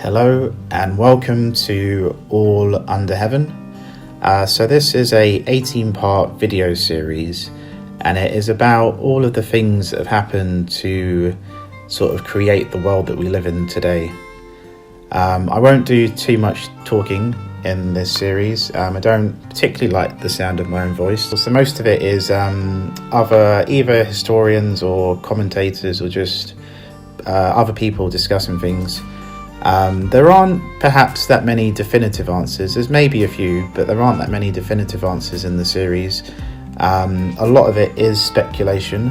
Hello and welcome to All Under Heaven. So this is a 18-part video series, and it is about all of the things that have happened to sort of create the world that we live in today. I won't do too much talking in this series. I don't particularly like the sound of my own voice, so most of it is either historians or commentators or just other people discussing things. There aren't perhaps that many definitive answers. There's maybe a few, but there aren't that many definitive answers in the series. A lot of it is speculation,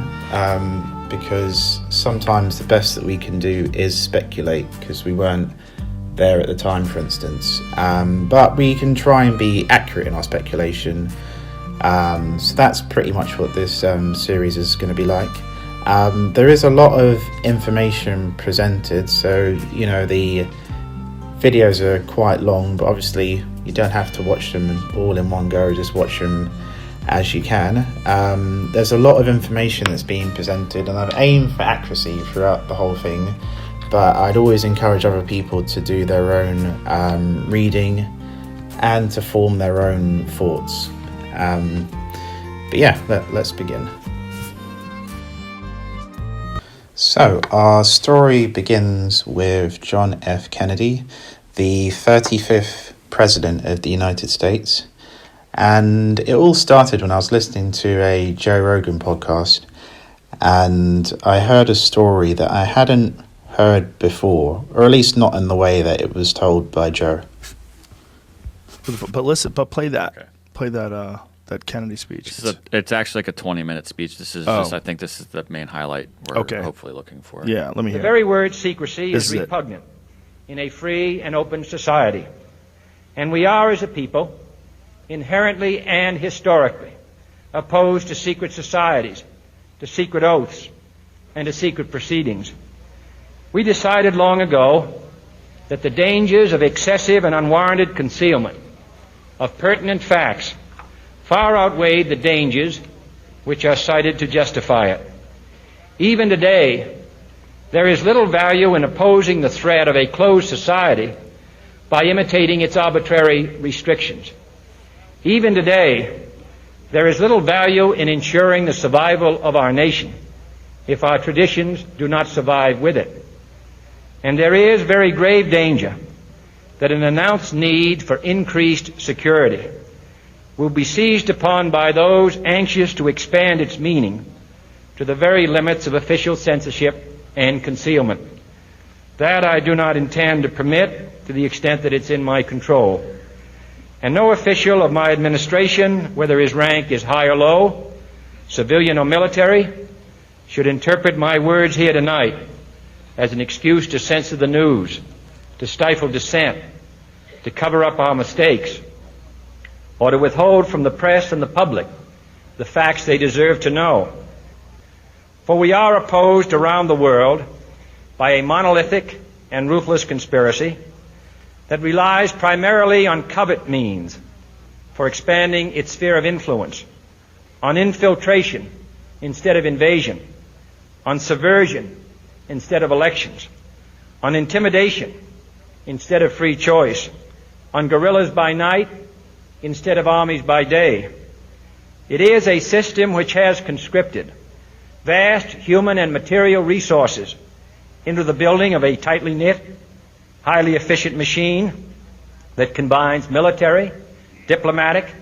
because sometimes the best that we can do is speculate because we weren't there at the time, for instance. But we can try and be accurate in our speculation. So that's pretty much what this series is going to be like. There is a lot of information presented, so the videos are quite long, but obviously you don't have to watch them all in one go, just watch them as you can. There's a lot of information that's being presented, and I've aimed for accuracy throughout the whole thing, but I'd always encourage other people to do their own reading and to form their own thoughts. But yeah, let's begin. So, our story begins with John F. Kennedy, the 35th President of the United States. And it all started when I was listening to a Joe Rogan podcast, and I heard a story that I hadn't heard before, or at least not in the way that it was told by Joe. But play that Kennedy speech. It's actually like a 20-minute speech. I think this is the main highlight we're hopefully looking for. Yeah, let me hear The very word secrecy is repugnant in a free and open society. And we are, as a people, inherently and historically opposed to secret societies, to secret oaths, and to secret proceedings. We decided long ago that the dangers of excessive and unwarranted concealment of pertinent facts far outweighed the dangers which are cited to justify it. Even today, there is little value in opposing the threat of a closed society by imitating its arbitrary restrictions. Even today, there is little value in ensuring the survival of our nation if our traditions do not survive with it. And there is very grave danger that an announced need for increased security will be seized upon by those anxious to expand its meaning to the very limits of official censorship and concealment. That I do not intend to permit to the extent that it's in my control. And no official of my administration, whether his rank is high or low, civilian or military, should interpret my words here tonight as an excuse to censor the news, to stifle dissent, to cover up our mistakes, or to withhold from the press and the public the facts they deserve to know. For we are opposed around the world by a monolithic and ruthless conspiracy that relies primarily on covert means for expanding its sphere of influence, on infiltration instead of invasion, on subversion instead of elections, on intimidation instead of free choice, on guerrillas by night instead of armies by day. It is a system which has conscripted vast human and material resources into the building of a tightly knit, highly efficient machine that combines military, diplomatic,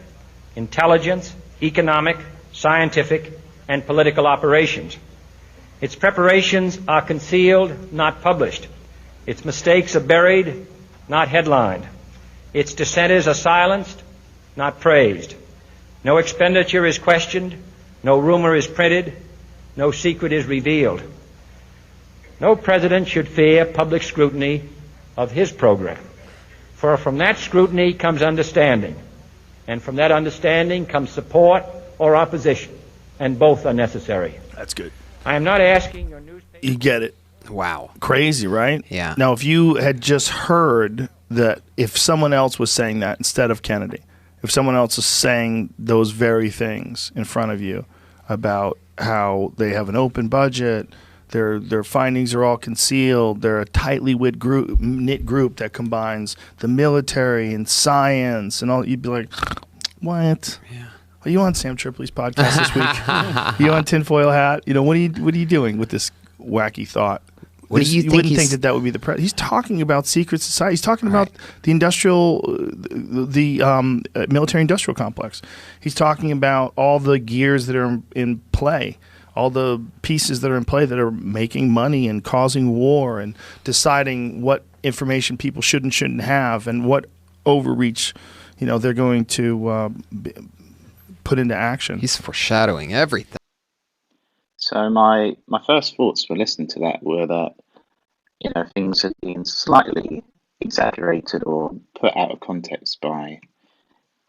intelligence, economic, scientific, and political operations. Its preparations are concealed, not published. Its mistakes are buried, not headlined. Its dissenters are silenced, not praised. No expenditure is questioned, no rumor is printed, no secret is revealed. No president should fear public scrutiny of his program, for from that scrutiny comes understanding, and from that understanding comes support or opposition, and both are necessary. That's good. I am not asking your newspaper... You get it. Wow. Crazy, right? Yeah. Now, if you had just heard that, if someone else was saying that instead of Kennedy, if someone else is saying those very things in front of you about how they have an open budget, Their findings are all concealed. They're a tightly knit group that combines the military and science and all. You'd be like, what? Yeah. Are you on Sam Tripoli's podcast this week? Are you on Tinfoil Hat? What are you doing with this wacky thought? What do you think? Wouldn't think that would be the president. He's talking about secret society. He's talking about the military-industrial complex. He's talking about all the gears that are in play, all the pieces that are in play that are making money and causing war and deciding what information people should and shouldn't have and what overreach, they're going to put into action. He's foreshadowing everything. So my first thoughts for listening to that were that, things have been slightly exaggerated or put out of context by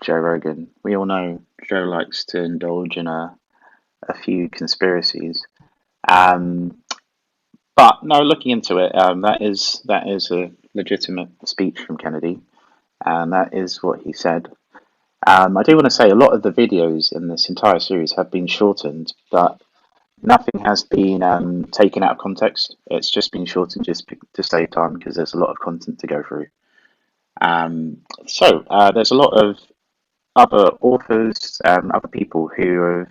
Joe Rogan. We all know Joe likes to indulge in a few conspiracies. But no, looking into it, that is a legitimate speech from Kennedy, and that is what he said. I do want to say a lot of the videos in this entire series have been shortened, but nothing has been taken out of context. It's just been shortened just to save time because there's a lot of content to go through. So there's a lot of other authors, other people who have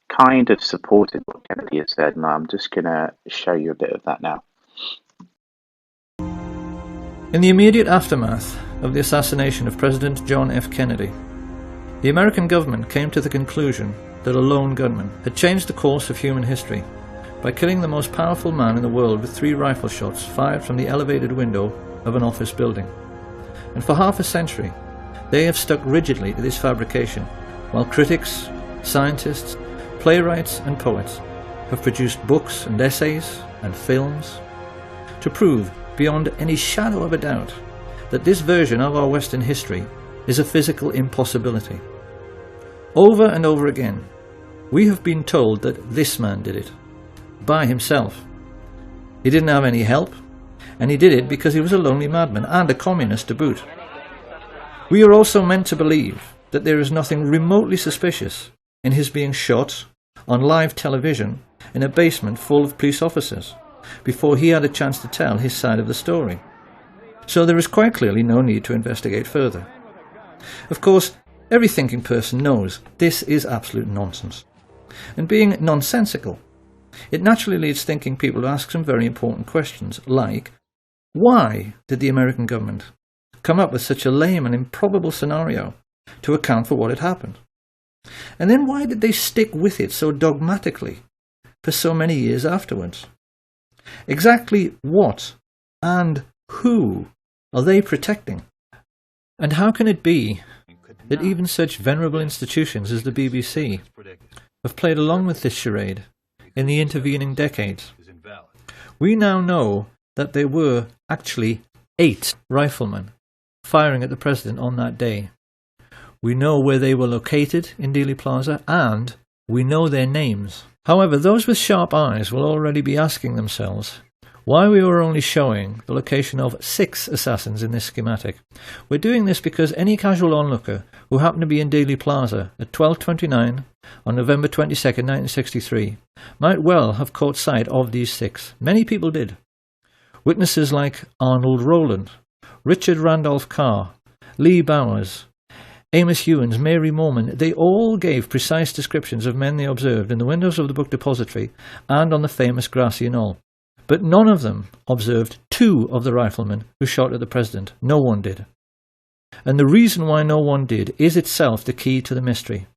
kind of supported what Kennedy has said, and I'm just going to show you a bit of that now. In the immediate aftermath of the assassination of President John F. Kennedy, the American government came to the conclusion that a lone gunman had changed the course of human history by killing the most powerful man in the world with 3 rifle shots fired from the elevated window of an office building. And for half a century, they have stuck rigidly to this fabrication, while critics, scientists, playwrights and poets have produced books and essays and films to prove beyond any shadow of a doubt that this version of our Western history is a physical impossibility. Over and over again, we have been told that this man did it, by himself. He didn't have any help, and he did it because he was a lonely madman and a communist to boot. We are also meant to believe that there is nothing remotely suspicious in his being shot on live television in a basement full of police officers before he had a chance to tell his side of the story. So there is quite clearly no need to investigate further. Of course, every thinking person knows this is absolute nonsense. And being nonsensical, it naturally leads thinking people to ask some very important questions, like, why did the American government come up with such a lame and improbable scenario to account for what had happened? And then why did they stick with it so dogmatically for so many years afterwards? Exactly what and who are they protecting? And how can it be that even such venerable institutions as the BBC have played along with this charade in the intervening decades? We now know that there were actually 8 riflemen firing at the president on that day. We know where they were located in Dealey Plaza, and we know their names. However, those with sharp eyes will already be asking themselves why we were only showing the location of 6 assassins in this schematic. We're doing this because any casual onlooker who happened to be in Dealey Plaza at 12:29 on November 22nd, 1963, might well have caught sight of these 6. Many people did. Witnesses like Arnold Rowland, Richard Randolph Carr, Lee Bowers, Amos Hewins, Mary Morman, they all gave precise descriptions of men they observed in the windows of the book depository and on the famous grassy knoll. But none of them observed 2 of the riflemen who shot at the president. No one did. And the reason why no one did is itself the key to the mystery.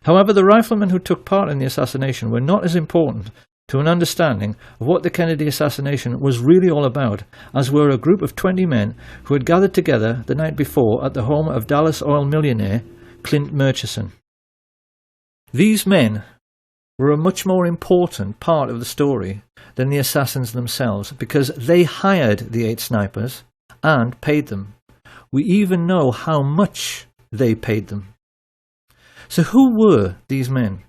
However, the riflemen who took part in the assassination were not as important to an understanding of what the Kennedy assassination was really all about as were a group of 20 men who had gathered together the night before at the home of Dallas oil millionaire Clint Murchison. These men were a much more important part of the story than the assassins themselves because they hired the 8 snipers and paid them. We even know how much they paid them. So who were these men?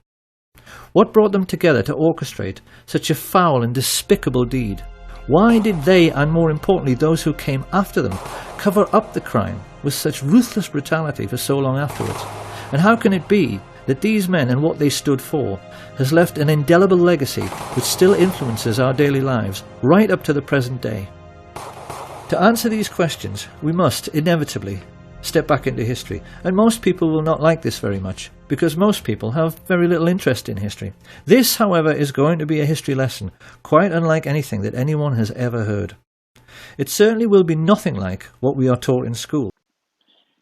What brought them together to orchestrate such a foul and despicable deed? Why did they, and more importantly those who came after them, cover up the crime with such ruthless brutality for so long afterwards? And how can it be that these men and what they stood for has left an indelible legacy which still influences our daily lives right up to the present day. To answer these questions, we must inevitably step back into history, and most people will not like this very much, because most people have very little interest in history. This, however, is going to be a history lesson, quite unlike anything that anyone has ever heard. It certainly will be nothing like what we are taught in school.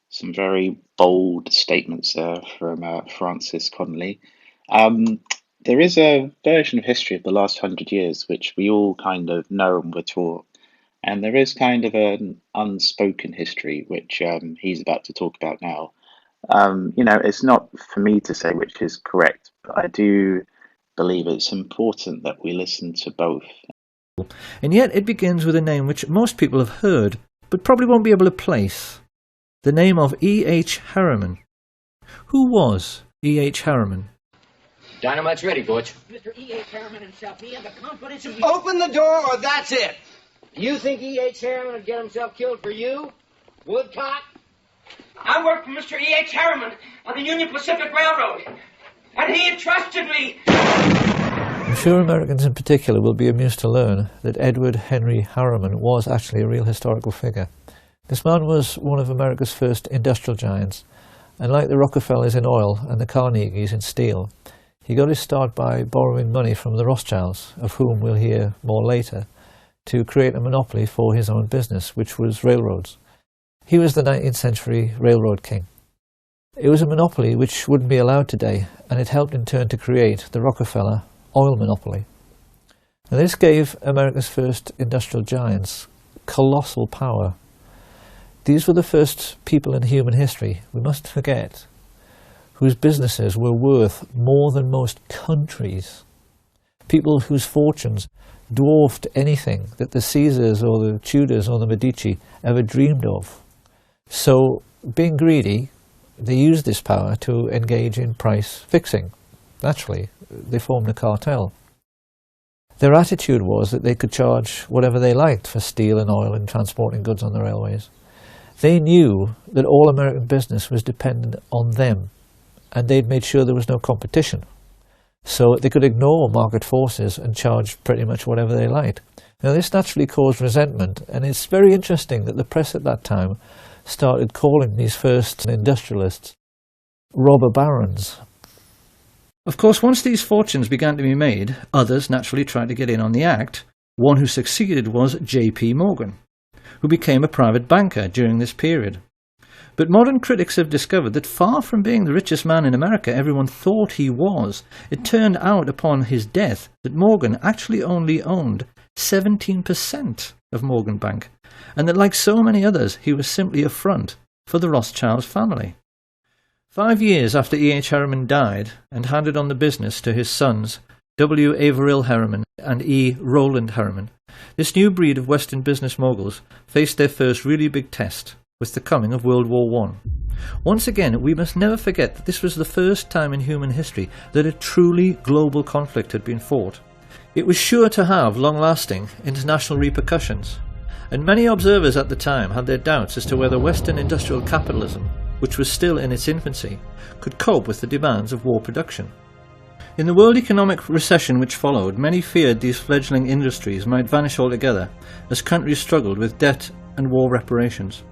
Some very bold statements there from Francis Connolly. There is a version of history of the last 100 years which we all kind of know and were taught. And there is kind of an unspoken history, which he's about to talk about now. It's not for me to say which is correct, but I do believe it's important that we listen to both. And yet it begins with a name which most people have heard, but probably won't be able to place. The name of E.H. Harriman. Who was E.H. Harriman? Dynamite's ready, Butch. Mr. E.H. Harriman himself, he had the confidence of... Open the door or that's it! You think E.H. Harriman would get himself killed for you? Woodcock? I worked for Mr. E.H. Harriman on the Union Pacific Railroad, and he entrusted me. I'm sure Americans in particular will be amused to learn that Edward Henry Harriman was actually a real historical figure. This man was one of America's first industrial giants, and like the Rockefellers in oil and the Carnegies in steel, he got his start by borrowing money from the Rothschilds, of whom we'll hear more later, to create a monopoly for his own business, which was railroads. He was the 19th century railroad king. It was a monopoly which wouldn't be allowed today, and it helped in turn to create the Rockefeller oil monopoly. And this gave America's first industrial giants colossal power. These were the first people in human history, we mustn't forget, whose businesses were worth more than most countries. People whose fortunes dwarfed anything that the Caesars or the Tudors or the Medici ever dreamed of. So, being greedy, they used this power to engage in price fixing. Naturally, they formed a cartel. Their attitude was that they could charge whatever they liked for steel and oil and transporting goods on the railways. They knew that all American business was dependent on them, and they'd made sure there was no competition. So they could ignore market forces and charge pretty much whatever they liked. Now this naturally caused resentment, and it's very interesting that the press at that time started calling these first industrialists robber barons. Of course, once these fortunes began to be made, others naturally tried to get in on the act. One who succeeded was J.P. Morgan, who became a private banker during this period. But modern critics have discovered that far from being the richest man in America everyone thought he was, it turned out upon his death that Morgan actually only owned 17% of Morgan Bank, and that like so many others he was simply a front for the Rothschild family. 5 years after E.H. Harriman died and handed on the business to his sons, W. Averill Harriman and E. Rowland Harriman, this new breed of Western business moguls faced their first really big test with the coming of World War I. Once again, we must never forget that this was the first time in human history that a truly global conflict had been fought. It was sure to have long-lasting international repercussions, and many observers at the time had their doubts as to whether Western industrial capitalism, which was still in its infancy, could cope with the demands of war production. In the world economic recession which followed, many feared these fledgling industries might vanish altogether as countries struggled with debt and war reparations.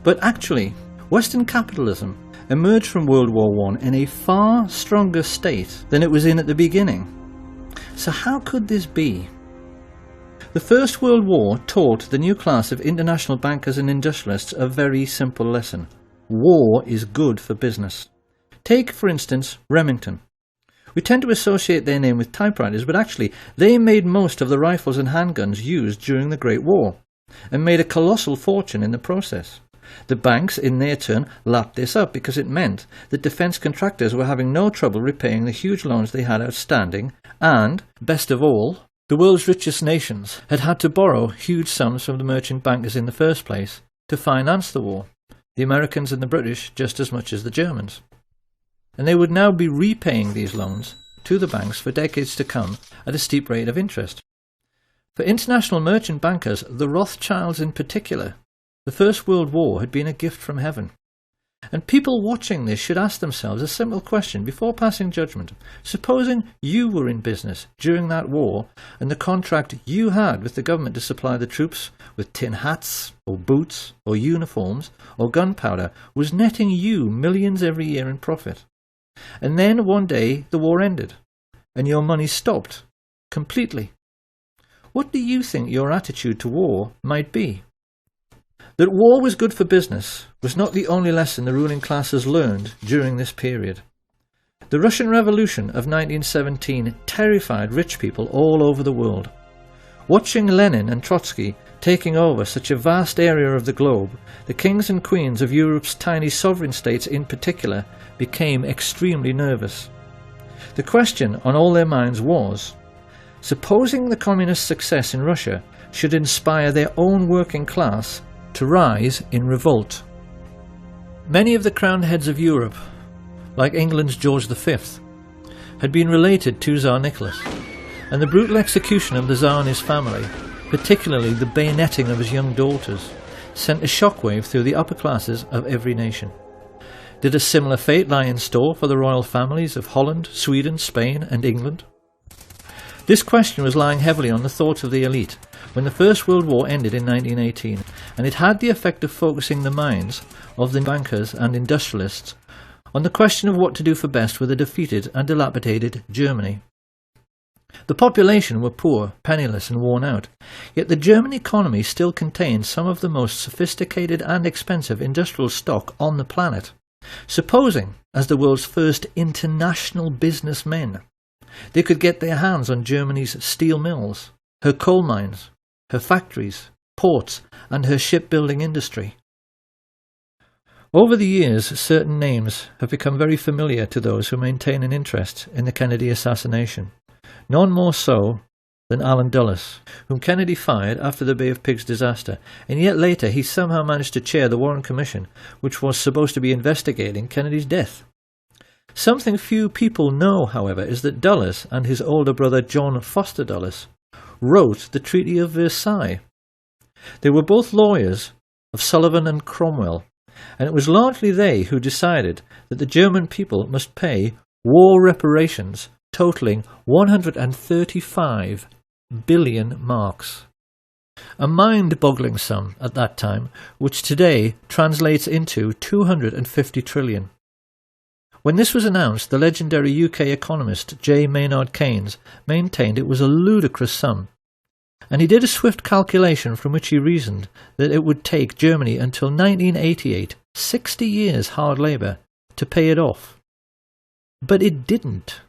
But actually, Western capitalism emerged from World War I in a far stronger state than it was in at the beginning. So how could this be? The First World War taught the new class of international bankers and industrialists a very simple lesson. War is good for business. Take, for instance, Remington. We tend to associate their name with typewriters, but actually they made most of the rifles and handguns used during the Great War, and made a colossal fortune in the process. The banks, in their turn, lapped this up because it meant that defence contractors were having no trouble repaying the huge loans they had outstanding, and, best of all, the world's richest nations had had to borrow huge sums from the merchant bankers in the first place to finance the war, the Americans and the British just as much as the Germans. And they would now be repaying these loans to the banks for decades to come at a steep rate of interest. For international merchant bankers, the Rothschilds in particular, the First World War had been a gift from heaven. And people watching this should ask themselves a simple question before passing judgment. Supposing you were in business during that war and the contract you had with the government to supply the troops with tin hats or boots or uniforms or gunpowder was netting you millions every year in profit. And then one day the war ended and your money stopped completely. What do you think your attitude to war might be? That war was good for business was not the only lesson the ruling classes learned during this period. The Russian Revolution of 1917 terrified rich people all over the world. Watching Lenin and Trotsky taking over such a vast area of the globe, the kings and queens of Europe's tiny sovereign states in particular became extremely nervous. The question on all their minds was, supposing the communist success in Russia should inspire their own working class to rise in revolt. Many of the crowned heads of Europe, like England's George V, had been related to Tsar Nicholas, and the brutal execution of the Tsar and his family, particularly the bayoneting of his young daughters, sent a shockwave through the upper classes of every nation. Did a similar fate lie in store for the royal families of Holland, Sweden, Spain and England? This question was lying heavily on the thoughts of the elite when the First World War ended in 1918, and it had the effect of focusing the minds of the bankers and industrialists on the question of what to do for best with a defeated and dilapidated Germany. The population were poor, penniless and worn out, yet the German economy still contained some of the most sophisticated and expensive industrial stock on the planet. Supposing, as the world's first international businessmen, they could get their hands on Germany's steel mills, her coal mines, her factories, ports, and her shipbuilding industry. Over the years, certain names have become very familiar to those who maintain an interest in the Kennedy assassination. None more so than Allen Dulles, whom Kennedy fired after the Bay of Pigs disaster, and yet later he somehow managed to chair the Warren Commission, which was supposed to be investigating Kennedy's death. Something few people know, however, is that Dulles and his older brother John Foster Dulles wrote the Treaty of Versailles. They were both lawyers of Sullivan and Cromwell, and it was largely they who decided that the German people must pay war reparations totaling 135 billion marks. A mind-boggling sum at that time, which today translates into 250 trillion. When this was announced, the legendary UK economist J. Maynard Keynes maintained it was a ludicrous sum, and he did a swift calculation from which he reasoned that it would take Germany until 1988, 60 years hard labour, to pay it off. But it didn't.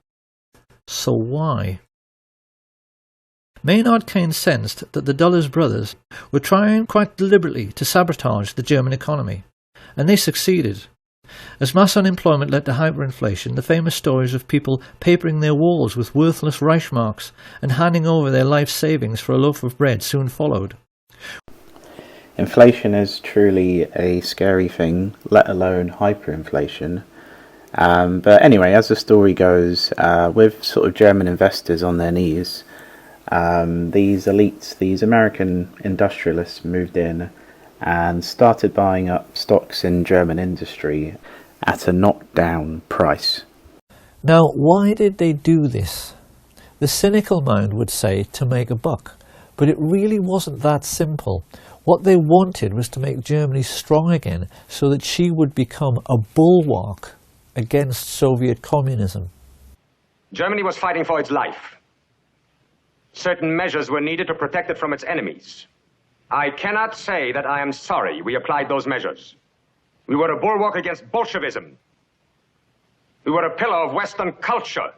So why? Maynard Keynes sensed that the Dulles brothers were trying quite deliberately to sabotage the German economy, and they succeeded. As mass unemployment led to hyperinflation, the famous stories of people papering their walls with worthless Reichsmarks and handing over their life savings for a loaf of bread soon followed. Inflation is truly a scary thing, let alone hyperinflation. But anyway, as the story goes, with sort of German investors on their knees, these elites, these American industrialists moved in and started buying up stocks in German industry at a knockdown price. Now, why did they do this? The cynical mind would say to make a buck, but it really wasn't that simple. What they wanted was to make Germany strong again so that she would become a bulwark against Soviet communism. Germany was fighting for its life. Certain measures were needed to protect it from its enemies. I cannot say that I am sorry we applied those measures. We were a bulwark against Bolshevism. We were a pillar of Western culture.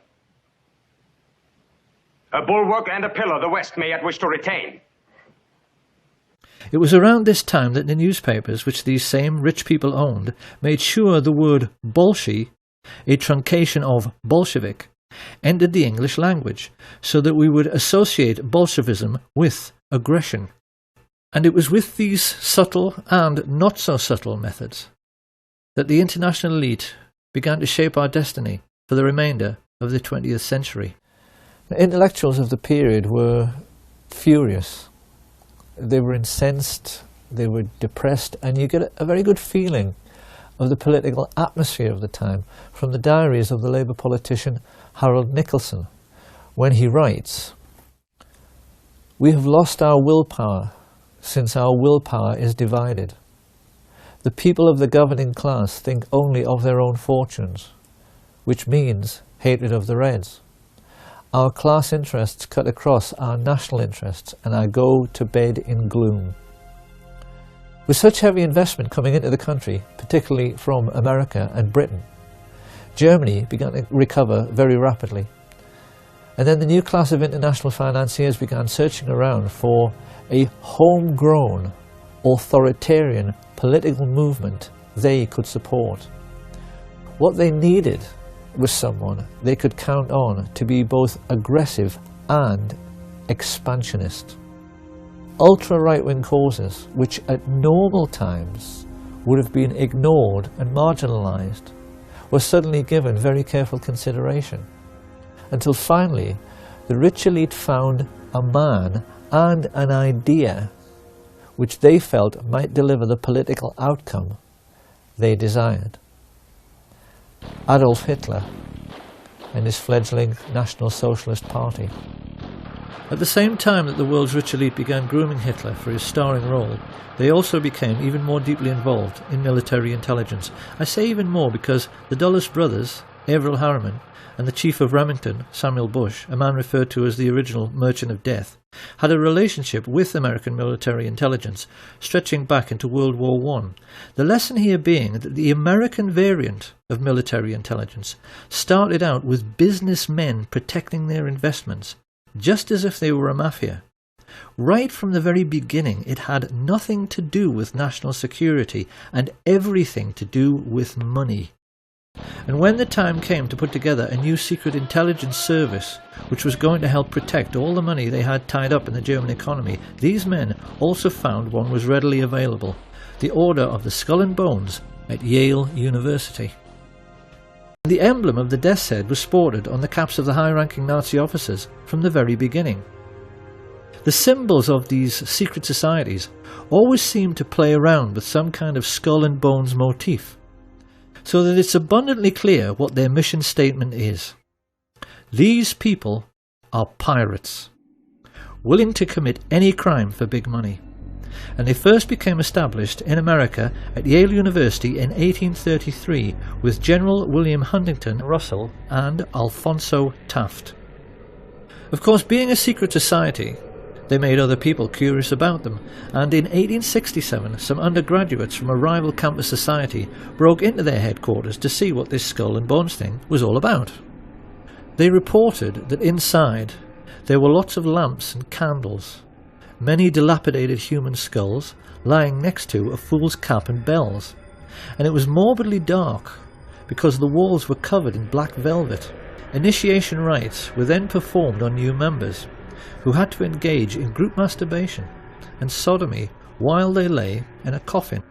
A bulwark and a pillar the West may yet wish to retain. It was around this time that the newspapers, which these same rich people owned, made sure the word Bolshi, a truncation of Bolshevik, entered the English language, so that we would associate Bolshevism with aggression. And it was with these subtle and not so subtle methods that the international elite began to shape our destiny for the remainder of the 20th century. The intellectuals of the period were furious. They were incensed, they were depressed, and you get a very good feeling of the political atmosphere of the time from the diaries of the Labour politician Harold Nicolson, when he writes, "We have lost our willpower since our willpower is divided. The people of the governing class think only of their own fortunes, which means hatred of the Reds. Our class interests cut across our national interests, and I go to bed in gloom." With such heavy investment coming into the country, particularly from America and Britain, Germany began to recover very rapidly. And then the new class of international financiers began searching around for a homegrown, authoritarian political movement they could support. What they needed was someone they could count on to be both aggressive and expansionist. Ultra-right-wing causes, which at normal times would have been ignored and marginalised, were suddenly given very careful consideration, until finally the rich elite found a man and an idea which they felt might deliver the political outcome they desired. Adolf Hitler and his fledgling National Socialist Party. At the same time that the world's rich elite began grooming Hitler for his starring role, they also became even more deeply involved in military intelligence. I say even more because the Dulles brothers, Averell Harriman, and the chief of Remington, Samuel Bush, a man referred to as the original Merchant of Death, had a relationship with American military intelligence stretching back into World War I. The lesson here being that the American variant of military intelligence started out with businessmen protecting their investments, just as if they were a mafia. Right from the very beginning, it had nothing to do with national security and everything to do with money. And when the time came to put together a new secret intelligence service which was going to help protect all the money they had tied up in the German economy, these men also found one was readily available: the Order of the Skull and Bones at Yale University. The emblem of the death's head was sported on the caps of the high-ranking Nazi officers from the very beginning. The symbols of these secret societies always seem to play around with some kind of skull and bones motif, so that it's abundantly clear what their mission statement is. These people are pirates, willing to commit any crime for big money. And they first became established in America at Yale University in 1833 with General William Huntington Russell and Alphonso Taft. Of course, being a secret society, they made other people curious about them, and in 1867 some undergraduates from a rival campus society broke into their headquarters to see what this skull and bones thing was all about. They reported that inside there were lots of lamps and candles, many dilapidated human skulls lying next to a fool's cap and bells, and it was morbidly dark because the walls were covered in black velvet. Initiation rites were then performed on new members, who had to engage in group masturbation and sodomy while they lay in a coffin.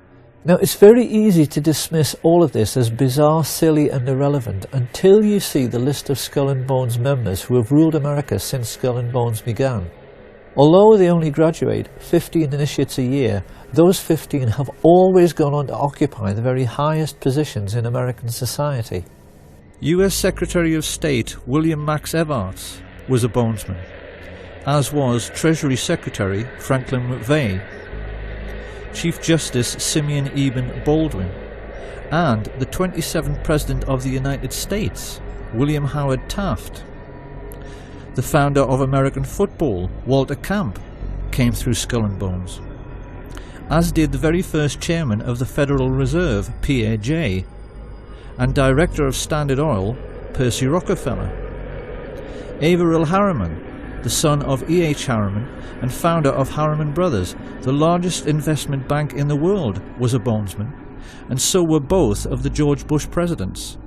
Now, it's very easy to dismiss all of this as bizarre, silly and irrelevant until you see the list of Skull and Bones members who have ruled America since Skull and Bones began. Although they only graduate 15 initiates a year, those 15 have always gone on to occupy the very highest positions in American society. US Secretary of State William Max Evarts was a Bonesman, as was Treasury Secretary Franklin McVeigh, Chief Justice Simeon Eben Baldwin, and the 27th President of the United States, William Howard Taft. The founder of American football, Walter Camp, came through Skull and Bones, as did the very first chairman of the Federal Reserve, Pierre Jay, and director of Standard Oil, Percy Rockefeller. Averell Harriman, the son of E.H. Harriman and founder of Harriman Brothers, the largest investment bank in the world, was a Bonesman, and so were both of the George Bush presidents.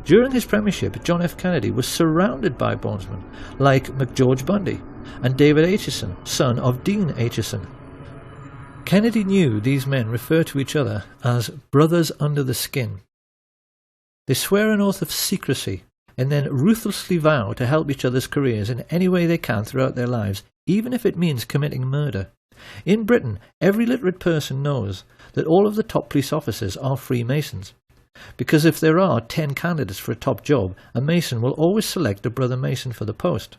During his premiership, John F. Kennedy was surrounded by Bonesmen like McGeorge Bundy and David Acheson, son of Dean Acheson. Kennedy knew these men refer to each other as brothers under the skin. They swear an oath of secrecy and then ruthlessly vow to help each other's careers in any way they can throughout their lives, even if it means committing murder. In Britain, every literate person knows that all of the top police officers are Freemasons. Because if there are 10 candidates for a top job, a Mason will always select a brother Mason for the post.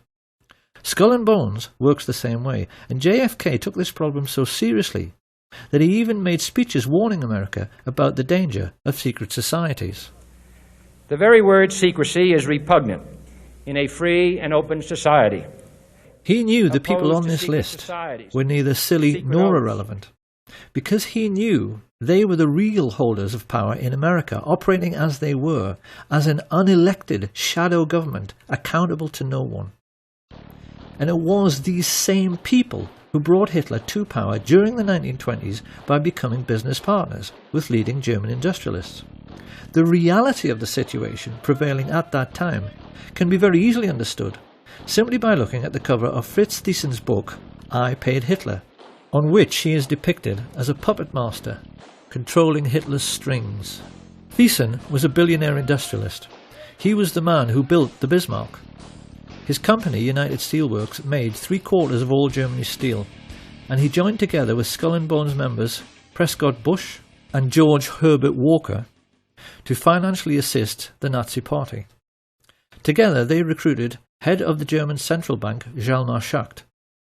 Skull and Bones works the same way, and JFK took this problem so seriously that he even made speeches warning America about the danger of secret societies. The very word secrecy is repugnant in a free and open society. He knew the people on this list were neither silly nor irrelevant, because he knew they were the real holders of power in America, operating as they were, as an unelected shadow government accountable to no one. And it was these same people who brought Hitler to power during the 1920s by becoming business partners with leading German industrialists. The reality of the situation prevailing at that time can be very easily understood simply by looking at the cover of Fritz Thiesen's book, I Paid Hitler, on which he is depicted as a puppet master controlling Hitler's strings. Thiesen was a billionaire industrialist. He was the man who built the Bismarck. His company, United Steelworks, made 3/4 of all Germany's steel, and he joined together with Skull and Bones members Prescott Bush and George Herbert Walker to financially assist the Nazi Party. Together they recruited head of the German central bank Hjalmar Schacht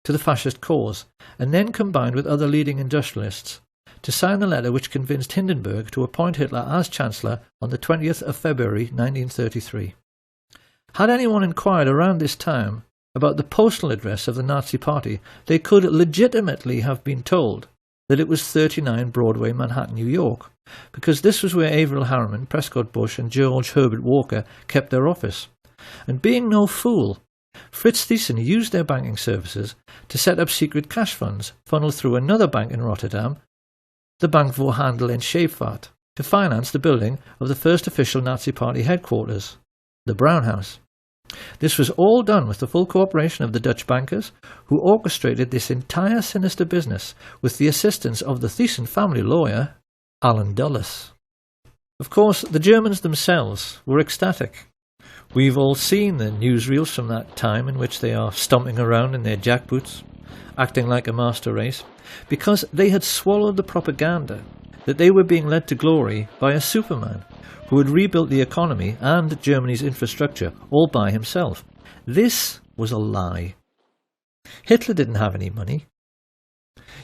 to the fascist cause, and then combined with other leading industrialists to sign the letter which convinced Hindenburg to appoint Hitler as Chancellor on the 20th of February 1933. Had anyone inquired around this time about the postal address of the Nazi Party, they could legitimately have been told that it was 39 Broadway, Manhattan, New York, because this was where Averell Harriman, Prescott Bush and George Herbert Walker kept their office. And being no fool, Fritz Thyssen used their banking services to set up secret cash funds funneled through another bank in Rotterdam, the Bank voor Handel en Scheepvaart, to finance the building of the first official Nazi Party headquarters, the Brown House. This was all done with the full cooperation of the Dutch bankers, who orchestrated this entire sinister business with the assistance of the Thyssen family lawyer, Allen Dulles. Of course, the Germans themselves were ecstatic. We've all seen the newsreels from that time in which they are stomping around in their jackboots, acting like a master race, because they had swallowed the propaganda that they were being led to glory by a Superman who had rebuilt the economy and Germany's infrastructure all by himself. This was a lie. Hitler didn't have any money.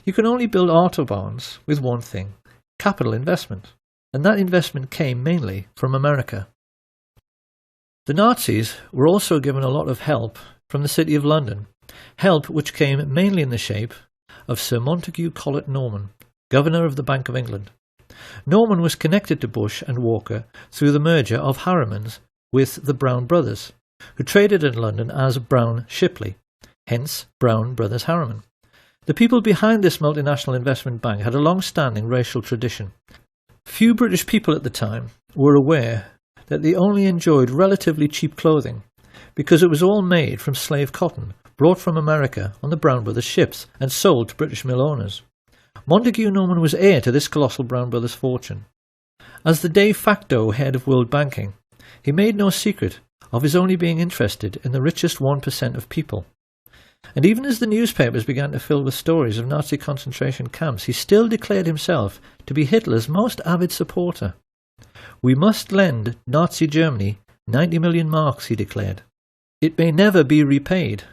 You can only build autobahns with one thing: capital investment, and that investment came mainly from America. The Nazis were also given a lot of help from the City of London, help which came mainly in the shape of Sir Montague Collet Norman, Governor of the Bank of England. Norman was connected to Bush and Walker through the merger of Harriman's with the Brown Brothers, who traded in London as Brown Shipley, hence Brown Brothers Harriman. The people behind this multinational investment bank had a long-standing racial tradition. Few British people at the time were aware that they only enjoyed relatively cheap clothing, because it was all made from slave cotton brought from America on the Brown Brothers ships and sold to British mill owners. Montague Norman was heir to this colossal Brown Brothers fortune. As the de facto head of world banking, he made no secret of his only being interested in the richest 1% of people. And even as the newspapers began to fill with stories of Nazi concentration camps, he still declared himself to be Hitler's most avid supporter. "We must lend Nazi Germany 90 million marks," he declared. "It may never be repaid,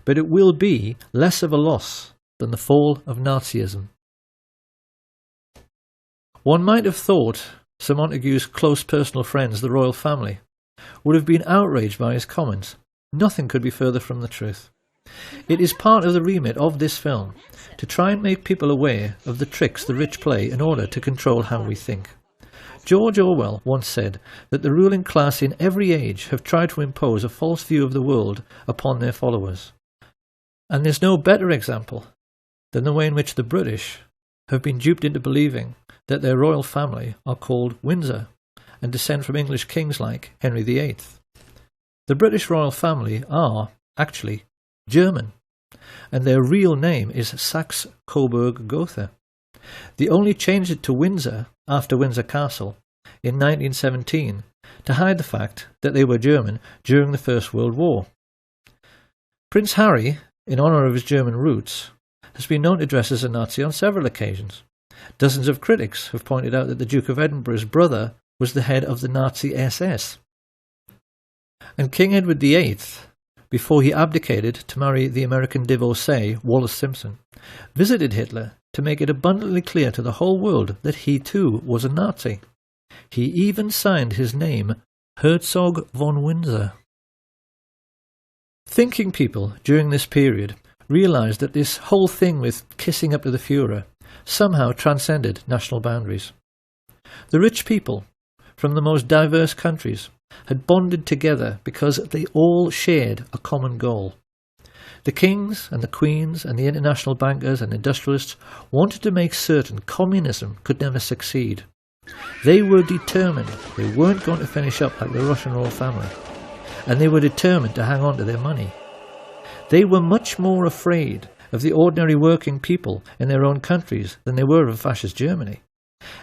but it will be less of a loss than the fall of Nazism." One might have thought Sir Montague's close personal friends, the royal family, would have been outraged by his comments. Nothing could be further from the truth. It is part of the remit of this film to try and make people aware of the tricks the rich play in order to control how we think. George Orwell once said that the ruling class in every age have tried to impose a false view of the world upon their followers. And there's no better example than the way in which the British have been duped into believing that their royal family are called Windsor and descend from English kings like Henry VIII. The British royal family are, actually, German, and their real name is Saxe-Coburg-Gotha. They only changed it to Windsor after Windsor Castle in 1917 to hide the fact that they were German during the First World War. Prince Harry, in honour of his German roots, has been known to dress as a Nazi on several occasions. Dozens of critics have pointed out that the Duke of Edinburgh's brother was the head of the Nazi SS. And King Edward VIII, before he abdicated to marry the American divorcee Wallis Simpson, visited Hitler to make it abundantly clear to the whole world that he too was a Nazi. He even signed his name Herzog von Windsor. Thinking people during this period realised that this whole thing with kissing up to the Führer somehow transcended national boundaries. The rich people from the most diverse countries had bonded together because they all shared a common goal. The kings and the queens and the international bankers and industrialists wanted to make certain communism could never succeed. They were determined they weren't going to finish up like the Russian royal family, and they were determined to hang on to their money. They were much more afraid of the ordinary working people in their own countries than they were of fascist Germany.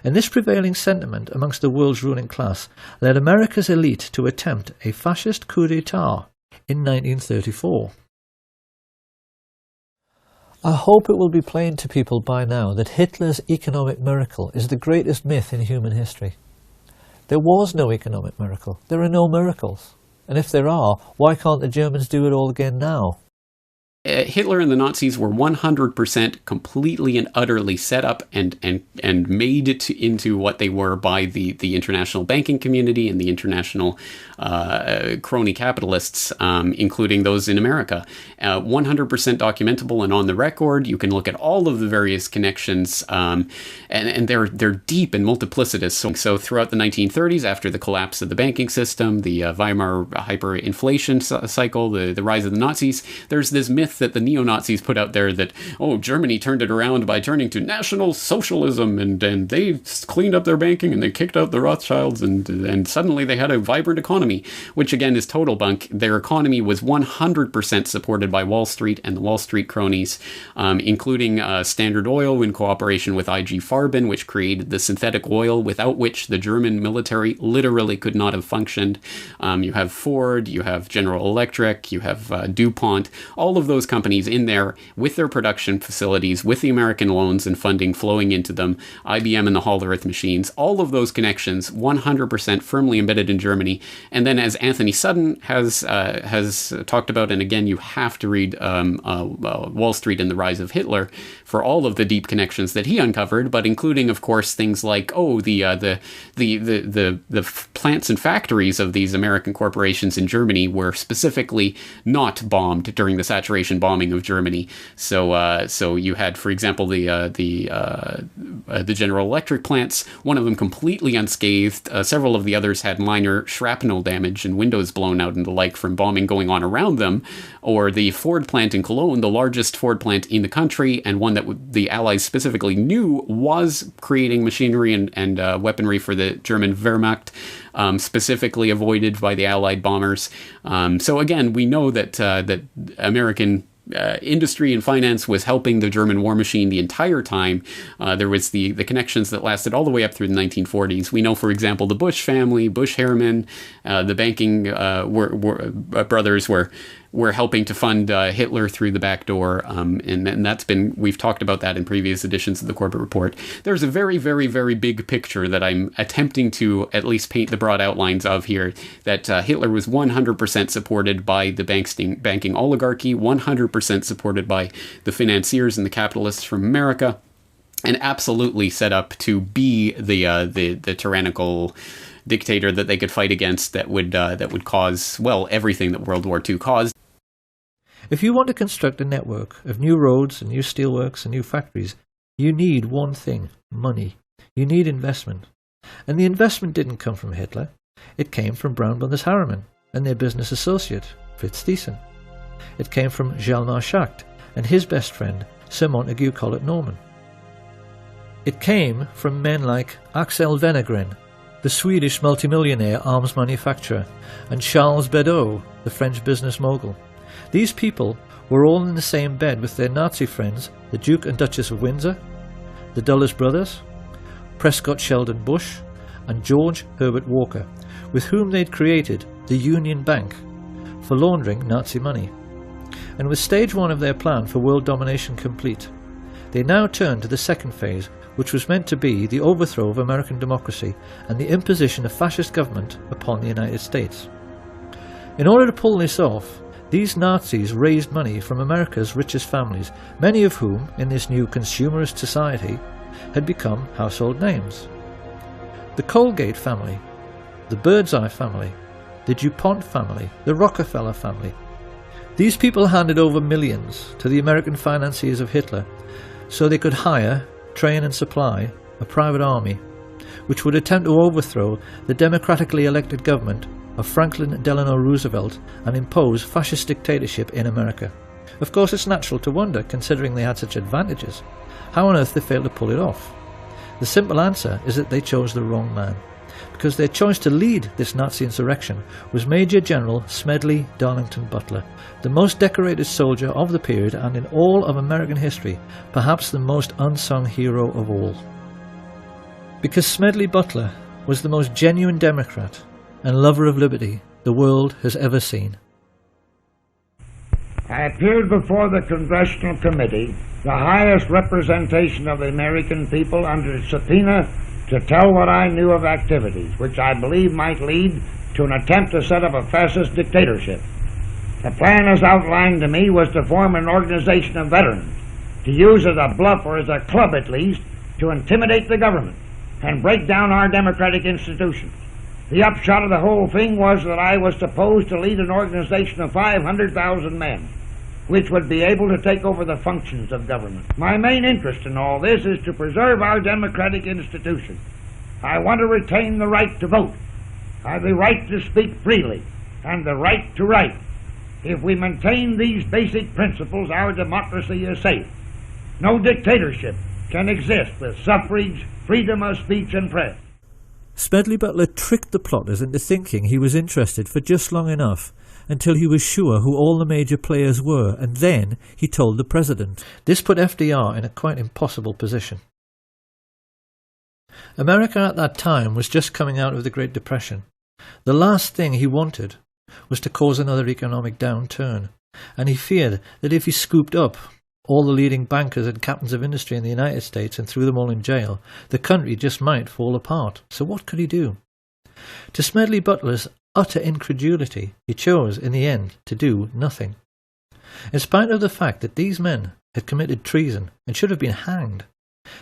And this prevailing sentiment amongst the world's ruling class led America's elite to attempt a fascist coup d'etat in 1934. I hope it will be plain to people by now that Hitler's economic miracle is the greatest myth in human history. There was no economic miracle. There are no miracles. And if there are, why can't the Germans do it all again now? Hitler and the Nazis were 100% completely and utterly set up and made it into what they were by the international banking community and the international crony capitalists, including those in America. 100% documentable and on the record. You can look at all of the various connections, and they're deep and multiplicitous. So throughout the 1930s, after the collapse of the banking system, the Weimar hyperinflation cycle, the rise of the Nazis, there's this myth that the neo-Nazis put out there that, oh, Germany turned it around by turning to National Socialism, and they cleaned up their banking and they kicked out the Rothschilds, and suddenly they had a vibrant economy, which again is total bunk. Their economy was 100% supported by Wall Street and the Wall Street cronies, including Standard Oil in cooperation with IG Farben, which created the synthetic oil without which the German military literally could not have functioned. You have Ford, you have General Electric, you have DuPont, all of those companies in there with their production facilities, with the American loans and funding flowing into them, IBM and the Hollerith machines, all of those connections 100% firmly embedded in Germany. And then, as Anthony Sutton has talked about, and again, you have to read Wall Street and the Rise of Hitler for all of the deep connections that he uncovered, but including, of course, things like, the plants and factories of these American corporations in Germany were specifically not bombed during the saturation bombing of Germany. So you had, for example, the General Electric plants, one of them completely unscathed. Several of the others had minor shrapnel damage and windows blown out and the like from bombing going on around them. Or the Ford plant in Cologne, the largest Ford plant in the country, and one that the Allies specifically knew was creating machinery and weaponry for the German Wehrmacht, specifically avoided by the Allied bombers. So again, we know that American industry and finance was helping the German war machine the entire time. There was the connections that lasted all the way up through the 1940s. We know, for example, the Bush family, Bush Harriman, the banking brothers were helping to fund Hitler through the back door, and that's been, we've talked about that in previous editions of the Corbett Report. There's a very, very, very big picture that I'm attempting to at least paint the broad outlines of here, that Hitler was 100% supported by the banking oligarchy, 100% supported by the financiers and the capitalists from America, and absolutely set up to be the tyrannical dictator that they could fight against that would cause, well, everything that World War II caused. If you want to construct a network of new roads and new steelworks and new factories, you need one thing: money. You need investment. And the investment didn't come from Hitler. It came from Brown Brothers Harriman and their business associate, Fritz Thyssen. It came from Hjalmar Schacht and his best friend, Sir Montague Collett Norman. It came from men like Axel Wenner-Gren, the Swedish multimillionaire arms manufacturer, and Charles Beddoes, the French business mogul. These people were all in the same bed with their Nazi friends, the Duke and Duchess of Windsor, the Dulles brothers, Prescott Sheldon Bush, and George Herbert Walker, with whom they'd created the Union Bank for laundering Nazi money. And with stage one of their plan for world domination complete, they now turned to the second phase, which was meant to be the overthrow of American democracy and the imposition of fascist government upon the United States. In order to pull this off, these Nazis raised money from America's richest families, many of whom, in this new consumerist society, had become household names. The Colgate family, the Birdseye family, the DuPont family, the Rockefeller family. These people handed over millions to the American financiers of Hitler so they could hire, train and supply a private army which would attempt to overthrow the democratically elected government of Franklin Delano Roosevelt and impose fascist dictatorship in America. Of course, it's natural to wonder, considering they had such advantages, how on earth they failed to pull it off. The simple answer is that they chose the wrong man, because their choice to lead this Nazi insurrection was Major General Smedley Darlington Butler, the most decorated soldier of the period and in all of American history, perhaps the most unsung hero of all. Because Smedley Butler was the most genuine Democrat and lover of liberty the world has ever seen. I appeared before the Congressional Committee, the highest representation of the American people, under subpoena to tell what I knew of activities which I believe might lead to an attempt to set up a fascist dictatorship. The plan as outlined to me was to form an organization of veterans, to use as a bluff, or as a club at least, to intimidate the government and break down our democratic institutions. The upshot of the whole thing was that I was supposed to lead an organization of 500,000 men, which would be able to take over the functions of government. My main interest in all this is to preserve our democratic institutions. I want to retain the right to vote, the right to speak freely, and the right to write. If we maintain these basic principles, our democracy is safe. No dictatorship can exist with suffrage, freedom of speech and press. Smedley Butler tricked the plotters into thinking he was interested for just long enough until he was sure who all the major players were, and then he told the president. This put FDR in a quite impossible position. America at that time was just coming out of the Great Depression. The last thing he wanted was to cause another economic downturn, and he feared that if he scooped up all the leading bankers and captains of industry in the United States and threw them all in jail, the country just might fall apart. So what could he do? To Smedley Butler's utter incredulity, he chose, in the end, to do nothing. In spite of the fact that these men had committed treason and should have been hanged,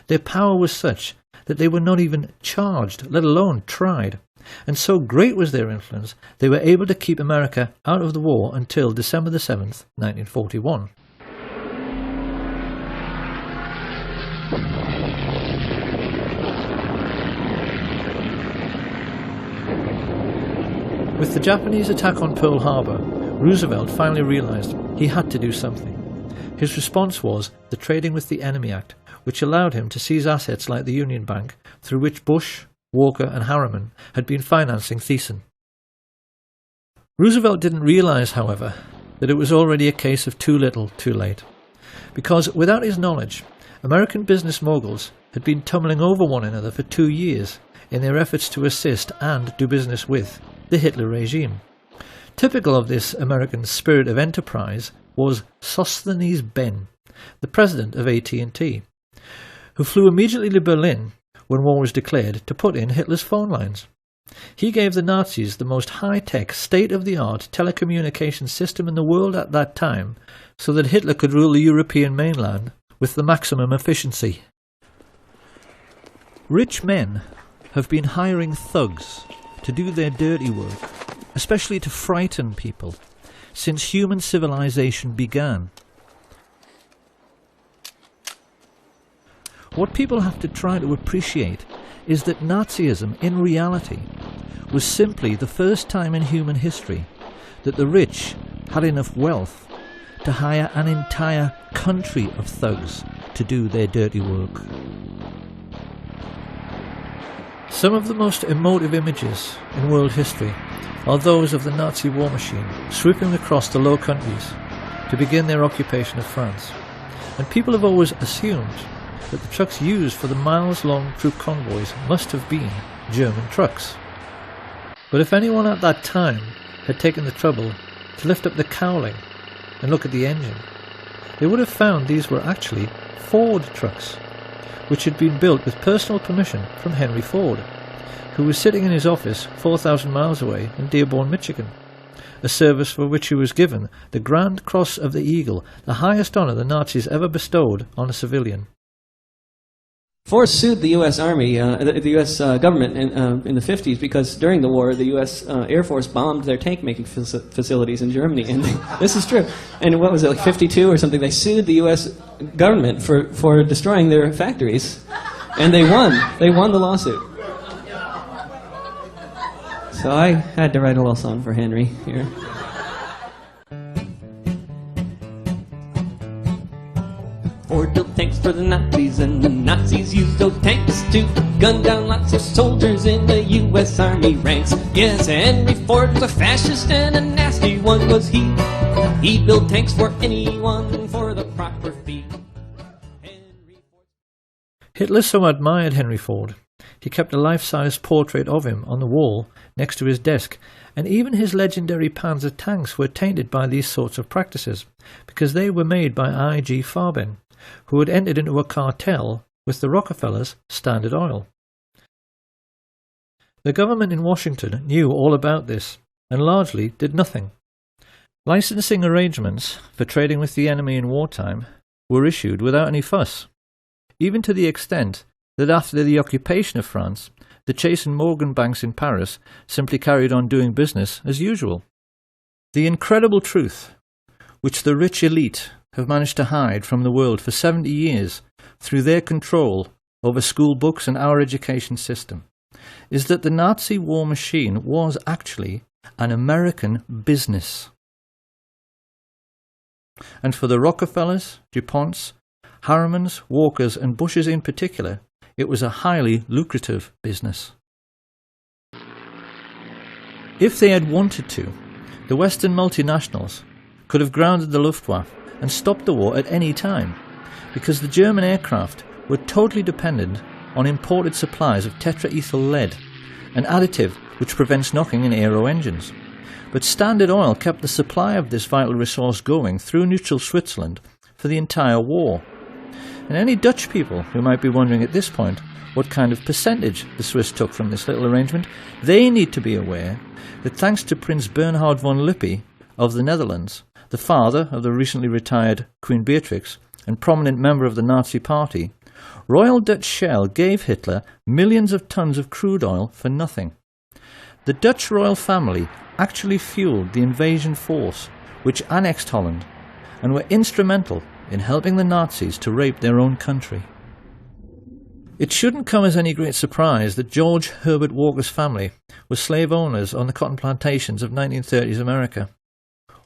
their power was such that they were not even charged, let alone tried, and so great was their influence, they were able to keep America out of the war until December the 7th, 1941. With the Japanese attack on Pearl Harbor, Roosevelt finally realized he had to do something. His response was the Trading with the Enemy Act, which allowed him to seize assets like the Union Bank, through which Bush, Walker and Harriman had been financing Thiessen. Roosevelt didn't realize, however, that it was already a case of too little, too late. Because without his knowledge, American business moguls had been tumbling over one another for 2 years in their efforts to assist and do business with the Hitler regime. Typical of this American spirit of enterprise was Sosthenes Ben, the president of AT&T, who flew immediately to Berlin when war was declared to put in Hitler's phone lines. He gave the Nazis the most high-tech, state-of-the-art telecommunications system in the world at that time, so that Hitler could rule the European mainland with the maximum efficiency. Rich men have been hiring thugs to do their dirty work, especially to frighten people, since human civilization began. What people have to try to appreciate is that Nazism, in reality, was simply the first time in human history that the rich had enough wealth to hire an entire country of thugs to do their dirty work. Some of the most emotive images in world history are those of the Nazi war machine swooping across the Low Countries to begin their occupation of France, and people have always assumed that the trucks used for the miles-long troop convoys must have been German trucks. But if anyone at that time had taken the trouble to lift up the cowling and look at the engine, they would have found these were actually Ford trucks, which had been built with personal permission from Henry Ford, who was sitting in his office 4,000 miles away in Dearborn, Michigan, a service for which he was given the Grand Cross of the Eagle, the highest honor the Nazis ever bestowed on a civilian. Ford sued the U.S. Army, the U.S. government in the 50s because during the war the U.S. Air Force bombed their tank-making facilities in Germany. And this is true. And what was it, like 52 or something? They sued the U.S. government for destroying their factories. And they won. They won the lawsuit. So I had to write a little song for Henry here. Ford built tanks for the Nazis, and the Nazis used those tanks to gun down lots of soldiers in the U.S. Army ranks. Yes, Henry Ford was a fascist, and a nasty one was he. He built tanks for anyone for the proper fee. Hitler so admired Henry Ford, he kept a life-size portrait of him on the wall next to his desk, and even his legendary Panzer tanks were tainted by these sorts of practices, because they were made by I.G. Farben, who had entered into a cartel with the Rockefellers' Standard Oil. The government in Washington knew all about this, and largely did nothing. Licensing arrangements for trading with the enemy in wartime were issued without any fuss, even to the extent that after the occupation of France, the Chase and Morgan banks in Paris simply carried on doing business as usual. The incredible truth, which the rich elite have managed to hide from the world for 70 years through their control over school books and our education system, is that the Nazi war machine was actually an American business. And for the Rockefellers, DuPonts, Harrimans, Walkers and Bushes in particular, it was a highly lucrative business. If they had wanted to, the Western multinationals could have grounded the Luftwaffe and stopped the war at any time, because the German aircraft were totally dependent on imported supplies of tetraethyl lead, an additive which prevents knocking in aero engines. But Standard Oil kept the supply of this vital resource going through neutral Switzerland for the entire war. And any Dutch people who might be wondering at this point what kind of percentage the Swiss took from this little arrangement, they need to be aware that thanks to Prince Bernhard von Lippe of the Netherlands, the father of the recently retired Queen Beatrix and prominent member of the Nazi Party, Royal Dutch Shell gave Hitler millions of tons of crude oil for nothing. The Dutch royal family actually fueled the invasion force which annexed Holland and were instrumental in helping the Nazis to rape their own country. It shouldn't come as any great surprise that George Herbert Walker's family were slave owners on the cotton plantations of 1930s America.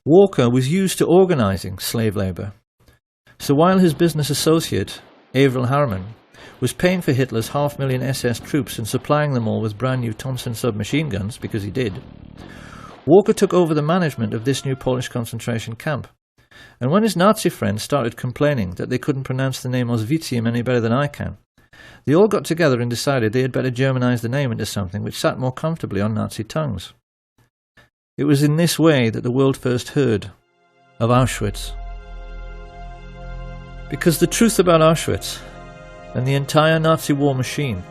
Walker was used to organizing slave labor. So while his business associate, Averell Harriman, was paying for Hitler's 500,000 SS troops and supplying them all with brand new Thompson submachine guns, because he did, Walker took over the management of this new Polish concentration camp. And when his Nazi friends started complaining that they couldn't pronounce the name Auschwitzim any better than I can, they all got together and decided they had better Germanize the name into something which sat more comfortably on Nazi tongues. It was in this way that the world first heard of Auschwitz. Because the truth about Auschwitz and the entire Nazi war machine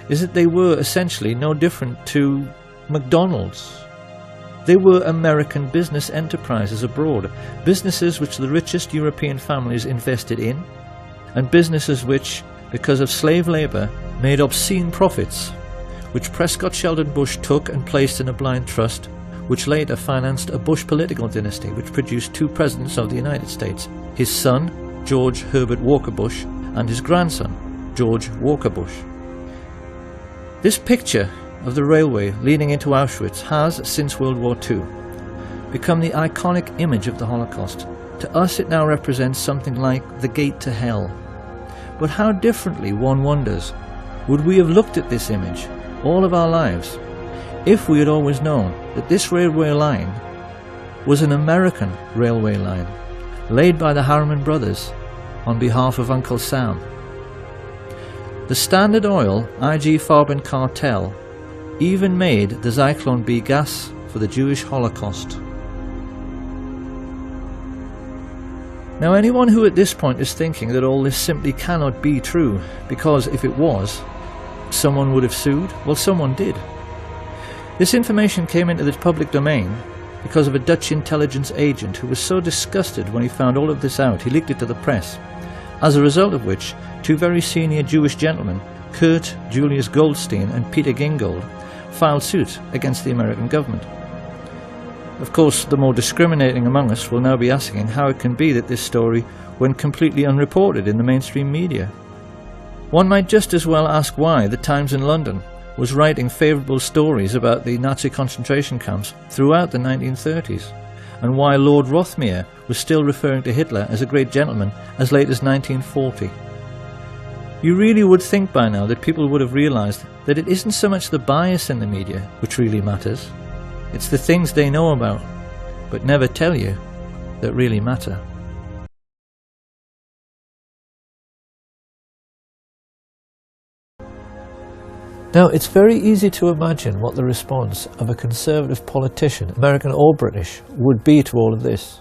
is that they were essentially no different to McDonald's. They were American business enterprises abroad, businesses which the richest European families invested in, and businesses which, because of slave labour, made obscene profits, which Prescott Sheldon Bush took and placed in a blind trust, which later financed a Bush political dynasty which produced two presidents of the United States, his son, George Herbert Walker Bush, and his grandson, George Walker Bush. This picture of the railway leading into Auschwitz has, since World War II, become the iconic image of the Holocaust. To us it now represents something like the gate to hell. But how differently, one wonders, would we have looked at this image all of our lives if we had always known that this railway line was an American railway line, laid by the Harriman brothers on behalf of Uncle Sam. The Standard Oil IG Farben cartel even made the Zyklon B gas for the Jewish Holocaust. Now, anyone who at this point is thinking that all this simply cannot be true, because if it was, someone would have sued, well, someone did. This information came into the public domain because of a Dutch intelligence agent who was so disgusted when he found all of this out, he leaked it to the press, as a result of which two very senior Jewish gentlemen, Kurt Julius Goldstein and Peter Gingold, filed suit against the American government. Of course, the more discriminating among us will now be asking how it can be that this story went completely unreported in the mainstream media. One might just as well ask why the Times in London was writing favourable stories about the Nazi concentration camps throughout the 1930s, and why Lord Rothermere was still referring to Hitler as a great gentleman as late as 1940. You really would think by now that people would have realised that it isn't so much the bias in the media which really matters, it's the things they know about, but never tell you, that really matter. Now, it's very easy to imagine what the response of a conservative politician, American or British, would be to all of this.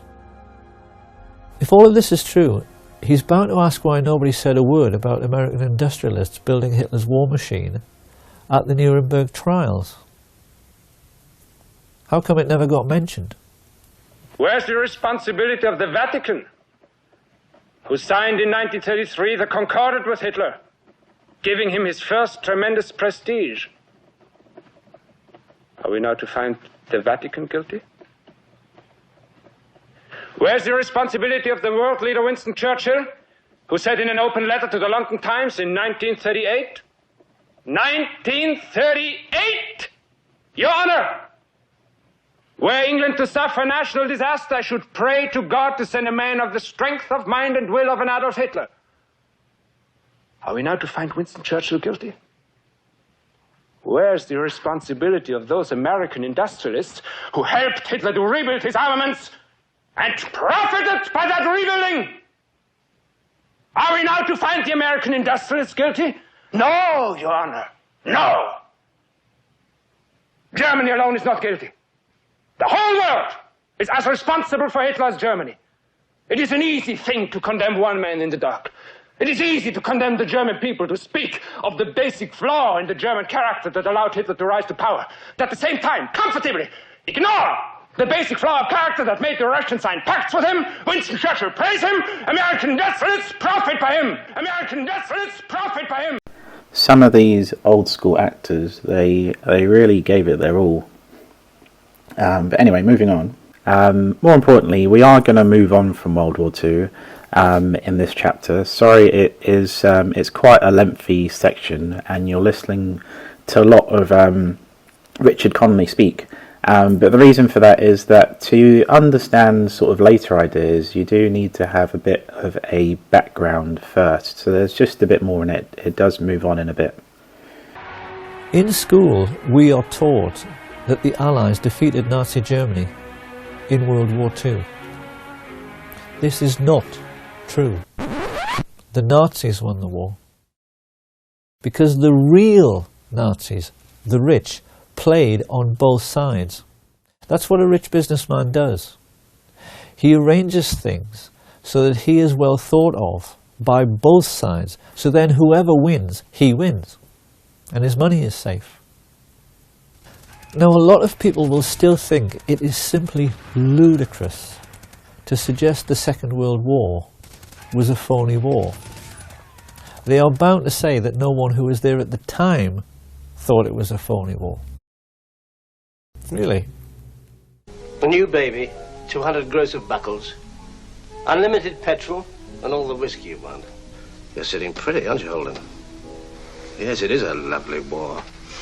If all of this is true, he's bound to ask why nobody said a word about American industrialists building Hitler's war machine at the Nuremberg trials. How come it never got mentioned? Where's the responsibility of the Vatican, who signed in 1933 the Concordat with Hitler, giving him his first tremendous prestige? Are we now to find the Vatican guilty? Where's the responsibility of the world leader Winston Churchill, who said in an open letter to the London Times in 1938, 1938, Your Honor, were England to suffer national disaster, I should pray to God to send a man of the strength of mind and will of an Adolf Hitler. Are we now to find Winston Churchill guilty? Where's the responsibility of those American industrialists who helped Hitler to rebuild his armaments and profited by that rebuilding? Are we now to find the American industrialists guilty? No, Your Honor, no. Germany alone is not guilty. The whole world is as responsible for Hitler as Germany. It is an easy thing to condemn one man in the dark. It is easy to condemn the German people, to speak of the basic flaw in the German character that allowed Hitler to rise to power. But at the same time, comfortably ignore the basic flaw of character that made the Russians sign pacts with him. Winston Churchill praise him. American industrialists profit by him. American industrialists profit by him. Some of these old school actors, they really gave it their all. But anyway, moving on. More importantly, we are going to move on from World War II in this chapter. Sorry, it's quite a lengthy section, and you're listening to a lot of Richard Connolly speak. But the reason for that is that to understand sort of later ideas, you do need to have a bit of a background first. So there's just a bit more in it. It does move on in a bit. In school, we are taught that the Allies defeated Nazi Germany in World War II. This is not true. The Nazis won the war. Because the real Nazis, the rich, played on both sides. That's what a rich businessman does. He arranges things so that he is well thought of by both sides, so then whoever wins, he wins, and his money is safe. Now, a lot of people will still think it is simply ludicrous to suggest the Second World War was a phony war. They are bound to say that no one who was there at the time thought it was a phony war. Really? A new baby, 200 gross of buckles, unlimited petrol, and all the whiskey you want. You're sitting pretty, aren't you, Holden? Yes, it is a lovely war.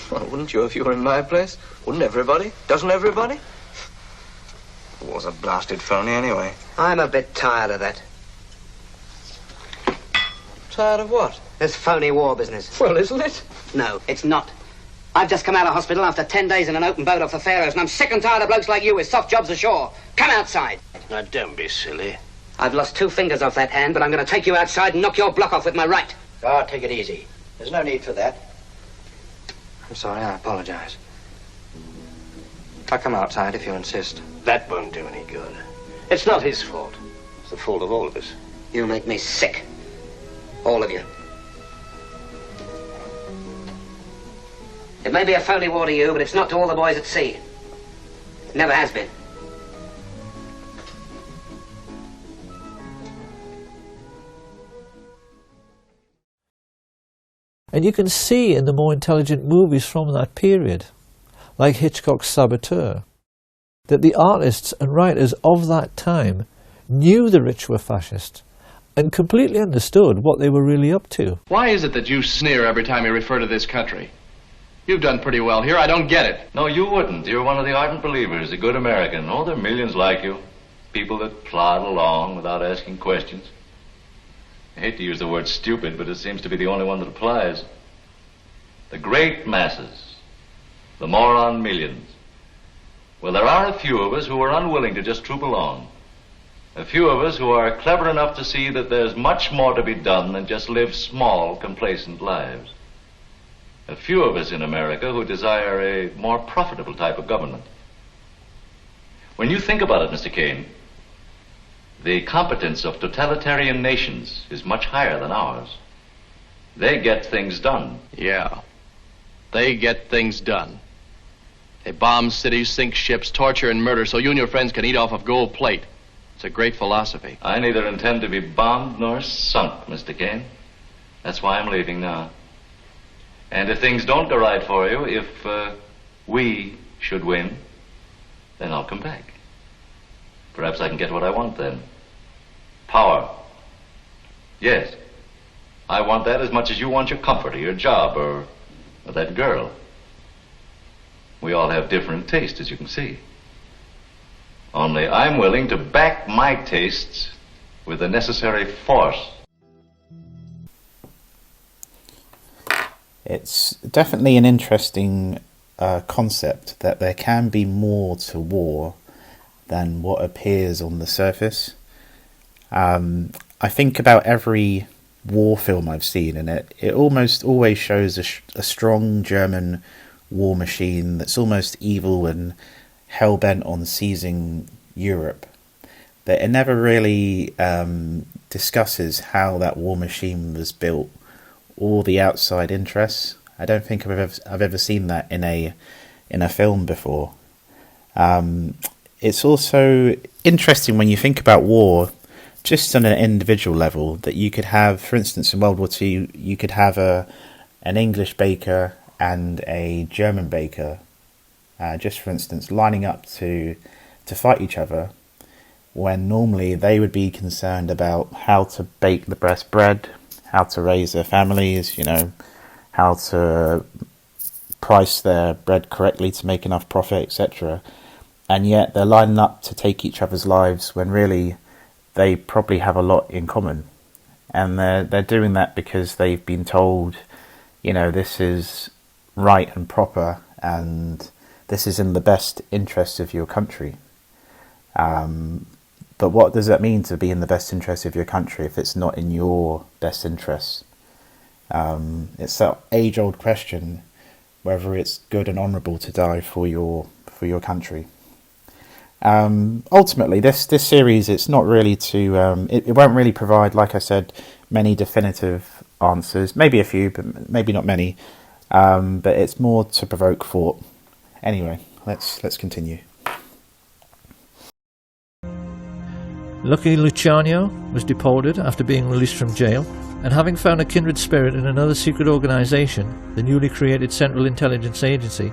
Well, wouldn't you if you were in my place? Wouldn't everybody? Doesn't everybody? The war's a blasted phony anyway. I'm a bit tired of that. Tired of what? This phony war business. Well, isn't it? No, it's not. I've just come out of hospital after 10 days in an open boat off the Faroes, and I'm sick and tired of blokes like you with soft jobs ashore. Come outside. Now, don't be silly. I've lost 2 fingers off that hand, but I'm going to take you outside and knock your block off with my right. Ah, take it easy. There's no need for that. I'm sorry, I apologize. I'll come outside if you insist. That won't do any good. It's not his fault. the fault of all of us. You make me sick. All of you. It may be a phony war to you, but it's not to all the boys at sea. It never has been. And you can see in the more intelligent movies from that period, like Hitchcock's Saboteur, that the artists and writers of that time knew the rich were fascist and completely understood what they were really up to. Why is it that you sneer every time you refer to this country? You've done pretty well here. I don't get it. No, you wouldn't. You're one of the ardent believers, a good American. Oh, there are millions like you. People that plod along without asking questions. I hate to use the word stupid, but it seems to be the only one that applies. The great masses, the moron millions. Well, there are a few of us who are unwilling to just troop along. A few of us who are clever enough to see that there's much more to be done than just live small, complacent lives. A few of us in America who desire a more profitable type of government. When you think about it, Mr. Kane, the competence of totalitarian nations is much higher than ours. They get things done. Yeah, they get things done. They bomb cities, sink ships, torture and murder so you and your friends can eat off of gold plate. It's a great philosophy. I neither intend to be bombed nor sunk, Mr. Kane. That's why I'm leaving now. And if things don't go right for you, if we should win, then I'll come back. Perhaps I can get what I want then. Power. Yes. I want that as much as you want your comfort or your job or that girl. We all have different tastes, as you can see. Only I'm willing to back my tastes with the necessary force. It's definitely an interesting concept that there can be more to war than what appears on the surface. I think about every war film I've seen, and it almost always shows a strong German war machine that's almost evil and hell-bent on seizing Europe. But it never really discusses how that war machine was built or the outside interests. I don't think I've ever seen that in a film before. It's also interesting when you think about war just on an individual level, that you could have, for instance, in World War II, you could have an English baker and a German baker, just for instance, lining up to fight each other, when normally they would be concerned about how to bake the best bread, how to raise their families, how to price their bread correctly to make enough profit, etc. And yet they're lining up to take each other's lives when really they probably have a lot in common. And they're doing that because they've been told, this is right and proper and this is in the best interest of your country. But what does that mean to be in the best interest of your country if it's not in your best interests? It's that age-old question whether it's good and honourable to die for your country. Ultimately, this series, it's not really to it won't really provide, like I said, many definitive answers. Maybe a few, but maybe not many. But it's more to provoke thought. Anyway, let's continue. Lucky Luciano was deported after being released from jail, and having found a kindred spirit in another secret organisation, the newly created Central Intelligence Agency,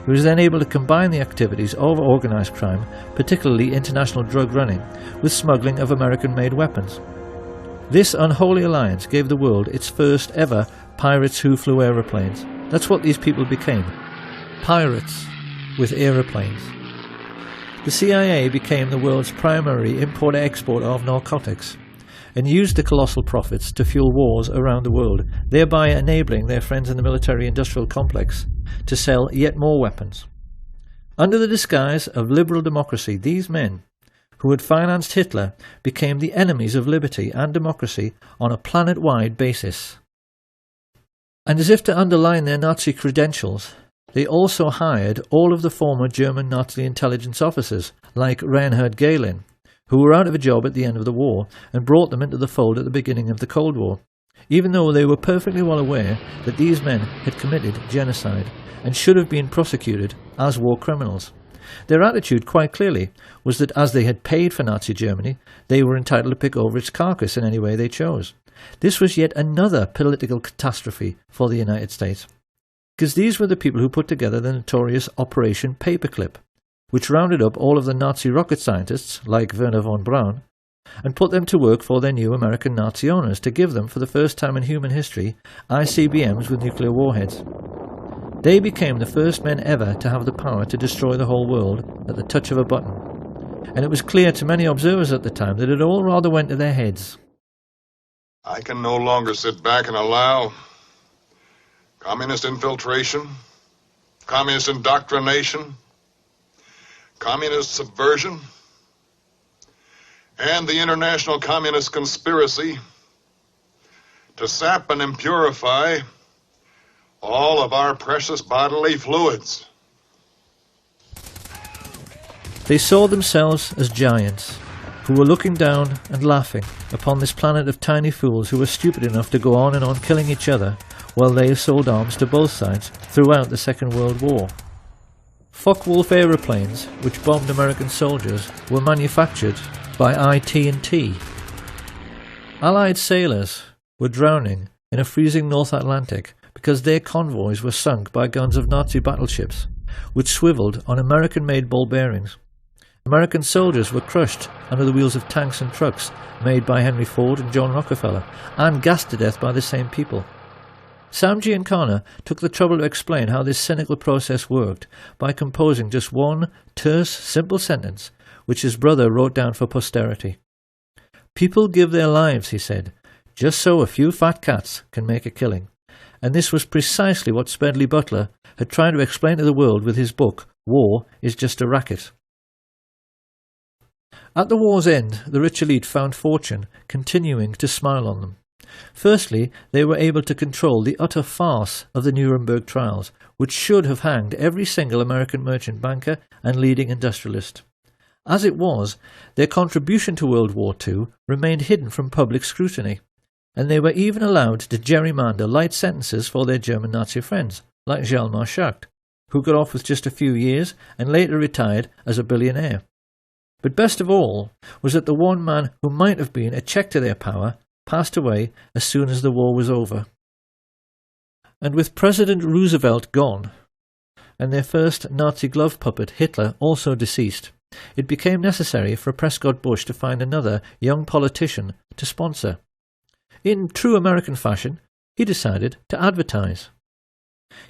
he was then able to combine the activities of organised crime, particularly international drug running, with smuggling of American-made weapons. This unholy alliance gave the world its first ever pirates who flew aeroplanes. That's what these people became. Pirates with aeroplanes. The CIA became the world's primary import-exporter of narcotics, and used the colossal profits to fuel wars around the world, thereby enabling their friends in the military-industrial complex to sell yet more weapons. Under the disguise of liberal democracy, these men, who had financed Hitler, became the enemies of liberty and democracy on a planet-wide basis. And as if to underline their Nazi credentials, they also hired all of the former German Nazi intelligence officers, like Reinhard Gehlen, who were out of a job at the end of the war and brought them into the fold at the beginning of the Cold War, even though they were perfectly well aware that these men had committed genocide and should have been prosecuted as war criminals. Their attitude, quite clearly, was that as they had paid for Nazi Germany, they were entitled to pick over its carcass in any way they chose. This was yet another political catastrophe for the United States, because these were the people who put together the notorious Operation Paperclip, which rounded up all of the Nazi rocket scientists, like Werner von Braun, and put them to work for their new American Nazi owners to give them, for the first time in human history, ICBMs with nuclear warheads. They became the first men ever to have the power to destroy the whole world at the touch of a button, and it was clear to many observers at the time that it all rather went to their heads. I can no longer sit back and allow communist infiltration, communist indoctrination, communist subversion, and the international communist conspiracy to sap and impurify all of our precious bodily fluids. They saw themselves as giants, who were looking down and laughing upon this planet of tiny fools who were stupid enough to go on and on killing each other while they sold arms to both sides throughout the Second World War. Focke-Wulf aeroplanes, which bombed American soldiers, were manufactured by IT&T. Allied sailors were drowning in a freezing North Atlantic because their convoys were sunk by guns of Nazi battleships, which swiveled on American-made ball bearings. American soldiers were crushed under the wheels of tanks and trucks made by Henry Ford and John Rockefeller, and gassed to death by the same people. Sam Giancana took the trouble to explain how this cynical process worked by composing just one terse, simple sentence, which his brother wrote down for posterity. "People give their lives," he said, "just so a few fat cats can make a killing." And this was precisely what Smedley Butler had tried to explain to the world with his book, War is Just a Racket. At the war's end, the rich elite found fortune continuing to smile on them. Firstly, they were able to control the utter farce of the Nuremberg trials, which should have hanged every single American merchant banker and leading industrialist. As it was, their contribution to World War II remained hidden from public scrutiny, and they were even allowed to gerrymander light sentences for their German Nazi friends, like Hjalmar Schacht, who got off with just a few years and later retired as a billionaire. But best of all was that the one man who might have been a check to their power passed away as soon as the war was over. And with President Roosevelt gone, and their first Nazi glove puppet Hitler also deceased, it became necessary for Prescott Bush to find another young politician to sponsor. In true American fashion, he decided to advertise.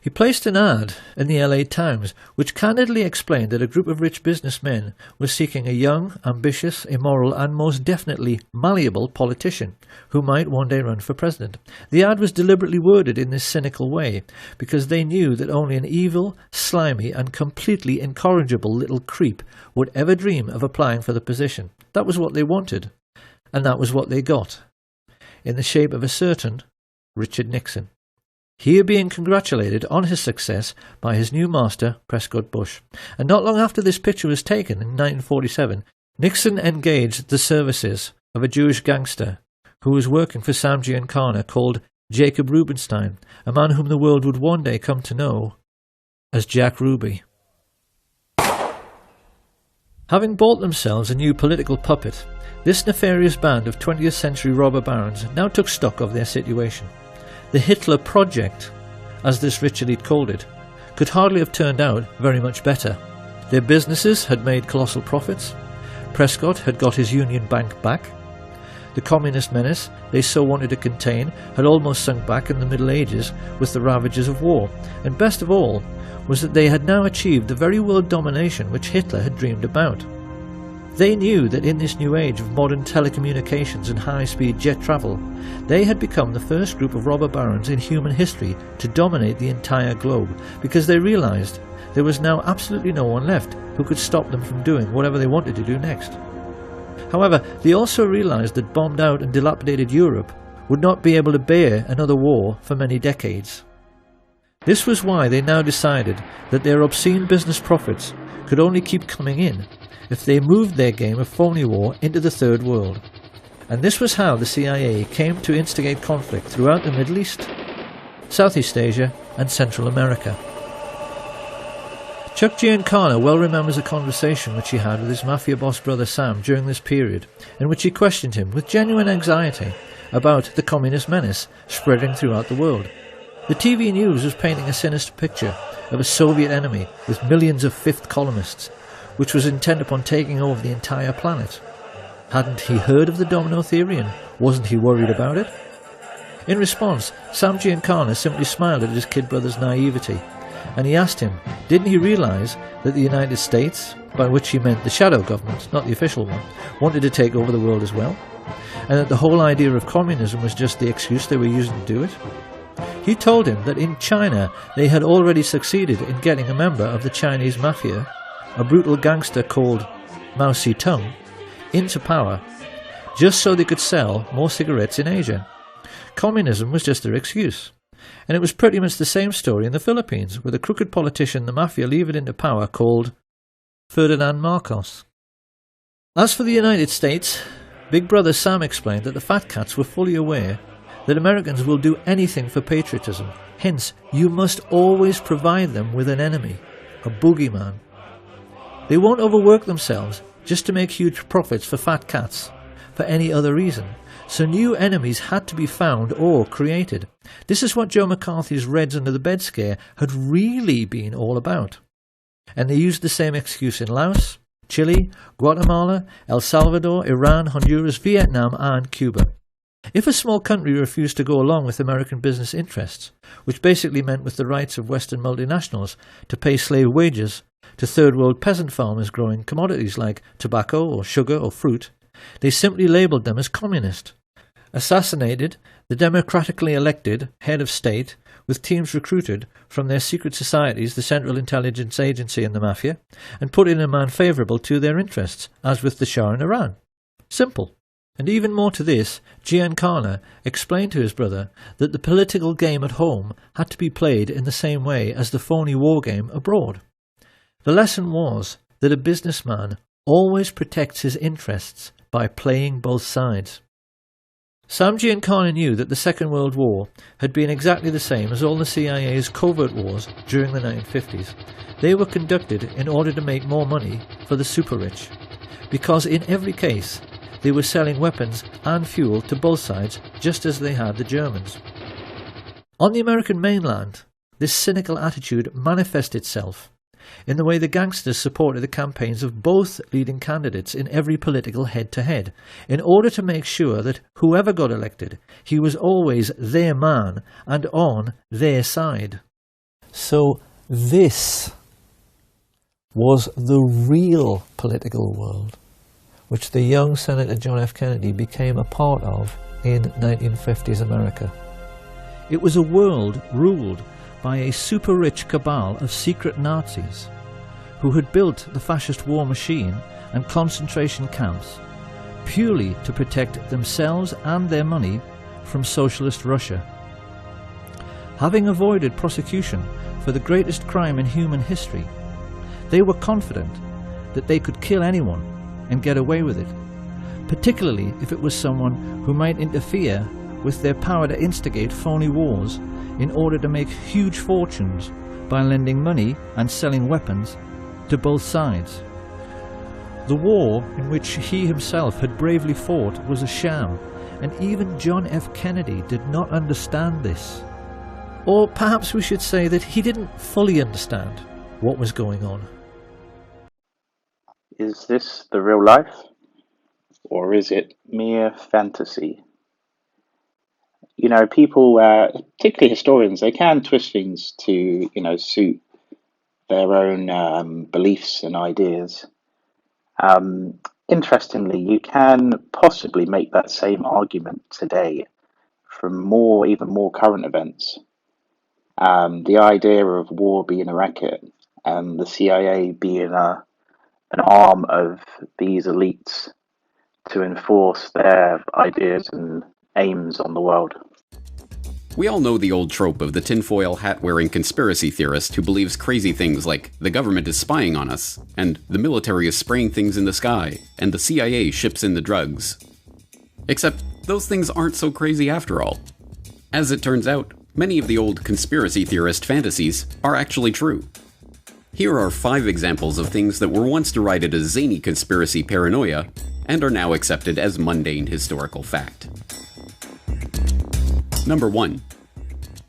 He placed an ad in the LA Times which candidly explained that a group of rich businessmen was seeking a young, ambitious, immoral and most definitely malleable politician who might one day run for president. The ad was deliberately worded in this cynical way because they knew that only an evil, slimy and completely incorrigible little creep would ever dream of applying for the position. That was what they wanted, and that was what they got, in the shape of a certain Richard Nixon. Here being congratulated on his success by his new master, Prescott Bush. And not long after this picture was taken in 1947, Nixon engaged the services of a Jewish gangster who was working for Sam Giancana called Jacob Rubenstein, a man whom the world would one day come to know as Jack Ruby. Having bought themselves a new political puppet, this nefarious band of 20th century robber barons now took stock of their situation. The Hitler Project, as this rich elite called it, could hardly have turned out very much better. Their businesses had made colossal profits. Prescott had got his Union Bank back. The communist menace they so wanted to contain had almost sunk back in the Middle Ages with the ravages of war. And best of all was that they had now achieved the very world domination which Hitler had dreamed about. They knew that in this new age of modern telecommunications and high-speed jet travel, they had become the first group of robber barons in human history to dominate the entire globe, because they realized there was now absolutely no one left who could stop them from doing whatever they wanted to do next. However, they also realized that bombed out and dilapidated Europe would not be able to bear another war for many decades. This was why they now decided that their obscene business profits could only keep coming in if they moved their game of phony war into the Third World. And this was how the CIA came to instigate conflict throughout the Middle East, Southeast Asia and Central America. Chuck Giancana well remembers a conversation which he had with his mafia boss brother Sam during this period, in which he questioned him with genuine anxiety about the communist menace spreading throughout the world. The TV news was painting a sinister picture of a Soviet enemy with millions of fifth columnists, which was intent upon taking over the entire planet. Hadn't he heard of the domino theory, and wasn't he worried about it? In response, Sam Giancana simply smiled at his kid brother's naivety, and he asked him, didn't he realise that the United States, by which he meant the shadow government, not the official one, wanted to take over the world as well? And that the whole idea of communism was just the excuse they were using to do it? He told him that in China they had already succeeded in getting a member of the Chinese mafia, a brutal gangster called Mao Zedong, into power, just so they could sell more cigarettes in Asia. Communism was just their excuse. And it was pretty much the same story in the Philippines, with a crooked politician the mafia levered into power called Ferdinand Marcos. As for the United States, Big Brother Sam explained that the fat cats were fully aware that Americans will do anything for patriotism. Hence, you must always provide them with an enemy, a boogeyman. They won't overwork themselves just to make huge profits for fat cats, for any other reason. So new enemies had to be found or created. This is what Joe McCarthy's Reds Under the Bed scare had really been all about. And they used the same excuse in Laos, Chile, Guatemala, El Salvador, Iran, Honduras, Vietnam and Cuba. If a small country refused to go along with American business interests, which basically meant with the rights of Western multinationals to pay slave wages to third world peasant farmers growing commodities like tobacco or sugar or fruit, they simply labelled them as communist, assassinated the democratically elected head of state with teams recruited from their secret societies, the Central Intelligence Agency and the Mafia, and put in a man favourable to their interests, as with the Shah in Iran. Simple. And even more to this, Giancana explained to his brother that the political game at home had to be played in the same way as the phony war game abroad. The lesson was that a businessman always protects his interests by playing both sides. Sam Giancana knew that the Second World War had been exactly the same as all the CIA's covert wars during the 1950s. They were conducted in order to make more money for the super-rich, because in every case they were selling weapons and fuel to both sides just as they had the Germans. On the American mainland, this cynical attitude manifested itself in the way the gangsters supported the campaigns of both leading candidates in every political head-to-head, in order to make sure that whoever got elected, he was always their man and on their side. So this was the real political world, which the young Senator John F. Kennedy became a part of in 1950s America. It was a world ruled by a super-rich cabal of secret Nazis who had built the fascist war machine and concentration camps purely to protect themselves and their money from socialist Russia. Having avoided prosecution for the greatest crime in human history, they were confident that they could kill anyone and get away with it, particularly if it was someone who might interfere with their power to instigate phony wars in order to make huge fortunes by lending money and selling weapons to both sides. The war in which he himself had bravely fought was a sham, and even John F. Kennedy did not understand this. Or perhaps we should say that he didn't fully understand what was going on. Is this the real life, or is it mere fantasy? You know, people, particularly historians, they can twist things to, suit their own beliefs and ideas. Interestingly, you can possibly make that same argument today from even more current events. The idea of war being a racket and the CIA being an arm of these elites to enforce their ideas and aims on the world. We all know the old trope of the tinfoil hat-wearing conspiracy theorist who believes crazy things like the government is spying on us, and the military is spraying things in the sky, and the CIA ships in the drugs. Except those things aren't so crazy after all. As it turns out, many of the old conspiracy theorist fantasies are actually true. Here are 5 examples of things that were once derided as zany conspiracy paranoia, and are now accepted as mundane historical fact. Number 1.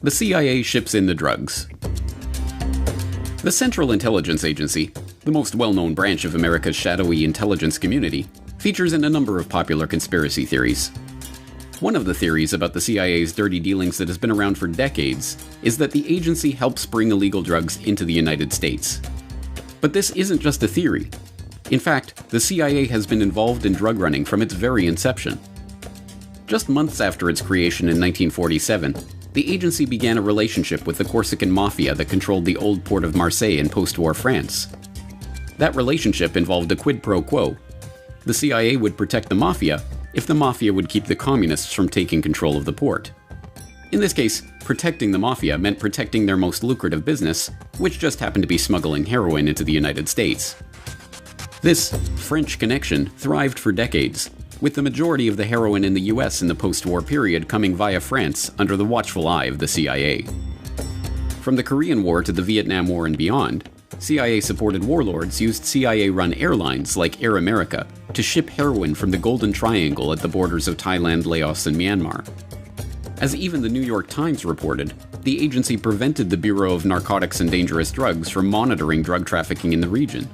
The CIA ships in the drugs. The Central Intelligence Agency, the most well-known branch of America's shadowy intelligence community, features in a number of popular conspiracy theories. One of the theories about the CIA's dirty dealings that has been around for decades is that the agency helps bring illegal drugs into the United States. But this isn't just a theory. In fact, the CIA has been involved in drug running from its very inception. Just months after its creation in 1947, the agency began a relationship with the Corsican mafia that controlled the old port of Marseille in post-war France. That relationship involved a quid pro quo. The CIA would protect the mafia if the mafia would keep the communists from taking control of the port. In this case, protecting the mafia meant protecting their most lucrative business, which just happened to be smuggling heroin into the United States. This French connection thrived for decades, with the majority of the heroin in the US in the post-war period coming via France under the watchful eye of the CIA. From the Korean War to the Vietnam War and beyond, CIA-supported warlords used CIA-run airlines like Air America to ship heroin from the Golden Triangle at the borders of Thailand, Laos, and Myanmar. As even the New York Times reported, the agency prevented the Bureau of Narcotics and Dangerous Drugs from monitoring drug trafficking in the region.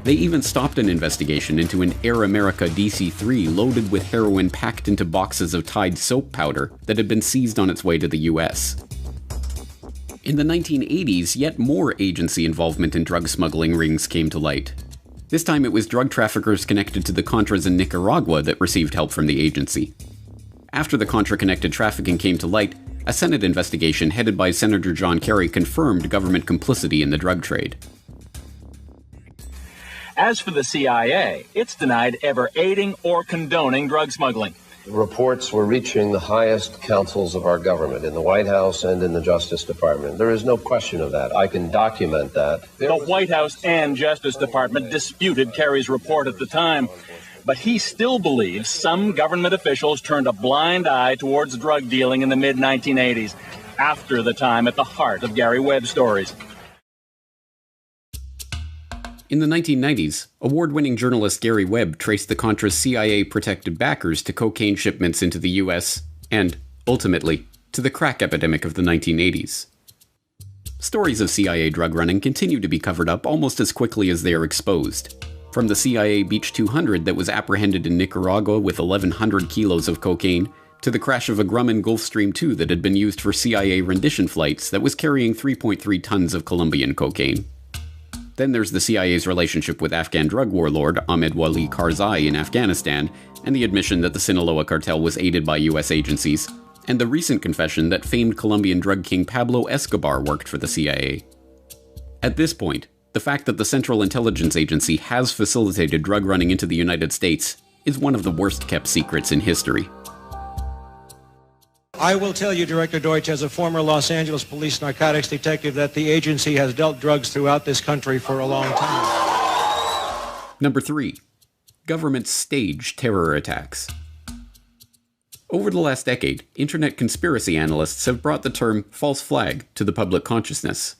They even stopped an investigation into an Air America DC-3 loaded with heroin packed into boxes of Tide soap powder that had been seized on its way to the US. In the 1980s, yet more agency involvement in drug smuggling rings came to light. This time it was drug traffickers connected to the Contras in Nicaragua that received help from the agency. After the Contra-connected trafficking came to light, a Senate investigation headed by Senator John Kerry confirmed government complicity in the drug trade. As for the CIA, it's denied ever aiding or condoning drug smuggling. Reports were reaching the highest councils of our government, in the White House and in the Justice Department. There is no question of that. I can document that. The White House and Justice Department disputed Kerry's report at the time, but he still believes some government officials turned a blind eye towards drug dealing in the mid-1980s, after the time at the heart of Gary Webb stories. In the 1990s, award-winning journalist Gary Webb traced the Contra's CIA-protected backers to cocaine shipments into the US, and, ultimately, to the crack epidemic of the 1980s. Stories of CIA drug running continue to be covered up almost as quickly as they are exposed. From the CIA Beach 200 that was apprehended in Nicaragua with 1,100 kilos of cocaine, to the crash of a Grumman Gulfstream II that had been used for CIA rendition flights that was carrying 3.3 tons of Colombian cocaine. Then there's the CIA's relationship with Afghan drug warlord Ahmed Wali Karzai in Afghanistan, and the admission that the Sinaloa cartel was aided by US agencies, and the recent confession that famed Colombian drug king Pablo Escobar worked for the CIA. At this point, the fact that the Central Intelligence Agency has facilitated drug running into the United States is one of the worst-kept secrets in history. I will tell you, Director Deutsch, as a former Los Angeles police narcotics detective, that the agency has dealt drugs throughout this country for a long time. Number 3. Governments stage terror attacks. Over the last decade, internet conspiracy analysts have brought the term false flag to the public consciousness.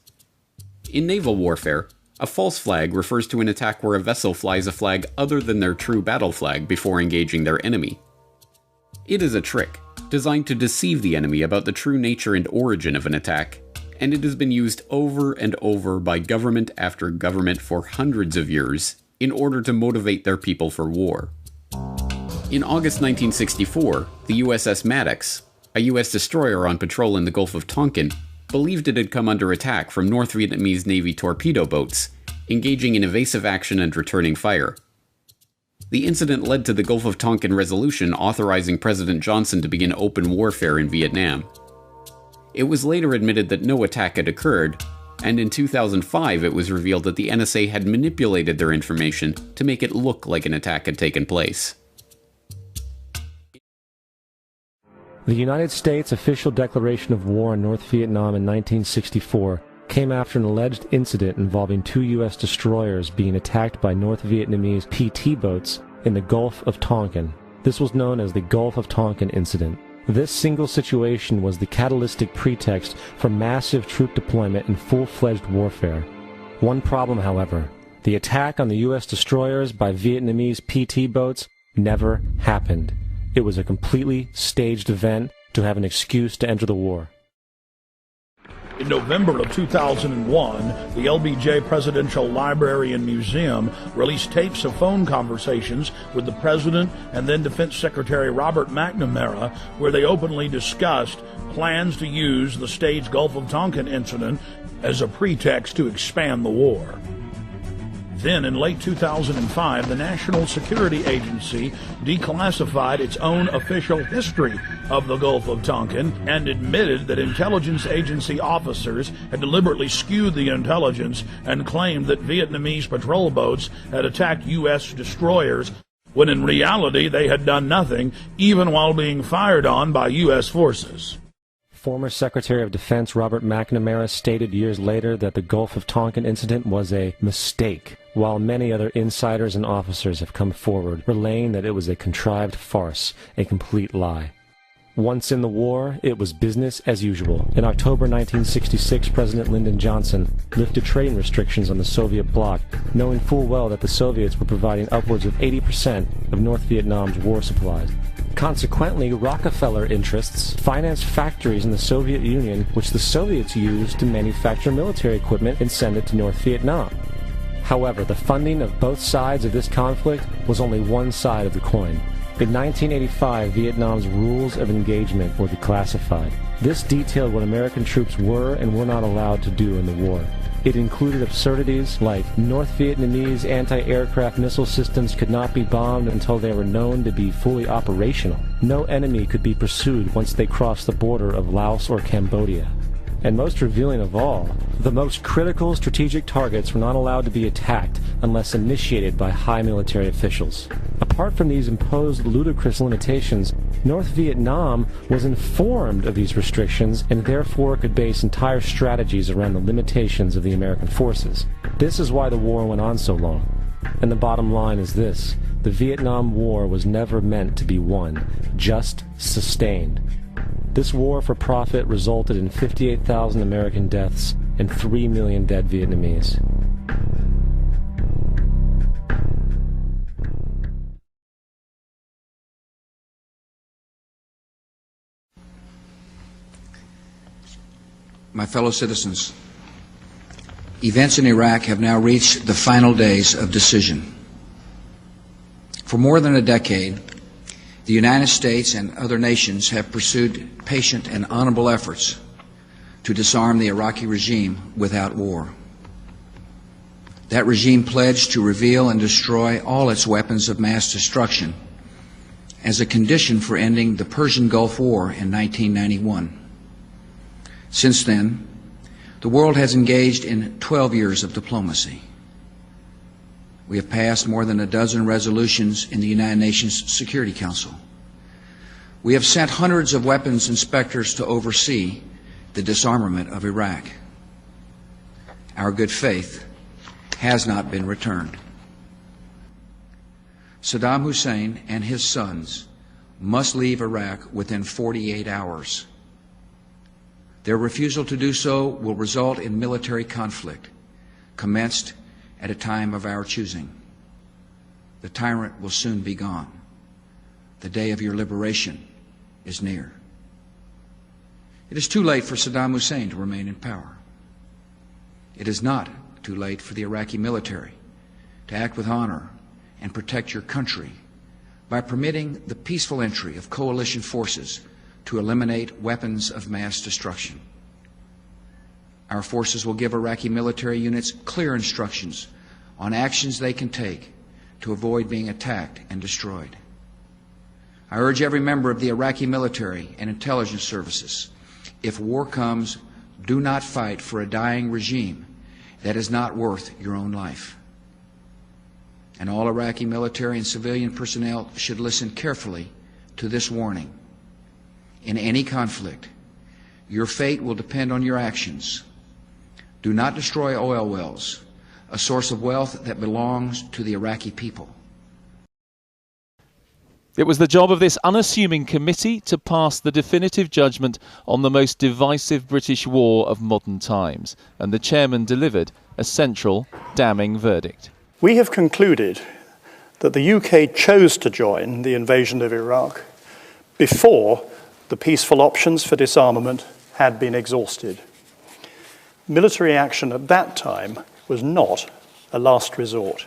In naval warfare, a false flag refers to an attack where a vessel flies a flag other than their true battle flag before engaging their enemy. It is a trick designed to deceive the enemy about the true nature and origin of an attack, and it has been used over and over by government after government for hundreds of years in order to motivate their people for war. In August 1964, the USS Maddox, a US destroyer on patrol in the Gulf of Tonkin, believed it had come under attack from North Vietnamese Navy torpedo boats, engaging in evasive action and returning fire. The incident led to the Gulf of Tonkin resolution authorizing President Johnson to begin open warfare in Vietnam. It was later admitted that no attack had occurred, and in 2005 it was revealed that the NSA had manipulated their information to make it look like an attack had taken place. The United States' official declaration of war on North Vietnam in 1964 came after an alleged incident involving 2 U.S. destroyers being attacked by North Vietnamese PT boats in the Gulf of Tonkin. This was known as the Gulf of Tonkin incident. This single situation was the catalytic pretext for massive troop deployment and full-fledged warfare. One problem, however: the attack on the U.S. destroyers by Vietnamese PT boats never happened. It was a completely staged event to have an excuse to enter the war. In November of 2001, the LBJ Presidential Library and Museum released tapes of phone conversations with the President and then Defense Secretary Robert McNamara, where they openly discussed plans to use the staged Gulf of Tonkin incident as a pretext to expand the war. Then, in late 2005, the National Security Agency declassified its own official history of the Gulf of Tonkin and admitted that intelligence agency officers had deliberately skewed the intelligence and claimed that Vietnamese patrol boats had attacked U.S. destroyers, when in reality they had done nothing, even while being fired on by U.S. forces. Former Secretary of Defense Robert McNamara stated years later that the Gulf of Tonkin incident was a mistake, while many other insiders and officers have come forward, relaying that it was a contrived farce, a complete lie. Once in the war, it was business as usual. In October 1966, President Lyndon Johnson lifted trading restrictions on the Soviet bloc, knowing full well that the Soviets were providing upwards of 80% of North Vietnam's war supplies. Consequently, Rockefeller interests financed factories in the Soviet Union, which the Soviets used to manufacture military equipment and send it to North Vietnam. However, the funding of both sides of this conflict was only one side of the coin. In 1985, Vietnam's rules of engagement were declassified. This detailed what American troops were and were not allowed to do in the war. It included absurdities like North Vietnamese anti-aircraft missile systems could not be bombed until they were known to be fully operational. No enemy could be pursued once they crossed the border of Laos or Cambodia. And most revealing of all, the most critical strategic targets were not allowed to be attacked unless initiated by high military officials. Apart from these imposed ludicrous limitations, North Vietnam was informed of these restrictions and therefore could base entire strategies around the limitations of the American forces. This is why the war went on so long. And the bottom line is this: the Vietnam War was never meant to be won, just sustained. This war for profit resulted in 58,000 American deaths and 3 million dead Vietnamese. My fellow citizens, events in Iraq have now reached the final days of decision. For more than a decade, the United States and other nations have pursued patient and honorable efforts to disarm the Iraqi regime without war. That regime pledged to reveal and destroy all its weapons of mass destruction as a condition for ending the Persian Gulf War in 1991. Since then, the world has engaged in 12 years of diplomacy. We have passed more than a dozen resolutions in the United Nations Security Council. We have sent hundreds of weapons inspectors to oversee the disarmament of Iraq. Our good faith has not been returned. Saddam Hussein and his sons must leave Iraq within 48 hours. Their refusal to do so will result in military conflict, commenced at a time of our choosing. The tyrant will soon be gone. The day of your liberation is near. It is too late for Saddam Hussein to remain in power. It is not too late for the Iraqi military to act with honor and protect your country by permitting the peaceful entry of coalition forces to eliminate weapons of mass destruction. Our forces will give Iraqi military units clear instructions on actions they can take to avoid being attacked and destroyed. I urge every member of the Iraqi military and intelligence services, if war comes, do not fight for a dying regime that is not worth your own life. And all Iraqi military and civilian personnel should listen carefully to this warning. in any conflict. Your fate will depend on your actions. Do not destroy oil wells, a source of wealth that belongs to the Iraqi people. It was the job of this unassuming committee to pass the definitive judgment on the most divisive British war of modern times, and the chairman delivered a central, damning verdict. We have concluded that the UK chose to join the invasion of Iraq before the peaceful options for disarmament had been exhausted. Military action at that time was not a last resort.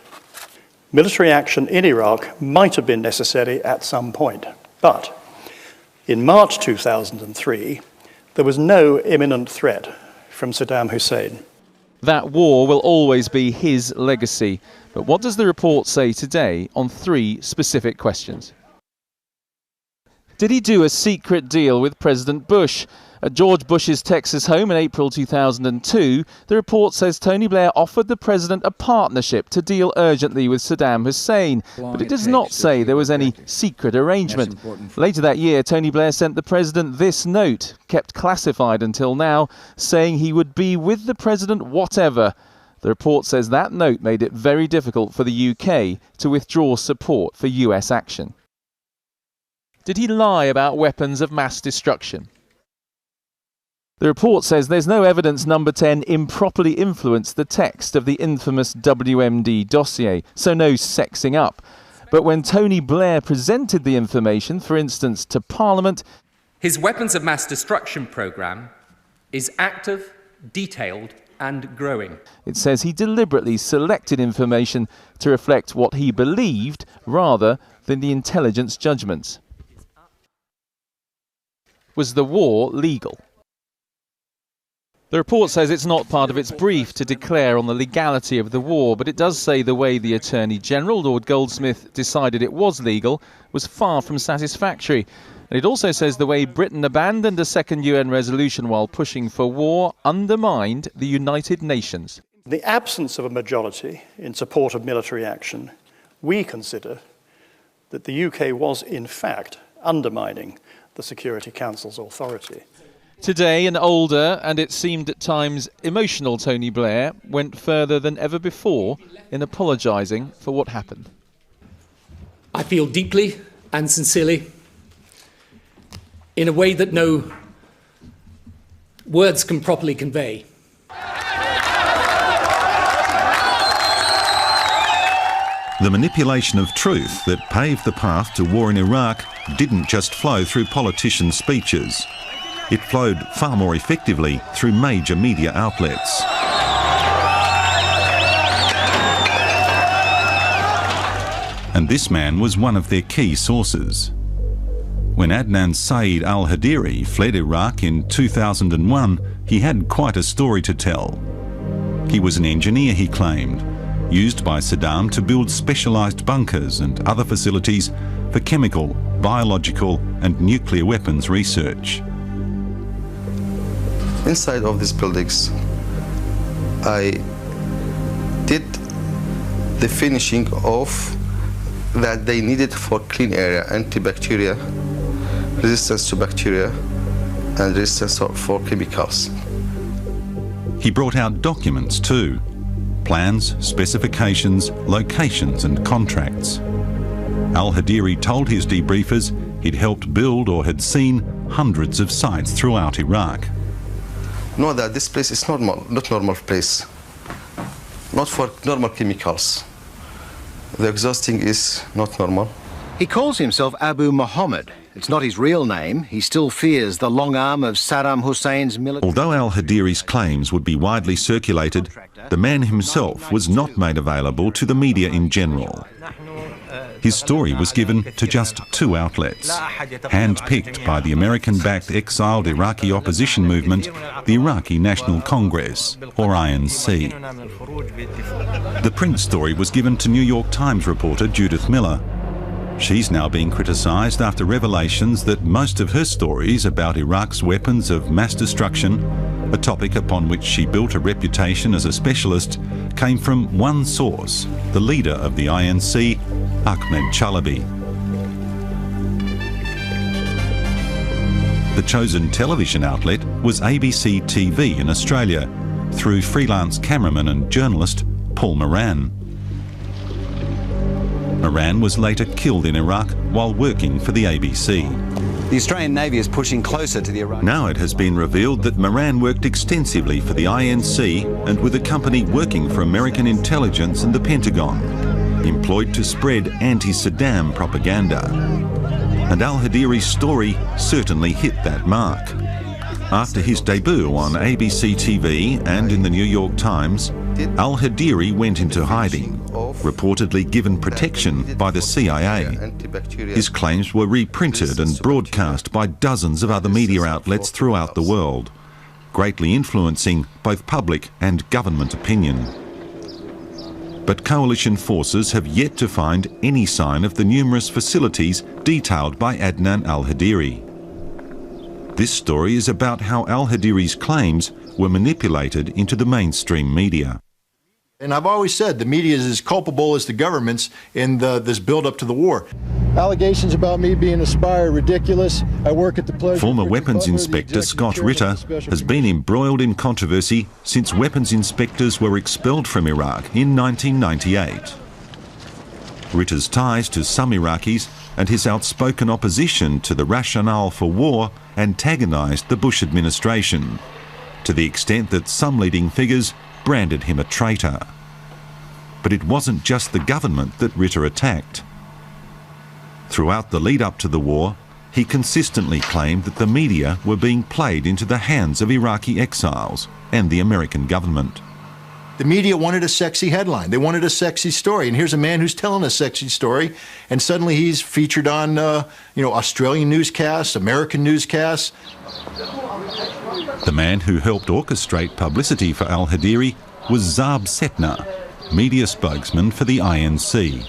Military action in Iraq might have been necessary at some point, but in March 2003, there was no imminent threat from Saddam Hussein. That war will always be his legacy. But what does the report say today on 3 specific questions? Did he do a secret deal with President Bush? At George Bush's Texas home in April 2002, the report says Tony Blair offered the president a partnership to deal urgently with Saddam Hussein, but it does not say there was any secret arrangement. Later that year, Tony Blair sent the president this note, kept classified until now, saying he would be with the president whatever. The report says that note made it very difficult for the UK to withdraw support for US action. Did he lie about weapons of mass destruction? The report says there's no evidence Number 10 improperly influenced the text of the infamous WMD dossier, so no sexing up. But when Tony Blair presented the information, for instance, to Parliament, his weapons of mass destruction programme is active, detailed and growing. It says he deliberately selected information to reflect what he believed rather than the intelligence judgments. Was the war legal? The report says it's not part of its brief to declare on the legality of the war, but it does say the way the Attorney General, Lord Goldsmith, decided it was legal was far from satisfactory. And it also says the way Britain abandoned a second UN resolution while pushing for war undermined the United Nations. In the absence of a majority in support of military action, we consider that the UK was in fact undermining the Security Council's authority. Today, an older and it seemed at times emotional Tony Blair went further than ever before in apologising for what happened. I feel deeply and sincerely, in a way that no words can properly convey. The manipulation of truth that paved the path to war in Iraq didn't just flow through politicians' speeches. It flowed far more effectively through major media outlets. And this man was one of their key sources. When Adnan Saeed al-Hadiri fled Iraq in 2001, he had quite a story to tell. He was an engineer, he claimed, used by Saddam to build specialised bunkers and other facilities for chemical, biological and nuclear weapons research. Inside of these buildings, I did the finishing off that they needed for clean area, antibacterial, resistance to bacteria, and resistance for chemicals. He brought out documents too, plans, specifications, locations and contracts. Al-Hadiri told his debriefers he'd helped build or had seen hundreds of sites throughout Iraq. Know that this place is not normal place, not for normal chemicals. The exhausting is not normal. He calls himself Abu Muhammad. It's not his real name. He still fears the long arm of Saddam Hussein's military. Although al-Hadiri's claims would be widely circulated, the man himself was not made available to the media in general. His story was given to just 2 outlets, hand-picked by the American-backed exiled Iraqi opposition movement, the Iraqi National Congress, or INC. The print story was given to New York Times reporter Judith Miller. She's now being criticised after revelations that most of her stories about Iraq's weapons of mass destruction, a topic upon which she built a reputation as a specialist, came from one source, the leader of the INC, Ahmed Chalabi. The chosen television outlet was ABC TV in Australia, through freelance cameraman and journalist Paul Moran. Moran was later killed in Iraq while working for the ABC. The Australian Navy is pushing closer to the Iraq... Now it has been revealed that Moran worked extensively for the INC and with a company working for American intelligence and the Pentagon, employed to spread anti-Saddam propaganda. And al-Hadiri's story certainly hit that mark. After his debut on ABC TV and in the New York Times, al-Hadiri went into hiding, reportedly given protection by the CIA. His claims were reprinted and broadcast by dozens of other media outlets throughout the world, greatly influencing both public and government opinion. But coalition forces have yet to find any sign of the numerous facilities detailed by Adnan al-Hadiri. This story is about how al-Hadiri's claims were manipulated into the mainstream media. And I've always said the media is as culpable as the governments in this build-up to the war. Allegations about me being a spy are ridiculous. I work at the pleasure... Former weapons inspector Scott Ritter has been embroiled in controversy since weapons inspectors were expelled from Iraq in 1998. Ritter's ties to some Iraqis and his outspoken opposition to the rationale for war antagonised the Bush administration, to the extent that some leading figures branded him a traitor. But it wasn't just the government that Ritter attacked. Throughout the lead-up to the war, he consistently claimed that the media were being played into the hands of Iraqi exiles and the American government. The media wanted a sexy headline. They wanted a sexy story. And here's a man who's telling a sexy story, and suddenly he's featured on, Australian newscasts, American newscasts. The man who helped orchestrate publicity for al-Hadiri was Zab Setna, media spokesman for the INC.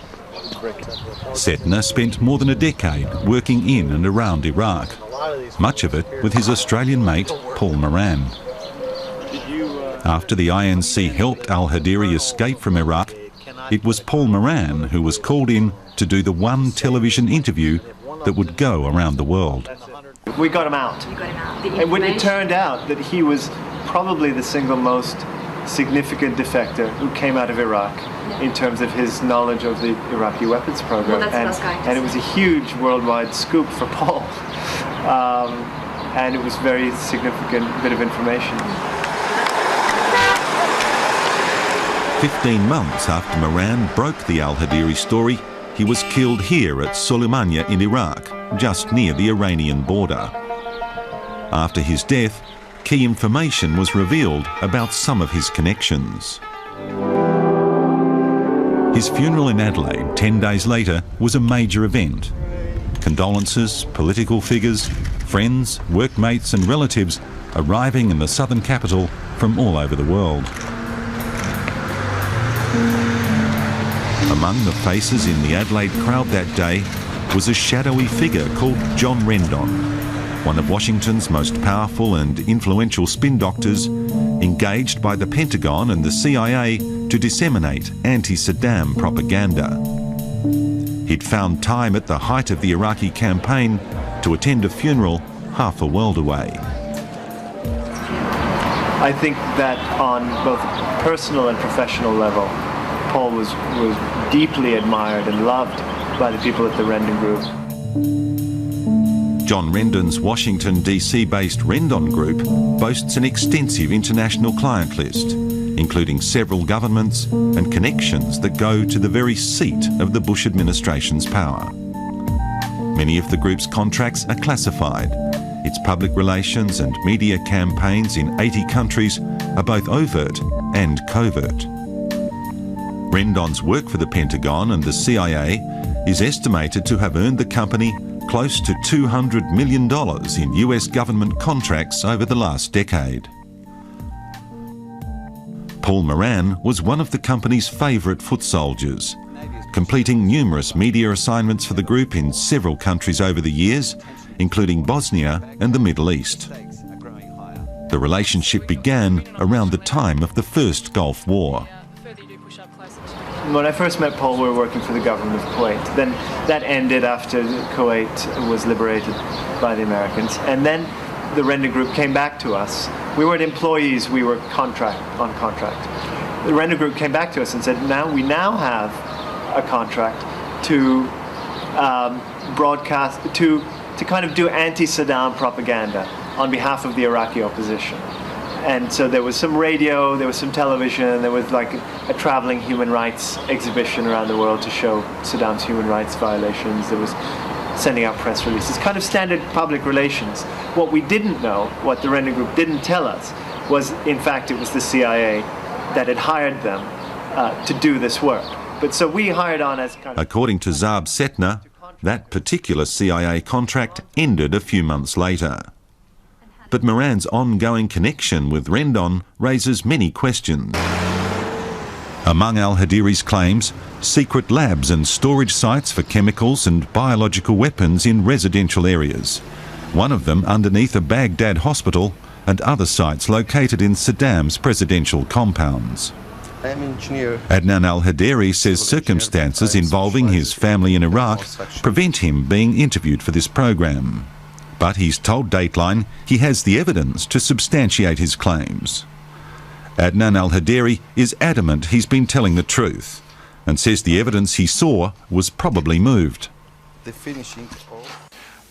Setna spent more than a decade working in and around Iraq, much of it with his Australian mate Paul Moran. After the INC helped al-Hadiri escape from Iraq, it was Paul Moran who was called in to do the one television interview that would go around the world. We got him out. And when it turned out that he was probably the single most significant defector who came out of Iraq in terms of his knowledge of the Iraqi weapons program. And it was a huge worldwide scoop for Paul. And it was a very significant bit of information. 15 months after Moran broke the al-Hadiri story, he was killed here at Sulaymaniyah in Iraq, just near the Iranian border. After his death, key information was revealed about some of his connections. His funeral in Adelaide 10 days later was a major event. Condolences, political figures, friends, workmates and relatives arriving in the southern capital from all over the world. Among the faces in the Adelaide crowd that day was a shadowy figure called John Rendon, one of Washington's most powerful and influential spin doctors, engaged by the Pentagon and the CIA to disseminate anti-Saddam propaganda. He'd found time at the height of the Iraqi campaign to attend a funeral half a world away. I think that on both a personal and professional level, Paul was deeply admired and loved by the people at the Rendon Group. John Rendon's Washington, D.C.-based Rendon Group boasts an extensive international client list, including several governments and connections that go to the very seat of the Bush administration's power. Many of the group's contracts are classified. Its public relations and media campaigns in 80 countries are both overt and covert. Rendon's work for the Pentagon and the CIA is estimated to have earned the company close to $200 million in US government contracts over the last decade. Paul Moran was one of the company's favourite foot soldiers, completing numerous media assignments for the group in several countries over the years, including Bosnia and the Middle East. The relationship began around the time of the First Gulf War. when I first met Paul, we were working for the government of Kuwait. Then that ended after Kuwait was liberated by the Americans. And then the Render Group came back to us. We weren't employees, we were on contract. The Render Group came back to us and said, we now have a contract to broadcast, to kind of do anti-Saddam propaganda on behalf of the Iraqi opposition. And so there was some radio, there was some television, there was like a traveling human rights exhibition around the world to show Saddam's human rights violations. There was sending out press releases, kind of standard public relations. What we didn't know, what the Render Group didn't tell us, was in fact it was the CIA that had hired them to do this work. But so we hired on as kind of... According to Zaab Setner, that particular CIA contract ended a few months later. But Moran's ongoing connection with Rendon raises many questions. Among al-Hadiri's claims, secret labs and storage sites for chemicals and biological weapons in residential areas. One of them underneath a Baghdad hospital, and other sites located in Saddam's presidential compounds. Adnan al-Hadiri says circumstances involving his family in Iraq prevent him being interviewed for this program. But he's told Dateline he has the evidence to substantiate his claims. Adnan al-Hadiri is adamant he's been telling the truth and says the evidence he saw was probably moved.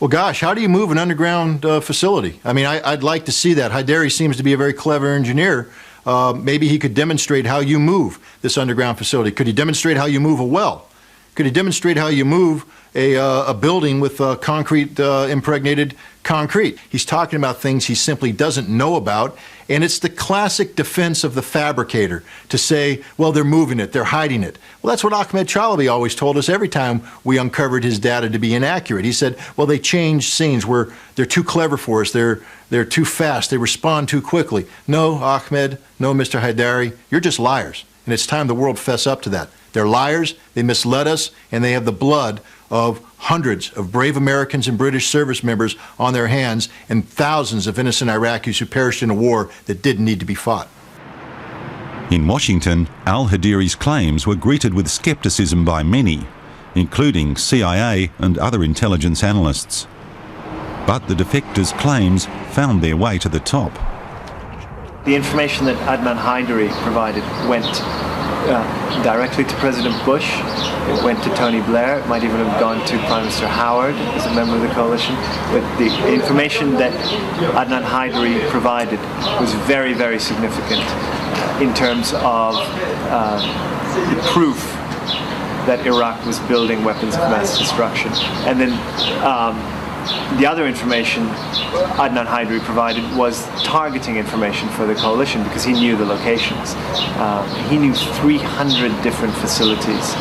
Well, gosh, how do you move an underground facility? I mean, I'd like to see that. Hadiri seems to be a very clever engineer. Maybe he could demonstrate how you move this underground facility. Could he demonstrate how you move a well? Could he demonstrate how you move a building with concrete, impregnated concrete? He's talking about things he simply doesn't know about, and it's the classic defense of the fabricator to say, well, they're moving it, they're hiding it. Well, that's what Ahmed Chalabi always told us every time we uncovered his data to be inaccurate. He said, well, they change scenes where they're too clever for us, they're too fast, they respond too quickly. No, Ahmed, no, Mr. Hadiri, you're just liars, and it's time the world fess up to that. They're liars, they misled us, and they have the blood of hundreds of brave Americans and British service members on their hands and thousands of innocent Iraqis who perished in a war that didn't need to be fought. In Washington, al-Hadiri's claims were greeted with scepticism by many, including CIA and other intelligence analysts. But the defector's claims found their way to the top. The information that Adnan Hadiri provided went directly to President Bush. It went to Tony Blair. It might even have gone to Prime Minister Howard as a member of the coalition. But the information that Adnan Hadiri provided was very, very significant in terms of the proof that Iraq was building weapons of mass destruction. And then the other information Adnan Hadiri provided was targeting information for the coalition because he knew the locations. He knew 300 different facilities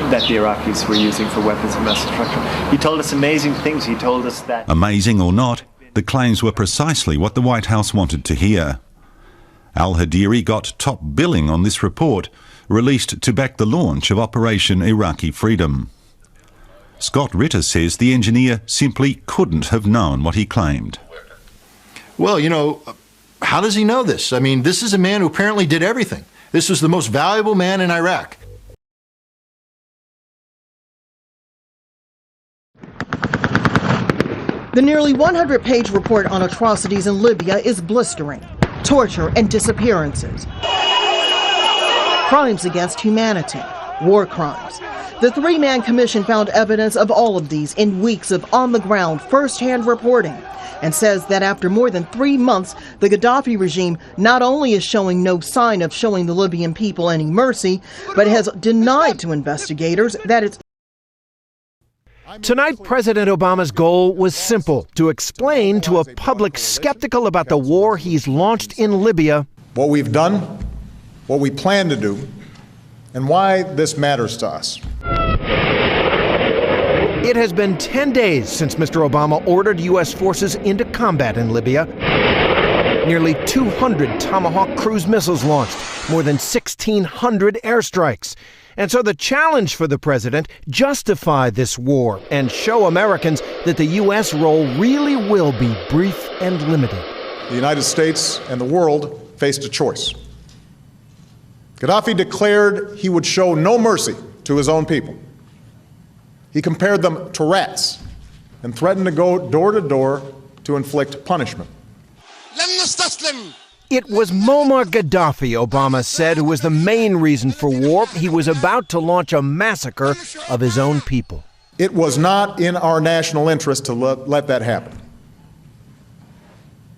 that the Iraqis were using for weapons of mass destruction. He told us amazing things. He told us that... Amazing or not, the claims were precisely what the White House wanted to hear. Al-Hadiri got top billing on this report, released to back the launch of Operation Iraqi Freedom. Scott Ritter says the engineer simply couldn't have known what he claimed. Well, you know, how does he know this? I mean, this is a man who apparently did everything. This was the most valuable man in Iraq. The nearly 100-page report on atrocities in Libya is blistering. Torture and disappearances. Crimes against humanity. War crimes. The three-man commission found evidence of all of these in weeks of on-the-ground, first-hand reporting, and says that after more than 3 months, the Gaddafi regime not only is showing no sign of showing the Libyan people any mercy, but has denied to investigators that it's... Tonight, President Obama's goal was simple: to explain to a public skeptical about the war he's launched in Libya what we've done, what we plan to do, and why this matters to us. It has been 10 days since Mr. Obama ordered U.S. forces into combat in Libya. Nearly 200 Tomahawk cruise missiles launched, more than 1,600 airstrikes. And so the challenge for the president: justify this war and show Americans that the U.S. role really will be brief and limited. The United States and the world faced a choice. Gaddafi declared he would show no mercy to his own people. He compared them to rats and threatened to go door to door to inflict punishment. It was Muammar Gaddafi, Obama said, who was the main reason for war. He was about to launch a massacre of his own people. It was not in our national interest to let that happen.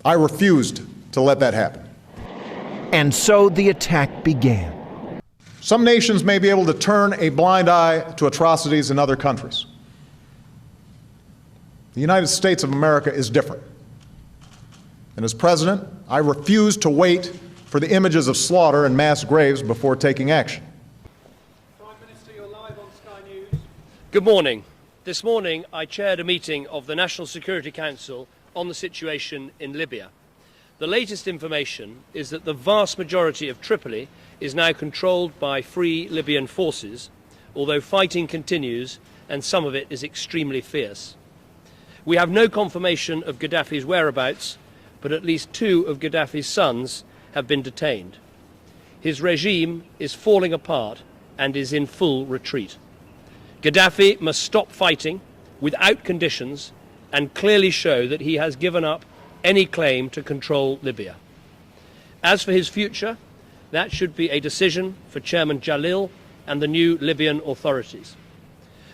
I refused to let that happen. And so the attack began. Some nations may be able to turn a blind eye to atrocities in other countries. The United States of America is different. And as president, I refuse to wait for the images of slaughter and mass graves before taking action. Prime Minister, you're live on Sky News. Good morning. This morning, I chaired a meeting of the National Security Council on the situation in Libya. The latest information is that the vast majority of Tripoli is now controlled by free Libyan forces, although fighting continues and some of it is extremely fierce. We have no confirmation of Gaddafi's whereabouts, but at least 2 of Gaddafi's sons have been detained. His regime is falling apart and is in full retreat. Gaddafi must stop fighting without conditions and clearly show that he has given up any claim to control Libya. As for his future, that should be a decision for Chairman Jalil and the new Libyan authorities.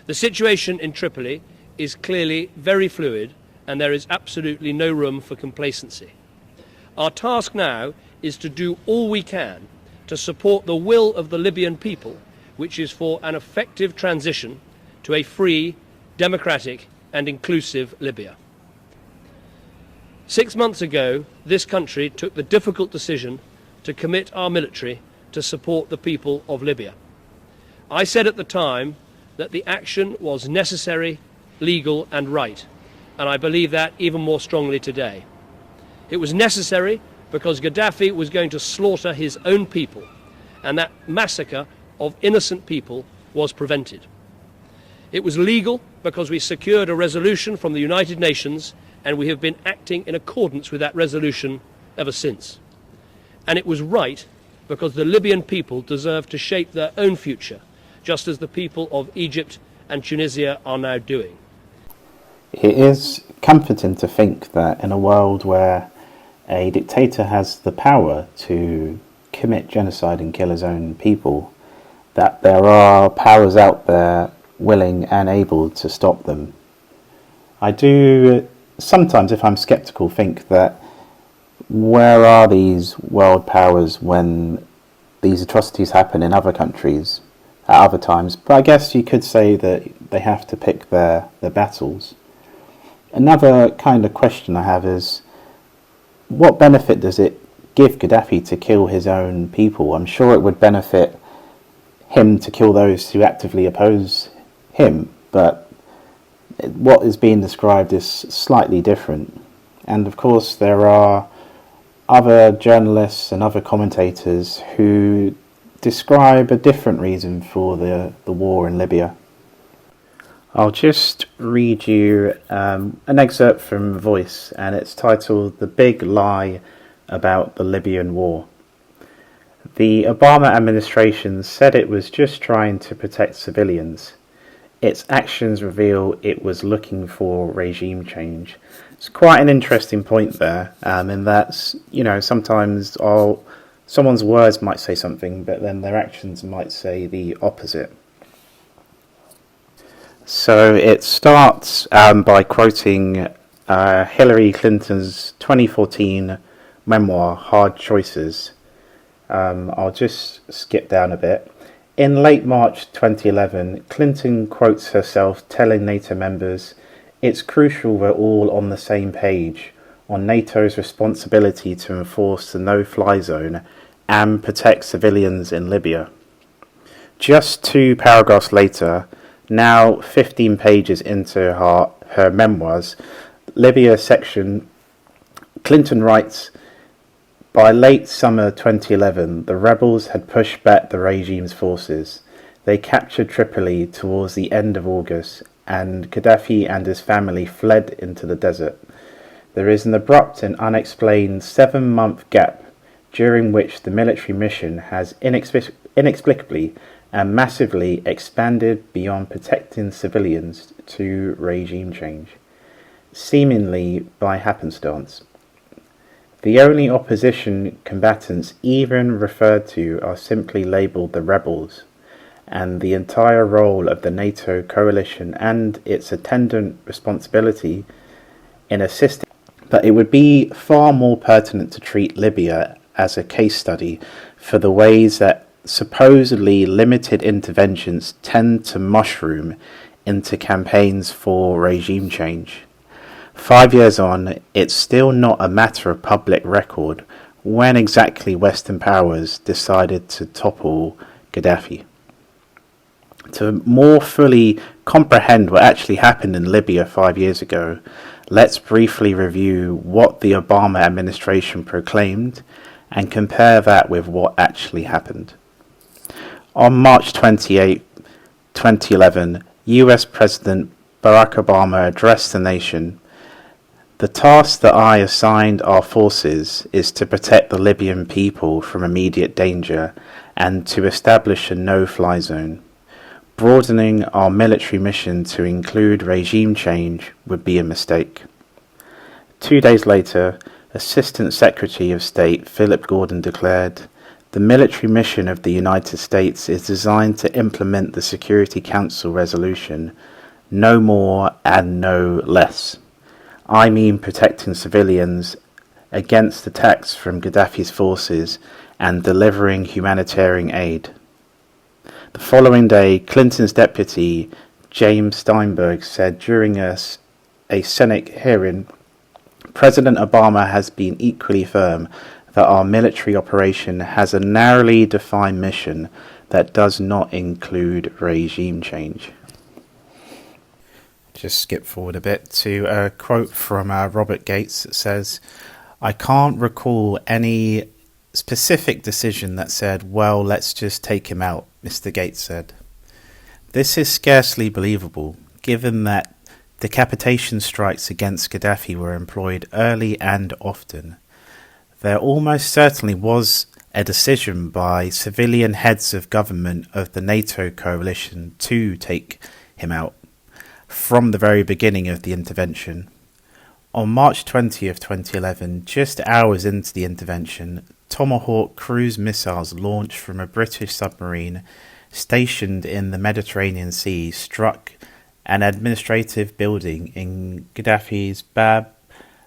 The situation in Tripoli is clearly very fluid and there is absolutely no room for complacency. Our task now is to do all we can to support the will of the Libyan people, which is for an effective transition to a free, democratic and inclusive Libya. 6 months ago, this country took the difficult decision to commit our military to support the people of Libya. I said at the time that the action was necessary, legal and right, and I believe that even more strongly today. It was necessary because Gaddafi was going to slaughter his own people, and that massacre of innocent people was prevented. It was legal because we secured a resolution from the United Nations, and we have been acting in accordance with that resolution ever since. And it was right because the Libyan people deserve to shape their own future, just as the people of Egypt and Tunisia are now doing. It is comforting to think that in a world where a dictator has the power to commit genocide and kill his own people, that there are powers out there willing and able to stop them. I do sometimes, if I'm sceptical, think that where are these world powers when these atrocities happen in other countries at other times? But I guess you could say that they have to pick their battles. Another kind of question I have is, what benefit does it give Gaddafi to kill his own people? I'm sure it would benefit him to kill those who actively oppose him, but what is being described is slightly different. And of course there are other journalists and other commentators who describe a different reason for the war in Libya. I'll just read you an excerpt from Voice, and it's titled "The Big Lie About the Libyan War." The Obama administration said it was just trying to protect civilians. Its actions reveal it was looking for regime change. It's quite an interesting point there, in that, you know, sometimes someone's words might say something, but then their actions might say the opposite. So it starts by quoting Hillary Clinton's 2014 memoir, Hard Choices. I'll just skip down a bit. In late March 2011, Clinton quotes herself telling NATO members, "It's crucial we're all on the same page on NATO's responsibility to enforce the no-fly zone and protect civilians in Libya." Just 2 paragraphs later, now 15 pages into her memoirs, Libya section, Clinton writes, "By late summer 2011, the rebels had pushed back the regime's forces. They captured Tripoli towards the end of August, and Gaddafi and his family fled into the desert. There is an abrupt and unexplained 7-month gap during which the military mission has inexplicably and massively expanded beyond protecting civilians to regime change, seemingly by happenstance. The only opposition combatants even referred to are simply labelled the rebels, and the entire role of the NATO coalition and its attendant responsibility in assisting. But it would be far more pertinent to treat Libya as a case study for the ways that supposedly limited interventions tend to mushroom into campaigns for regime change. 5 years on, it's still not a matter of public record when exactly Western powers decided to topple Gaddafi. To more fully comprehend what actually happened in Libya 5 years ago, let's briefly review what the Obama administration proclaimed and compare that with what actually happened. On March 28, 2011, US President Barack Obama addressed the nation. The task that I assigned our forces is to protect the Libyan people from immediate danger and to establish a no-fly zone. Broadening our military mission to include regime change would be a mistake. 2 days later, Assistant Secretary of State Philip Gordon declared, "The military mission of the United States is designed to implement the Security Council resolution, no more and no less. I mean protecting civilians against attacks from Gaddafi's forces and delivering humanitarian aid." The following day, Clinton's deputy, James Steinberg, said during a Senate hearing, "President Obama has been equally firm that our military operation has a narrowly defined mission that does not include regime change." Just skip forward a bit to a quote from Robert Gates that says, "I can't recall any specific decision that said, well, let's just take him out," Mr. Gates said. This is scarcely believable, given that decapitation strikes against Gaddafi were employed early and often. There almost certainly was a decision by civilian heads of government of the NATO coalition to take him out from the very beginning of the intervention. On March 20th, 2011, just hours into the intervention, Tomahawk cruise missiles launched from a British submarine stationed in the Mediterranean Sea struck an administrative building in Gaddafi's Bab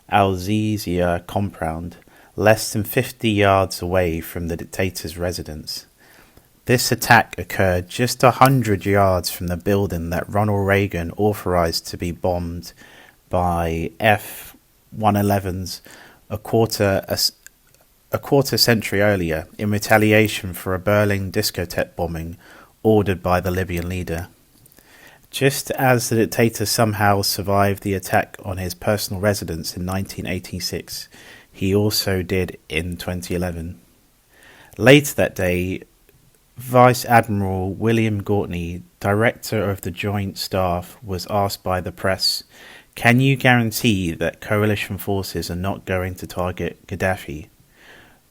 al-Zizia compound, less than 50 yards away from the dictator's residence. This attack occurred just 100 yards from the building that Ronald Reagan authorized to be bombed by F-111s a quarter century earlier in retaliation for a Berlin discotheque bombing ordered by the Libyan leader. Just as the dictator somehow survived the attack on his personal residence in 1986, he also did in 2011. Later that day, Vice Admiral William Gortney, director of the Joint Staff, was asked by the press, "Can you guarantee that coalition forces are not going to target Gaddafi?"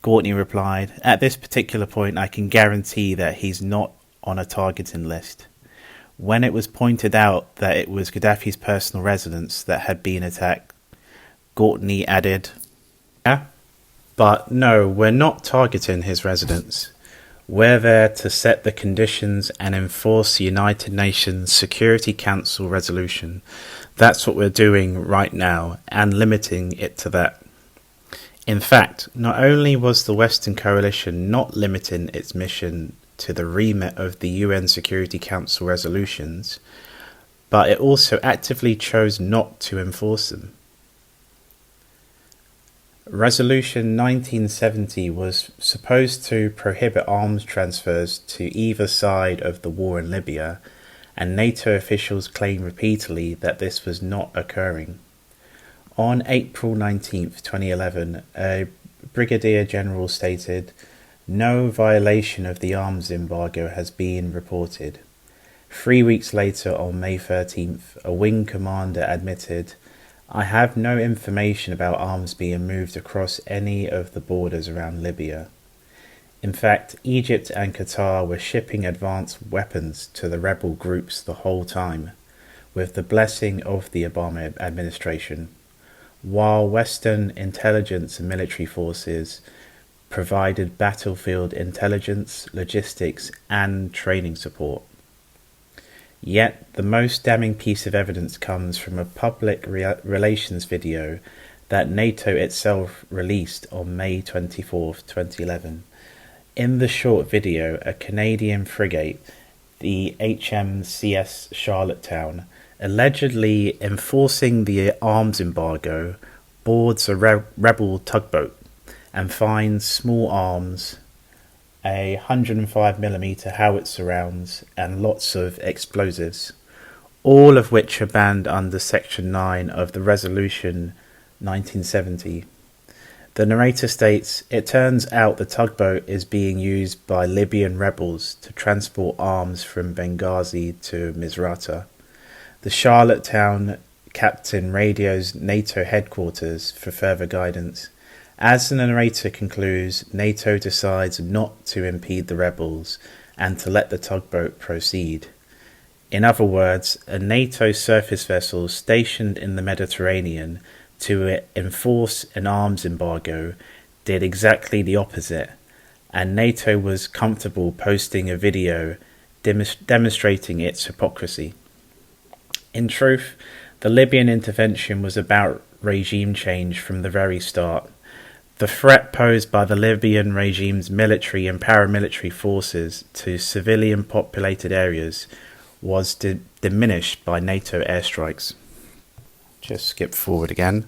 Gortney replied, "At this particular point I can guarantee that he's not on a targeting list." When it was pointed out that it was Gaddafi's personal residence that had been attacked, Gortney added, "Yeah, but no, we're not targeting his residence. We're there to set the conditions and enforce the United Nations Security Council resolution. That's what we're doing right now, and limiting it to that." In fact, not only was the Western coalition not limiting its mission to the remit of the UN Security Council resolutions, but it also actively chose not to enforce them. Resolution 1970 was supposed to prohibit arms transfers to either side of the war in Libya, and NATO officials claimed repeatedly that this was not occurring. On April 19, 2011, a brigadier general stated, "No violation of the arms embargo has been reported." 3 weeks later, on May 13th, a wing commander admitted, I have no information about arms being moved across any of the borders around Libya. In fact, Egypt and Qatar were shipping advanced weapons to the rebel groups the whole time, with the blessing of the Obama administration, while Western intelligence and military forces provided battlefield intelligence, logistics, and training support. Yet, the most damning piece of evidence comes from a public relations video that NATO itself released on May 24, 2011. In the short video, a Canadian frigate, the HMCS Charlottetown, allegedly enforcing the arms embargo, boards a rebel tugboat and finds small arms, a 105mm howitzer rounds, and lots of explosives, all of which are banned under Section 9 of the Resolution 1970. The narrator states, "It turns out the tugboat is being used by Libyan rebels to transport arms from Benghazi to Misrata. The Charlottetown captain radios NATO headquarters for further guidance. As the narrator concludes, NATO decides not to impede the rebels and to let the tugboat proceed. In other words, a NATO surface vessel stationed in the Mediterranean to enforce an arms embargo did exactly the opposite, and NATO was comfortable posting a video demonstrating its hypocrisy. In truth, the Libyan intervention was about regime change from the very start. The threat posed by the Libyan regime's military and paramilitary forces to civilian populated areas was diminished by NATO airstrikes." Just skip forward again.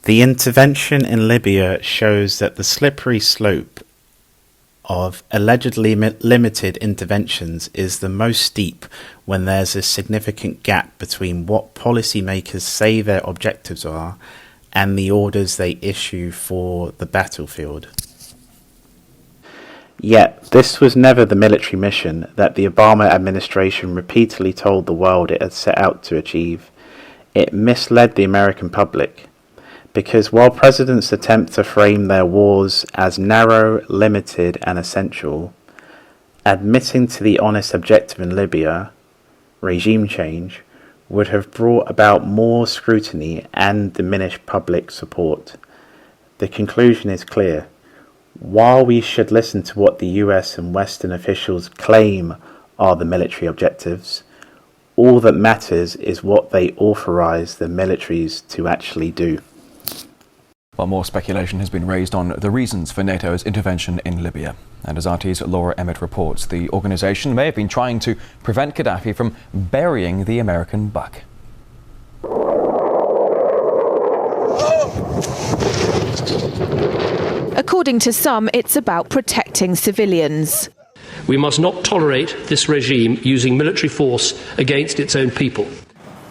The intervention in Libya shows that the slippery slope of allegedly limited interventions is the most steep when there's a significant gap between what policymakers say their objectives are and the orders they issue for the battlefield. Yet, this was never the military mission that the Obama administration repeatedly told the world it had set out to achieve. It misled the American public, because while presidents attempt to frame their wars as narrow, limited, and essential, admitting to the honest objective in Libya, regime change, would have brought about more scrutiny and diminished public support. The conclusion is clear. While we should listen to what the US and Western officials claim are the military objectives, all that matters is what they authorize the militaries to actually do. While more speculation has been raised on the reasons for NATO's intervention in Libya. And as RT's Laura Emmett reports, the organisation may have been trying to prevent Gaddafi from burying the American buck. According to some, it's about protecting civilians. We must not tolerate this regime using military force against its own people.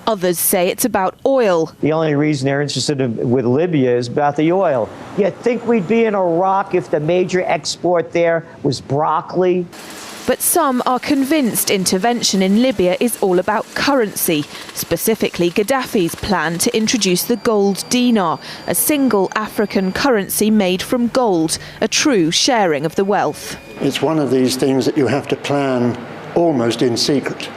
Others say it's about oil. The only reason they're interested with Libya is about the oil. You'd think we'd be in Iraq if the major export there was broccoli. But some are convinced intervention in Libya is all about currency, specifically Gaddafi's plan to introduce the gold dinar, a single African currency made from gold, a true sharing of the wealth. It's one of these things that you have to plan almost in secret,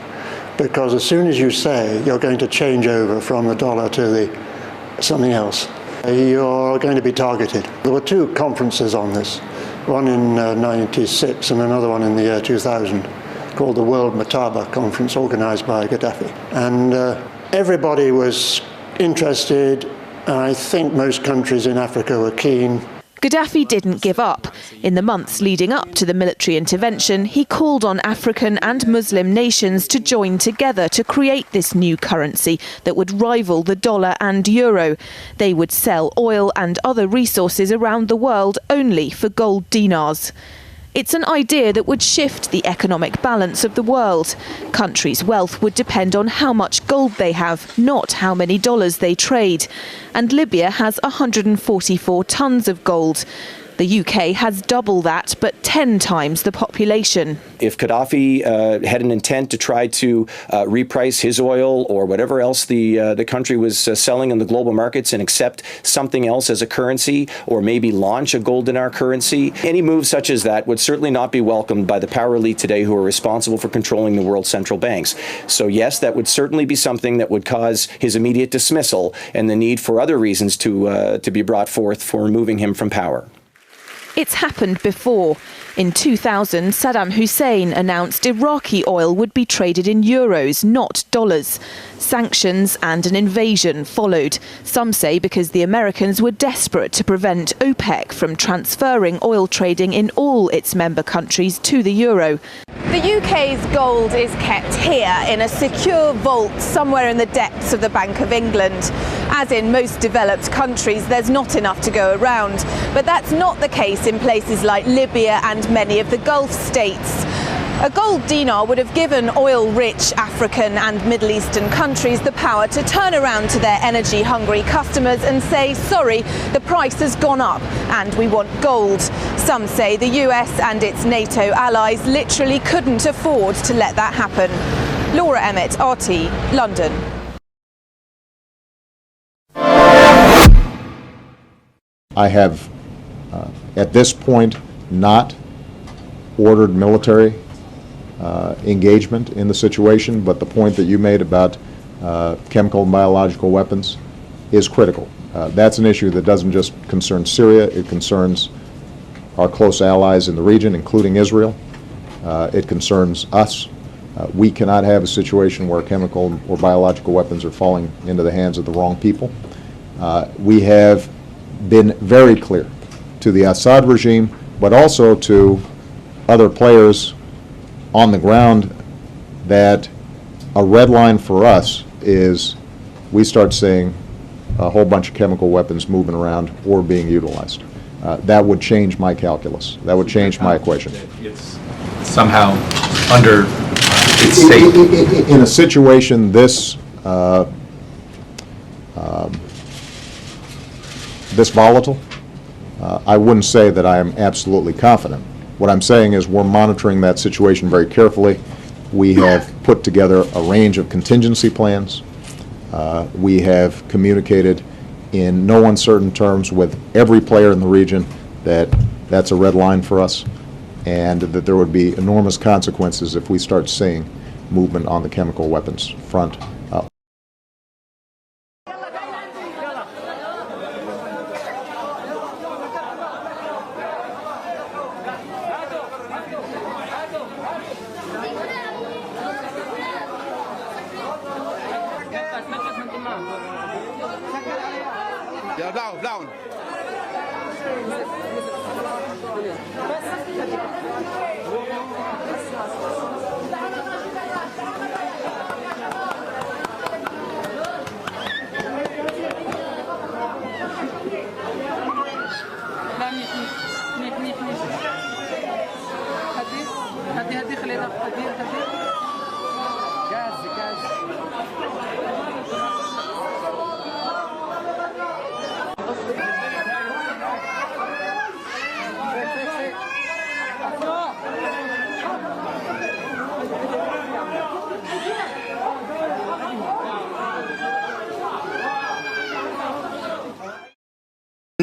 because as soon as you say you're going to change over from the dollar to something else, you're going to be targeted. There were two conferences on this. One in 96 and another one in the year 2000, called the World Mataba Conference, organised by Gaddafi. And everybody was interested, and I think most countries in Africa were keen. Gaddafi didn't give up. In the months leading up to the military intervention, he called on African and Muslim nations to join together to create this new currency that would rival the dollar and euro. They would sell oil and other resources around the world only for gold dinars. It's an idea that would shift the economic balance of the world. Countries' wealth would depend on how much gold they have, not how many dollars they trade. And Libya has 144 tons of gold. The UK has double that, but 10 times the population. If Gaddafi had an intent to try to reprice his oil or whatever else the country was selling in the global markets and accept something else as a currency, or maybe launch a gold dinar currency, any move such as that would certainly not be welcomed by the power elite today who are responsible for controlling the world's central banks. So yes, that would certainly be something that would cause his immediate dismissal and the need for other reasons to be brought forth for removing him from power. It's happened before. In 2000, Saddam Hussein announced Iraqi oil would be traded in euros, not dollars. Sanctions and an invasion followed. Some say because the Americans were desperate to prevent OPEC from transferring oil trading in all its member countries to the euro. The UK's gold is kept here in a secure vault somewhere in the depths of the Bank of England. As in most developed countries, there's not enough to go around. But that's not the case in places like Libya and many of the Gulf states. A gold dinar would have given oil-rich African and Middle Eastern countries the power to turn around to their energy-hungry customers and say, sorry, the price has gone up and we want gold. Some say the US and its NATO allies literally couldn't afford to let that happen. Laura Emmett, RT, London. I have, at this point, not ordered military engagement in the situation, but the point that you made about chemical and biological weapons is critical. That's an issue that doesn't just concern Syria, it concerns our close allies in the region, including Israel. It concerns us. We cannot have a situation where chemical or biological weapons are falling into the hands of the wrong people. We have been very clear to the Assad regime, but also to other players on the ground, that a red line for us is we start seeing a whole bunch of chemical weapons moving around or being utilized. That would change my calculus. That would change my equation. It's somehow under its state. In a situation this this volatile, I wouldn't say that I am absolutely confident. What I'm saying is we're monitoring that situation very carefully. We have put together a range of contingency plans. We have communicated in no uncertain terms with every player in the region that that's a red line for us, and that there would be enormous consequences if we start seeing movement on the chemical weapons front.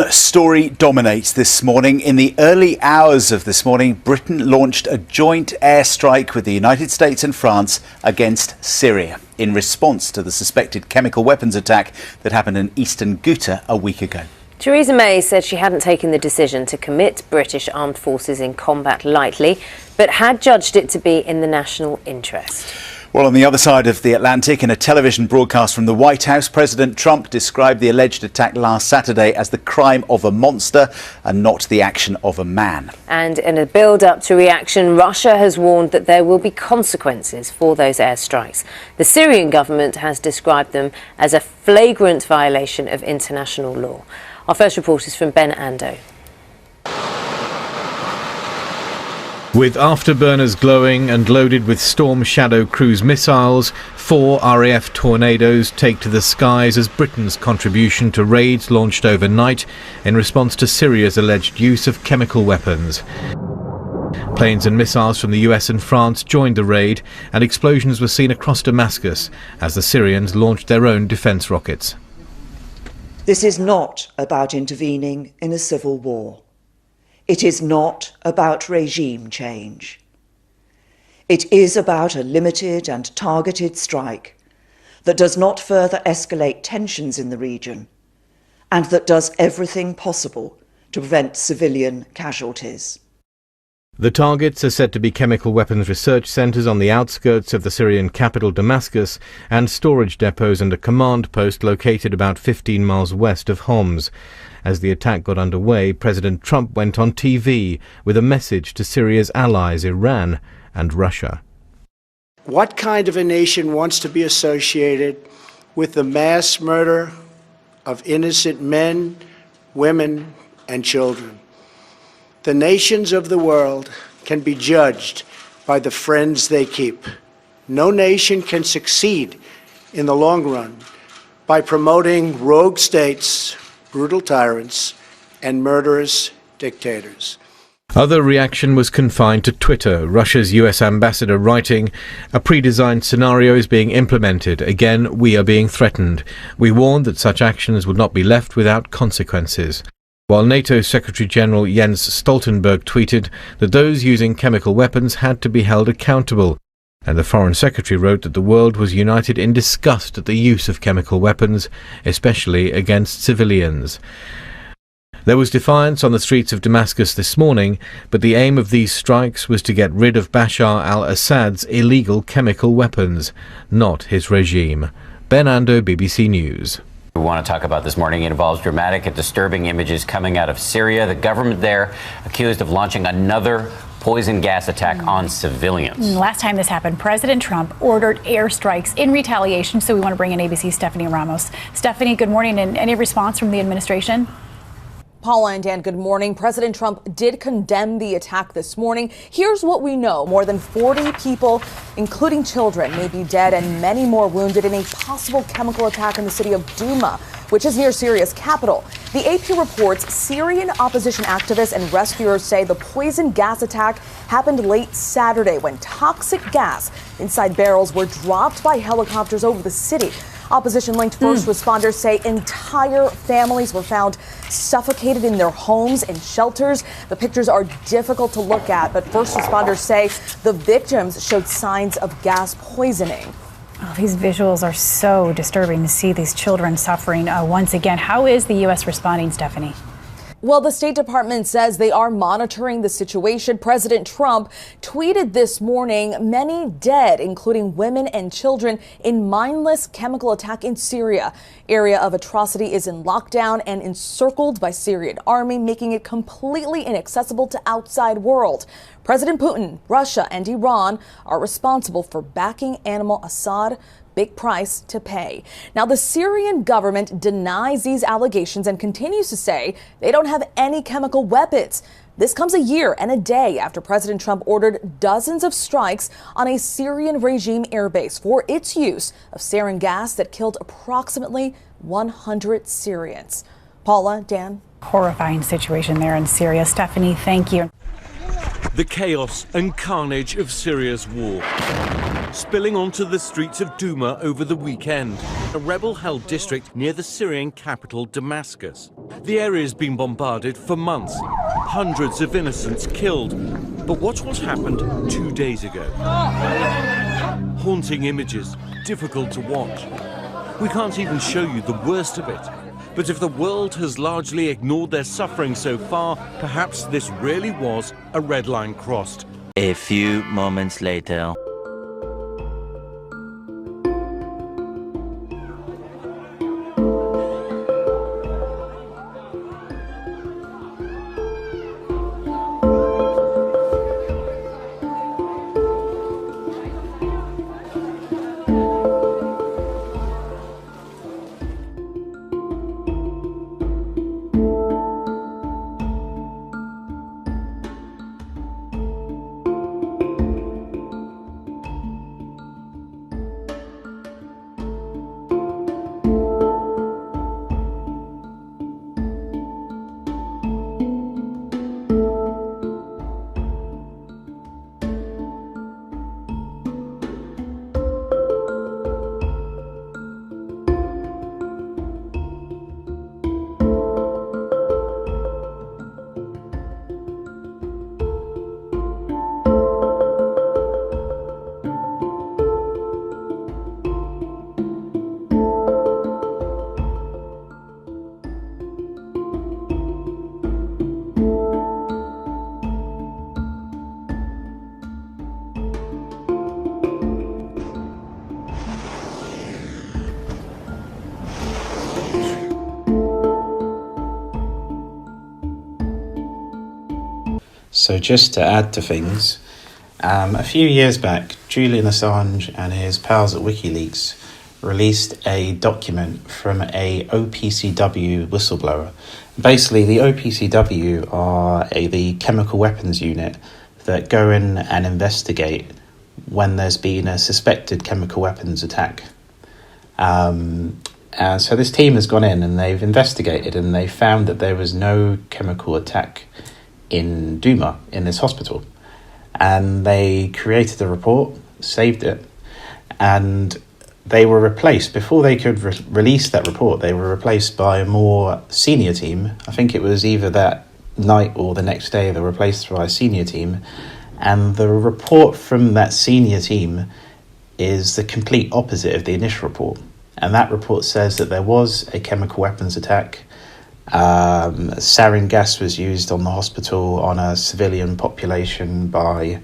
Story dominates this morning. In the early hours of this morning, Britain launched a joint airstrike with the United States and France against Syria in response to the suspected chemical weapons attack that happened in eastern Ghouta a week ago. Theresa May said she hadn't taken the decision to commit British armed forces in combat lightly, but had judged it to be in the national interest. Well, on the other side of the Atlantic, in a television broadcast from the White House, President Trump described the alleged attack last Saturday as the crime of a monster and not the action of a man. And in a build-up to reaction, Russia has warned that there will be consequences for those airstrikes. The Syrian government has described them as a flagrant violation of international law. Our first report is from Ben Ando. With afterburners glowing and loaded with Storm Shadow cruise missiles, 4 RAF Tornadoes take to the skies as Britain's contribution to raids launched overnight in response to Syria's alleged use of chemical weapons. Planes and missiles from the US and France joined the raid, and explosions were seen across Damascus as the Syrians launched their own defence rockets. This is not about intervening in a civil war. It is not about regime change. It is about a limited and targeted strike that does not further escalate tensions in the region and that does everything possible to prevent civilian casualties. The targets are said to be chemical weapons research centres on the outskirts of the Syrian capital Damascus and storage depots and a command post located about 15 miles west of Homs. As the attack got underway, President Trump went on TV with a message to Syria's allies, Iran and Russia. What kind of a nation wants to be associated with the mass murder of innocent men, women, and children? The nations of the world can be judged by the friends they keep. No nation can succeed in the long run by promoting rogue states, brutal tyrants, and murderous dictators. Other reaction was confined to Twitter, Russia's US ambassador writing, "A pre-designed scenario is being implemented. Again, we are being threatened. We warned that such actions would not be left without consequences." While NATO Secretary-General Jens Stoltenberg tweeted that those using chemical weapons had to be held accountable, and the Foreign Secretary wrote that the world was united in disgust at the use of chemical weapons, especially against civilians. There was defiance on the streets of Damascus this morning, but the aim of these strikes was to get rid of Bashar al-Assad's illegal chemical weapons, not his regime. Ben Ando, BBC News. We want to talk about this morning. It involves dramatic and disturbing images coming out of Syria. The government there accused of launching another poison gas attack on civilians. Last time this happened, President Trump ordered airstrikes in retaliation. So we want to bring in ABC's Stephanie Ramos. Stephanie, good morning. And any response from the administration? Paula and Dan, good morning. President Trump did condemn the attack this morning. Here's what we know. More than 40 people, including children, may be dead and many more wounded in a possible chemical attack in the city of Douma, which is near Syria's capital. The AP reports Syrian opposition activists and rescuers say the poison gas attack happened late Saturday when toxic gas inside barrels were dropped by helicopters over the city. Opposition-linked first responders say entire families were found suffocated in their homes and shelters. The pictures are difficult to look at, but first responders say the victims showed signs of gas poisoning. Oh, these visuals are so disturbing to see these children suffering once again. How is the U.S. responding, Stephanie? Well, the State Department says they are monitoring the situation. President Trump tweeted this morning, many dead, including women and children, in mindless chemical attack in Syria. Area of atrocity is in lockdown and encircled by Syrian army, making it completely inaccessible to outside world. President Putin, Russia, and Iran are responsible for backing Animal Assad. Big price to pay. Now, the Syrian government denies these allegations and continues to say they don't have any chemical weapons. This comes a year and a day after President Trump ordered dozens of strikes on a Syrian regime airbase for its use of sarin gas that killed approximately 100 Syrians. Paula, Dan. Horrifying situation there in Syria. Stephanie, thank you. The chaos and carnage of Syria's war, spilling onto the streets of Douma over the weekend, a rebel-held district near the Syrian capital Damascus. The area has been bombarded for months, hundreds of innocents killed. But watch what happened 2 days ago. Haunting images, difficult to watch. We can't even show you the worst of it. But if the world has largely ignored their suffering so far, perhaps this really was a red line crossed. A few moments later. So just to add to things, a few years back, Julian Assange and his pals at WikiLeaks released a document from a OPCW whistleblower. Basically, the OPCW are the chemical weapons unit that go in and investigate when there's been a suspected chemical weapons attack. And so this team has gone in and they've investigated and they found that there was no chemical attack in Duma, in this hospital. And they created a report, saved it, and they were replaced. Before they could release that report, they were replaced by a more senior team. I think it was either that night or the next day they were replaced by a senior team. And the report from that senior team is the complete opposite of the initial report. And that report says that there was a chemical weapons attack. Sarin gas was used on the hospital on a civilian population by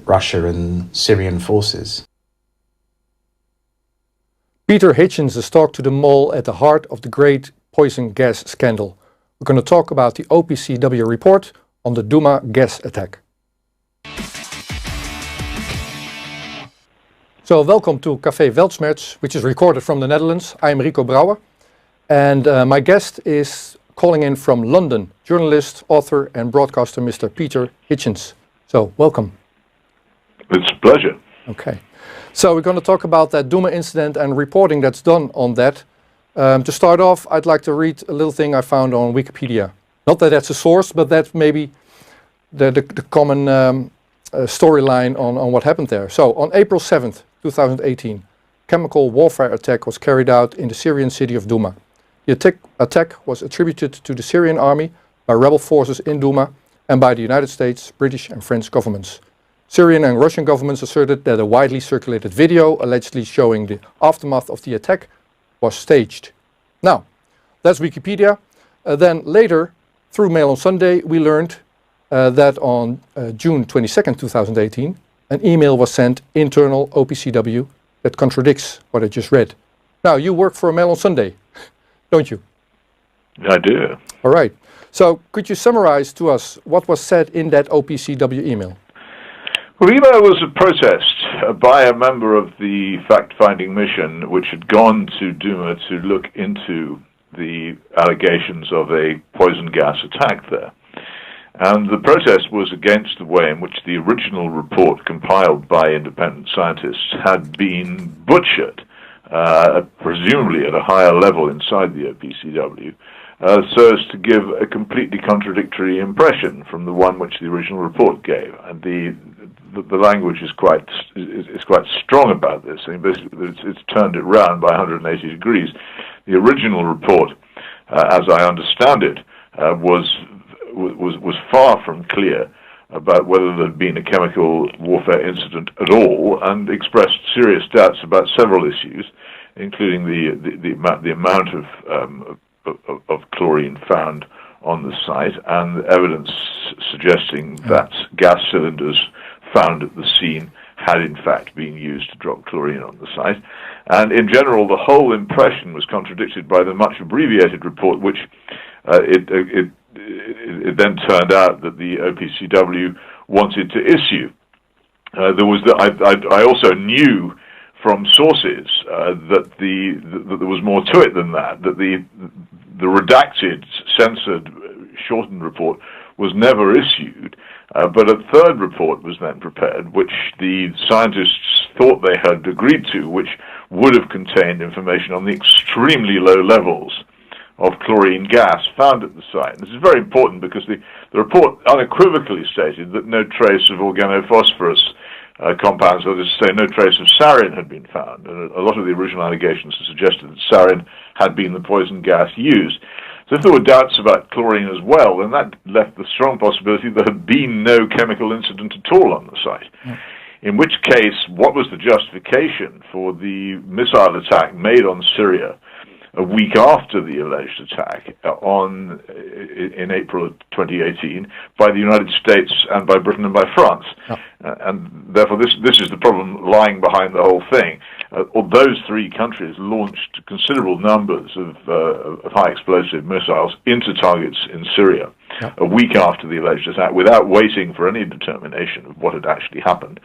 Russia and Syrian forces. Peter Hitchens has talked to the mole at the heart of the great poison gas scandal. We're going to talk about the OPCW report on the Duma gas attack. So welcome to Café Weltschmerz, which is recorded from the Netherlands. I am Rico Brouwer, and my guest is calling in from London, journalist, author and broadcaster Mr. Peter Hitchens. So welcome. It's a pleasure. Okay. So we're going to talk about that Duma incident and reporting that's done on that. To start off, I'd like to read a little thing I found on Wikipedia. Not that that's a source, but that's maybe the common storyline on what happened there. So on April 7th, 2018, chemical warfare attack was carried out in the Syrian city of Duma. The attack was attributed to the Syrian army by rebel forces in Duma and by the United States, British and French governments. Syrian and Russian governments asserted that a widely circulated video allegedly showing the aftermath of the attack was staged. Now, that's Wikipedia. Then later, through Mail on Sunday, we learned that on June 22nd, 2018, an email was sent internal OPCW that contradicts what I just read. Now, you work for Mail on Sunday, don't you? I do. All right. So could you summarize to us what was said in that OPCW email? Well, the email was a protest by a member of the fact-finding mission which had gone to Duma to look into the allegations of a poison gas attack there. And the protest was against the way in which the original report compiled by independent scientists had been butchered, presumably at a higher level inside the OPCW, so as to give a completely contradictory impression from the one which the original report gave. And the language is quite strong about this. I mean, basically, it's turned it round by 180 degrees. The original report, as I understand it, was far from clear about whether there had been a chemical warfare incident at all, and expressed serious doubts about several issues, including the amount of chlorine found on the site and evidence suggesting that gas cylinders found at the scene had in fact been used to drop chlorine on the site. And in general, the whole impression was contradicted by the much abbreviated report, which it then turned out that the OPCW wanted to issue. I also knew from sources that there was more to it than that. That the redacted, censored, shortened report was never issued, but a third report was then prepared, which the scientists thought they had agreed to, which would have contained information on the extremely low levels of chlorine gas found at the site. And this is very important because the report unequivocally stated that no trace of organophosphorus compounds, that is to say, no trace of sarin had been found. And a lot of the original allegations suggested that sarin had been the poison gas used. So if there were doubts about chlorine as well, then that left the strong possibility there had been no chemical incident at all on the site. Mm. In which case, what was the justification for the missile attack made on Syria a week after the alleged attack in April of 2018 by the United States and by Britain and by France? Oh. And therefore this is the problem lying behind the whole thing. Those three countries launched considerable numbers of high explosive missiles into targets in Syria. a week after the alleged attack, without waiting for any determination of what had actually happened.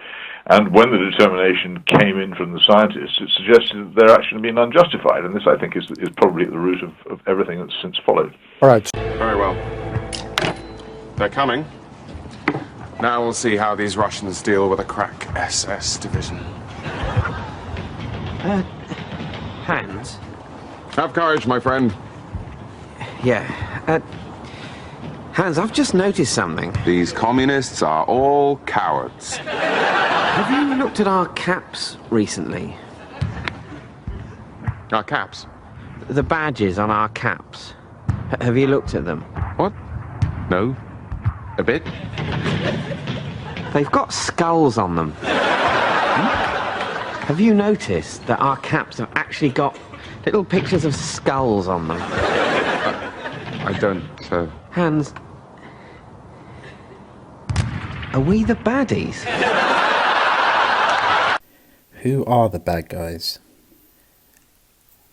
And when the determination came in from the scientists, it suggested that their action had been unjustified. And this, I think, is probably at the root of everything that's since followed. All right. Very well. They're coming. Now we'll see how these Russians deal with a crack SS division. Hans? Have courage, my friend. Yeah. Hans, I've just noticed something. These communists are all cowards. Have you looked at our caps recently? Our caps? The badges on our caps. Have you looked at them? What? No. A bit? They've got skulls on them. Have you noticed that our caps have actually got little pictures of skulls on them? I don't, Hans, are we the baddies? Who are the bad guys?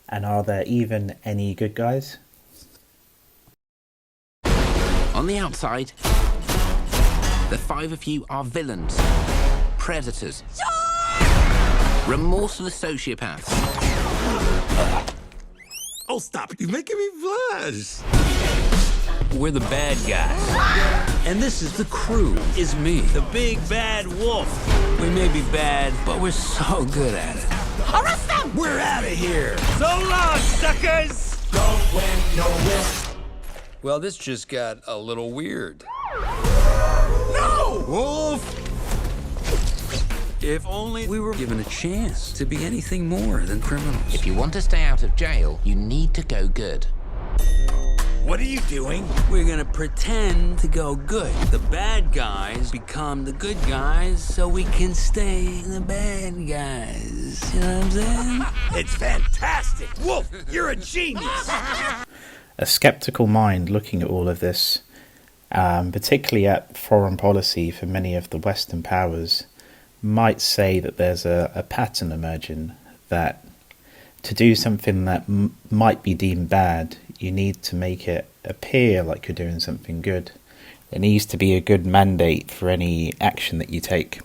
And are there even any good guys? On the outside, the five of you are villains, predators, remorseless sociopaths. Oh, stop. You're making me blush. We're the bad guys. And this is the crew, is me. The big bad wolf. We may be bad, but we're so good at it. Arrest them! We're out of here. So long, suckers! Don't win, no win. Well, this just got a little weird. No! Wolf! If only we were given a chance to be anything more than criminals. If you want to stay out of jail, you need to go good. What are you doing? We're gonna pretend to go good. The bad guys become the good guys so we can stay the bad guys. You know what I'm saying? It's fantastic! Wolf, you're a genius! A skeptical mind looking at all of this, particularly at foreign policy for many of the Western powers, might say that there's a pattern emerging, that to do something that might be deemed bad, you need to make it appear like you're doing something good. There needs to be a good mandate for any action that you take.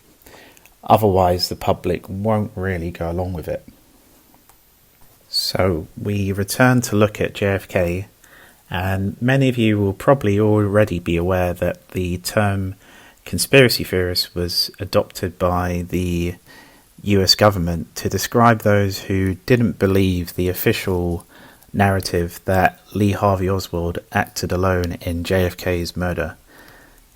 Otherwise, the public won't really go along with it. So we return to look at JFK, and many of you will probably already be aware that the term conspiracy theorist was adopted by the US government to describe those who didn't believe the official narrative that Lee Harvey Oswald acted alone in JFK's murder.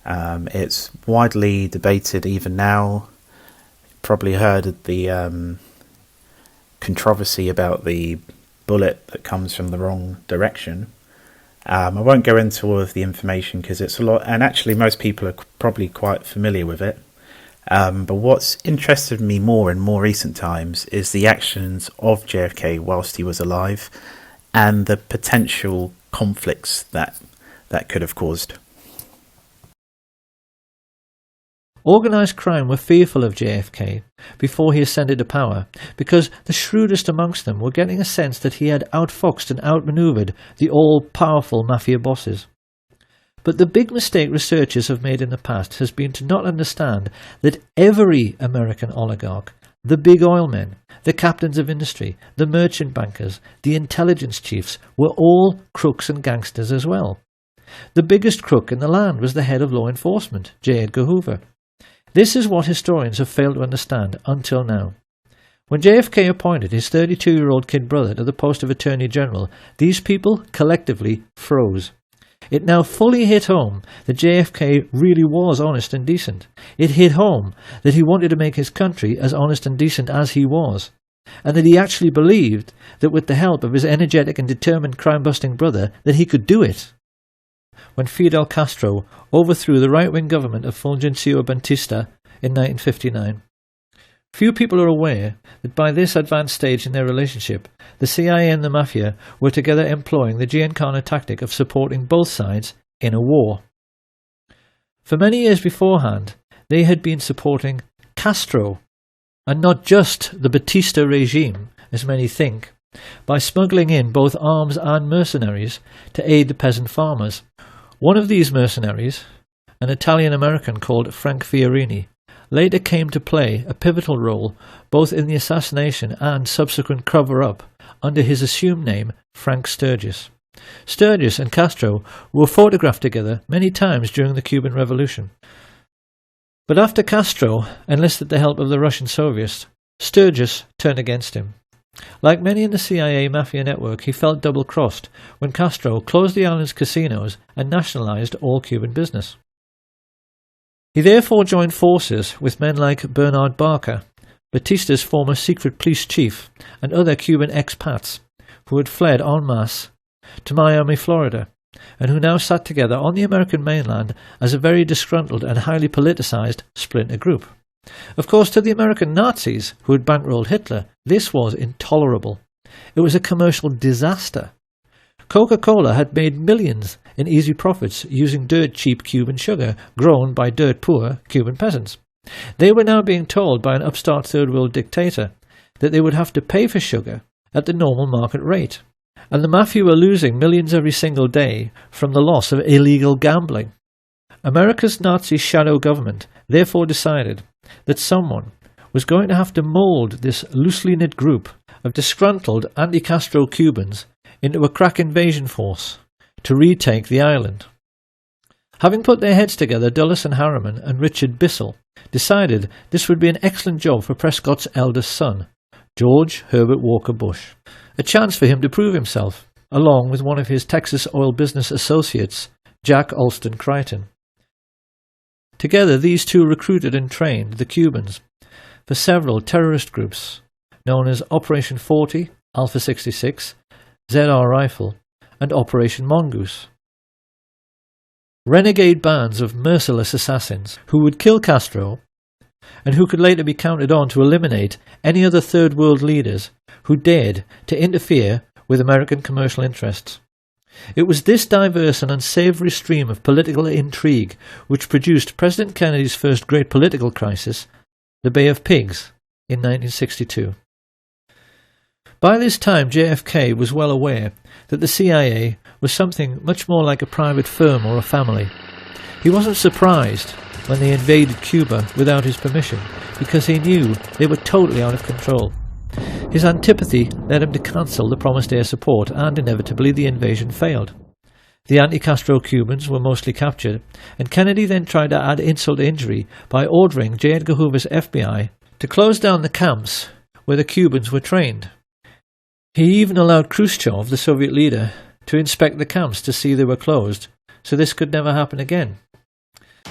It's widely debated even now. Probably heard of the controversy about the bullet that comes from the wrong direction. I won't go into all of the information because it's a lot, and actually most people are probably quite familiar with it. But what's interested me more in more recent times is the actions of JFK whilst he was alive and the potential conflicts that could have caused. Organised crime were fearful of JFK before he ascended to power because the shrewdest amongst them were getting a sense that he had outfoxed and outmanoeuvred the all-powerful mafia bosses. But the big mistake researchers have made in the past has been to not understand that every American oligarch, the big oil men, the captains of industry, the merchant bankers, the intelligence chiefs were all crooks and gangsters as well. The biggest crook in the land was the head of law enforcement, J. Edgar Hoover. This is what historians have failed to understand until now. When JFK appointed his 32-year-old kid brother to the post of Attorney General, these people collectively froze. It now fully hit home that JFK really was honest and decent. It hit home that he wanted to make his country as honest and decent as he was, and that he actually believed that with the help of his energetic and determined crime-busting brother that he could do it. When Fidel Castro overthrew the right-wing government of Fulgencio Batista in 1959. Few people are aware that by this advanced stage in their relationship, the CIA and the Mafia were together employing the Giancana tactic of supporting both sides in a war. For many years beforehand, they had been supporting Castro, and not just the Batista regime, as many think, by smuggling in both arms and mercenaries to aid the peasant farmers, One of these mercenaries, an Italian-American called Frank Fiorini, later came to play a pivotal role both in the assassination and subsequent cover-up under his assumed name Frank Sturgis. Sturgis and Castro were photographed together many times during the Cuban Revolution. But after Castro enlisted the help of the Russian Soviets, Sturgis turned against him. Like many in the CIA mafia network, he felt double-crossed when Castro closed the island's casinos and nationalized all Cuban business. He therefore joined forces with men like Bernard Barker, Batista's former secret police chief, and other Cuban expats who had fled en masse to Miami, Florida, and who now sat together on the American mainland as a very disgruntled and highly politicized splinter group. Of course, to the American Nazis who had bankrolled Hitler, this was intolerable. It was a commercial disaster. Coca-Cola had made millions in easy profits using dirt-cheap Cuban sugar grown by dirt-poor Cuban peasants. They were now being told by an upstart third-world dictator that they would have to pay for sugar at the normal market rate, and the mafia were losing millions every single day from the loss of illegal gambling. America's Nazi shadow government therefore decided that someone was going to have to mould this loosely knit group of disgruntled anti-Castro Cubans into a crack invasion force to retake the island. Having put their heads together, Dulles and Harriman and Richard Bissell decided this would be an excellent job for Prescott's eldest son, George Herbert Walker Bush, a chance for him to prove himself, along with one of his Texas oil business associates, Jack Alston Crichton. Together, these two recruited and trained the Cubans for several terrorist groups known as Operation 40, Alpha 66, ZR Rifle, and Operation Mongoose. Renegade bands of merciless assassins who would kill Castro and who could later be counted on to eliminate any other third world leaders who dared to interfere with American commercial interests. It was this diverse and unsavoury stream of political intrigue which produced President Kennedy's first great political crisis, the Bay of Pigs, in 1962. By this time, JFK was well aware that the CIA was something much more like a private firm or a family. He wasn't surprised when they invaded Cuba without his permission, because he knew they were totally out of control. His antipathy led him to cancel the promised air support, and inevitably the invasion failed. The anti-Castro Cubans were mostly captured, and Kennedy then tried to add insult to injury by ordering J. Edgar Hoover's FBI to close down the camps where the Cubans were trained. He even allowed Khrushchev, the Soviet leader, to inspect the camps to see they were closed, so this could never happen again.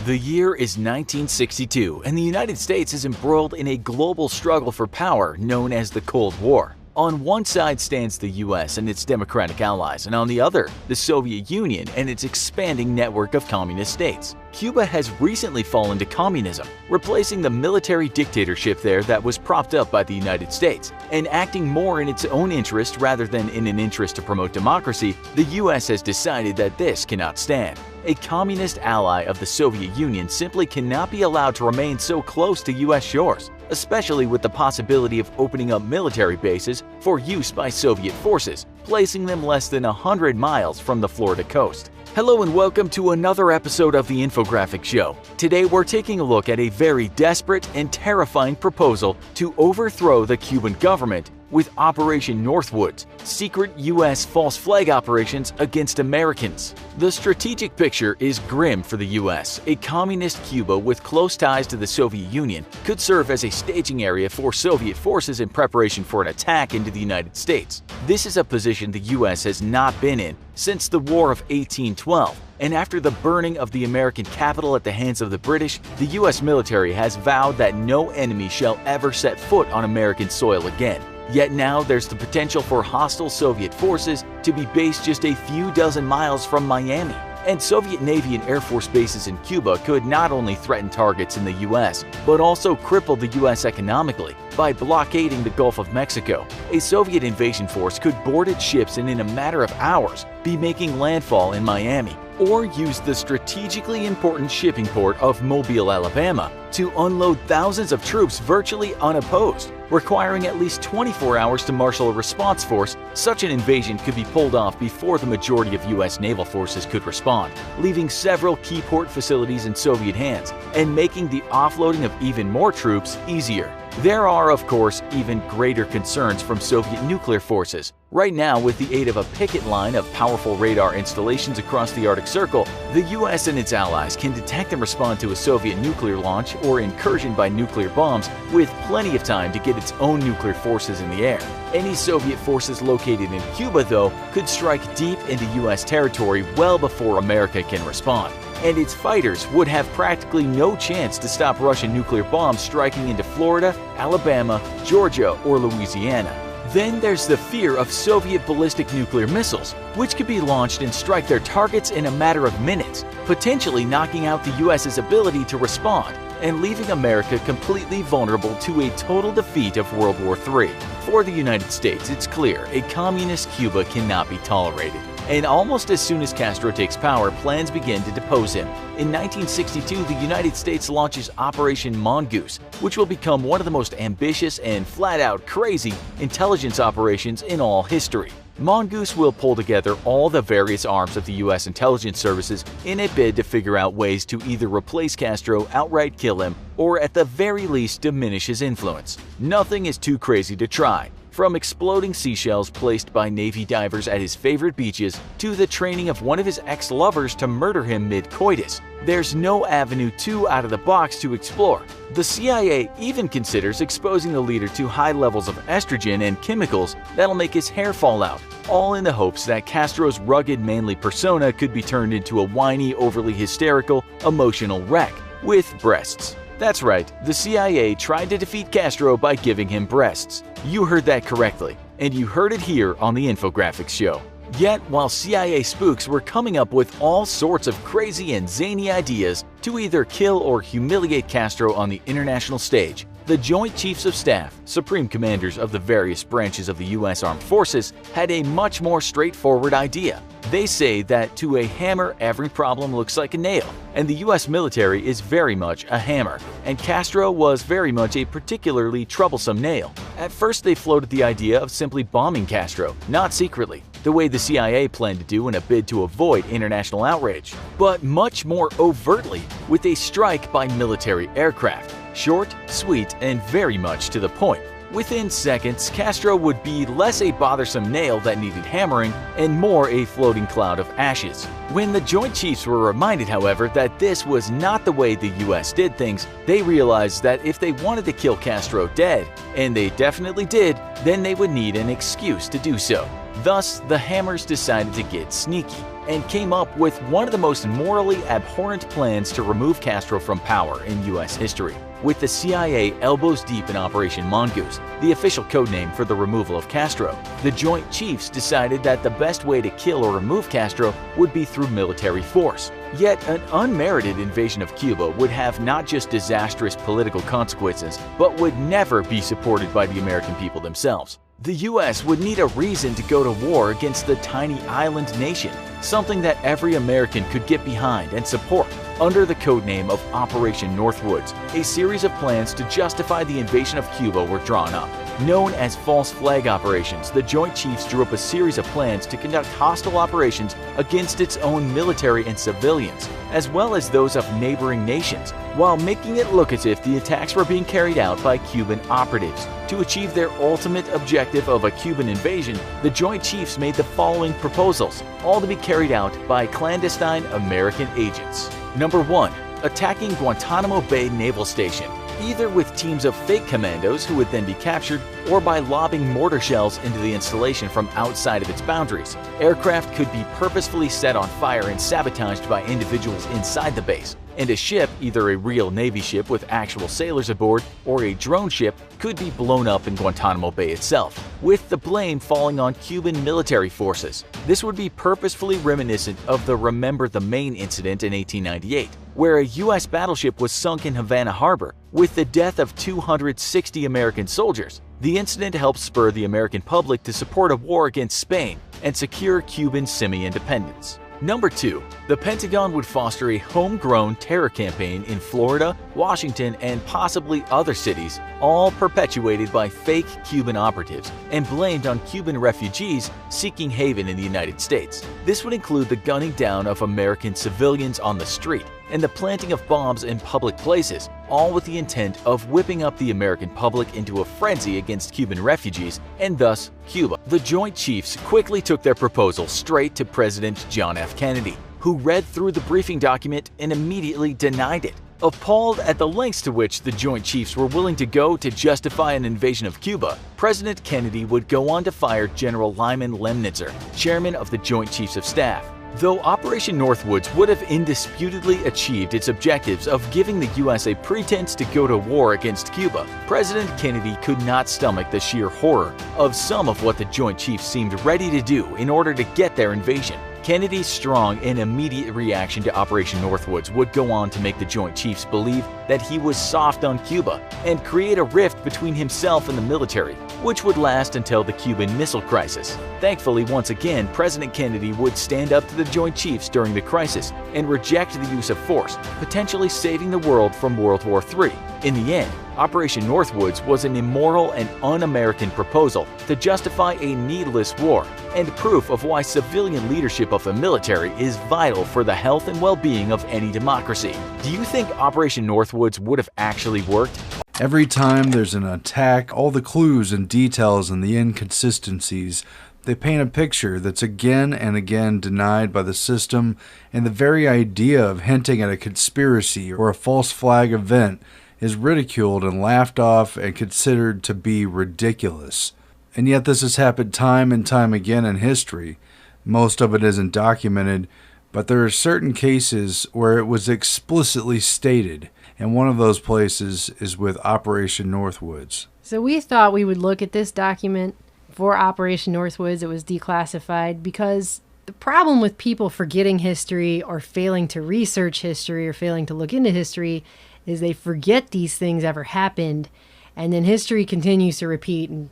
The year is 1962, and the United States is embroiled in a global struggle for power known as the Cold War. On one side stands the US and its democratic allies, and on the other, the Soviet Union and its expanding network of communist states. Cuba has recently fallen to communism, replacing the military dictatorship there that was propped up by the United States. And acting more in its own interest rather than in an interest to promote democracy, the US has decided that this cannot stand. A communist ally of the Soviet Union simply cannot be allowed to remain so close to US shores, especially with the possibility of opening up military bases for use by Soviet forces, placing them less than 100 miles from the Florida coast. Hello and welcome to another episode of the Infographic Show. Today we're taking a look at a very desperate and terrifying proposal to overthrow the Cuban government with Operation Northwoods, secret U.S. false flag operations against Americans. The strategic picture is grim for the U.S. A communist Cuba with close ties to the Soviet Union could serve as a staging area for Soviet forces in preparation for an attack into the United States. This is a position the U.S. has not been in since the War of 1812. And after the burning of the American capital at the hands of the British, the U.S. military has vowed that no enemy shall ever set foot on American soil again. Yet now there's the potential for hostile Soviet forces to be based just a few dozen miles from Miami. And Soviet Navy and Air Force bases in Cuba could not only threaten targets in the U.S., but also cripple the U.S. economically by blockading the Gulf of Mexico. A Soviet invasion force could board its ships and in a matter of hours be making landfall in Miami, or use the strategically important shipping port of Mobile, Alabama, to unload thousands of troops virtually unopposed, requiring at least 24 hours to marshal a response force Such an invasion could be pulled off before the majority of U.S. naval forces could respond, leaving several key port facilities in Soviet hands and making the offloading of even more troops easier. There are, of course, even greater concerns from Soviet nuclear forces. Right now, with the aid of a picket line of powerful radar installations across the Arctic Circle, the U.S. and its allies can detect and respond to a Soviet nuclear launch or incursion by nuclear bombs with plenty of time to get its own nuclear forces in the air. Any Soviet forces located in Cuba, though, could strike deep into U.S. territory well before America can respond. And its fighters would have practically no chance to stop Russian nuclear bombs striking into Florida, Alabama, Georgia, or Louisiana. Then there's the fear of Soviet ballistic nuclear missiles, which could be launched and strike their targets in a matter of minutes, potentially knocking out the U.S.'s ability to respond and leaving America completely vulnerable to a total defeat of World War III. For the United States, it's clear a communist Cuba cannot be tolerated. And almost as soon as Castro takes power, plans begin to depose him. In 1962, the United States launches Operation Mongoose, which will become one of the most ambitious and flat-out crazy intelligence operations in all history. Mongoose will pull together all the various arms of the U.S. intelligence services in a bid to figure out ways to either replace Castro, outright kill him, or at the very least diminish his influence. Nothing is too crazy to try. From exploding seashells placed by Navy divers at his favorite beaches to the training of one of his ex-lovers to murder him mid-coitus, there's no avenue too out of the box to explore. The CIA even considers exposing the leader to high levels of estrogen and chemicals that'll make his hair fall out, all in the hopes that Castro's rugged, manly persona could be turned into a whiny, overly hysterical, emotional wreck with breasts. That's right, the CIA tried to defeat Castro by giving him breasts. You heard that correctly, and you heard it here on the Infographics Show. Yet, while CIA spooks were coming up with all sorts of crazy and zany ideas to either kill or humiliate Castro on the international stage, the Joint Chiefs of Staff, supreme commanders of the various branches of the U.S. Armed Forces, had a much more straightforward idea. They say that to a hammer, every problem looks like a nail, and the U.S. military is very much a hammer, and Castro was very much a particularly troublesome nail. At first, they floated the idea of simply bombing Castro, not secretly, the way the CIA planned to do in a bid to avoid international outrage, but much more overtly with a strike by military aircraft. Short, sweet, and very much to the point. Within seconds, Castro would be less a bothersome nail that needed hammering and more a floating cloud of ashes. When the Joint Chiefs were reminded, however, that this was not the way the US did things, they realized that if they wanted to kill Castro dead, and they definitely did, then they would need an excuse to do so. Thus, the Hammers decided to get sneaky and came up with one of the most morally abhorrent plans to remove Castro from power in US history. With the CIA elbows deep in Operation Mongoose, the official codename for the removal of Castro, the Joint Chiefs decided that the best way to kill or remove Castro would be through military force. Yet an unmerited invasion of Cuba would have not just disastrous political consequences, but would never be supported by the American people themselves. The U.S. would need a reason to go to war against the tiny island nation, something that every American could get behind and support. Under the codename of Operation Northwoods, a series of plans to justify the invasion of Cuba were drawn up. Known as false flag operations, the Joint Chiefs drew up a series of plans to conduct hostile operations against its own military and civilians, as well as those of neighboring nations, while making it look as if the attacks were being carried out by Cuban operatives. To achieve their ultimate objective of a Cuban invasion, the Joint Chiefs made the following proposals, all to be carried out by clandestine American agents. Number 1. Attacking Guantanamo Bay Naval Station, either with teams of fake commandos who would then be captured, or by lobbing mortar shells into the installation from outside of its boundaries. Aircraft could be purposefully set on fire and sabotaged by individuals inside the base, and a ship, either a real Navy ship with actual sailors aboard or a drone ship, could be blown up in Guantanamo Bay itself, with the blame falling on Cuban military forces. This would be purposefully reminiscent of the Remember the Maine incident in 1898, where a U.S. battleship was sunk in Havana Harbor, with the death of 260 American soldiers. The incident helped spur the American public to support a war against Spain and secure Cuban semi-independence. Number 2. The Pentagon would foster a homegrown terror campaign in Florida, Washington, and possibly other cities, all perpetuated by fake Cuban operatives and blamed on Cuban refugees seeking haven in the United States. This would include the gunning down of American civilians on the street and the planting of bombs in public places, all with the intent of whipping up the American public into a frenzy against Cuban refugees and thus Cuba. The Joint Chiefs quickly took their proposal straight to President John F. Kennedy, who read through the briefing document and immediately denied it. Appalled at the lengths to which the Joint Chiefs were willing to go to justify an invasion of Cuba, President Kennedy would go on to fire General Lyman Lemnitzer, chairman of the Joint Chiefs of Staff. Though Operation Northwoods would have indisputably achieved its objectives of giving the U.S. a pretense to go to war against Cuba, President Kennedy could not stomach the sheer horror of some of what the Joint Chiefs seemed ready to do in order to get their invasion. Kennedy's strong and immediate reaction to Operation Northwoods would go on to make the Joint Chiefs believe that he was soft on Cuba and create a rift between himself and the military, which would last until the Cuban Missile Crisis. Thankfully, once again, President Kennedy would stand up to the Joint Chiefs during the crisis and reject the use of force, potentially saving the world from World War III. In the end, Operation Northwoods was an immoral and un-American proposal to justify a needless war and proof of why civilian leadership of the military is vital for the health and well-being of any democracy. Do you think Operation Northwoods would have actually worked? Every time there's an attack, all the clues and details and the inconsistencies, they paint a picture that's again and again denied by the system, and the very idea of hinting at a conspiracy or a false flag event is ridiculed and laughed off and considered to be ridiculous. And yet this has happened time and time again in history. Most of it isn't documented, but there are certain cases where it was explicitly stated, and one of those places is with Operation Northwoods. So we thought we would look at this document for Operation Northwoods. It was declassified because the problem with people forgetting history or failing to research history or failing to look into history is they forget these things ever happened, and then history continues to repeat and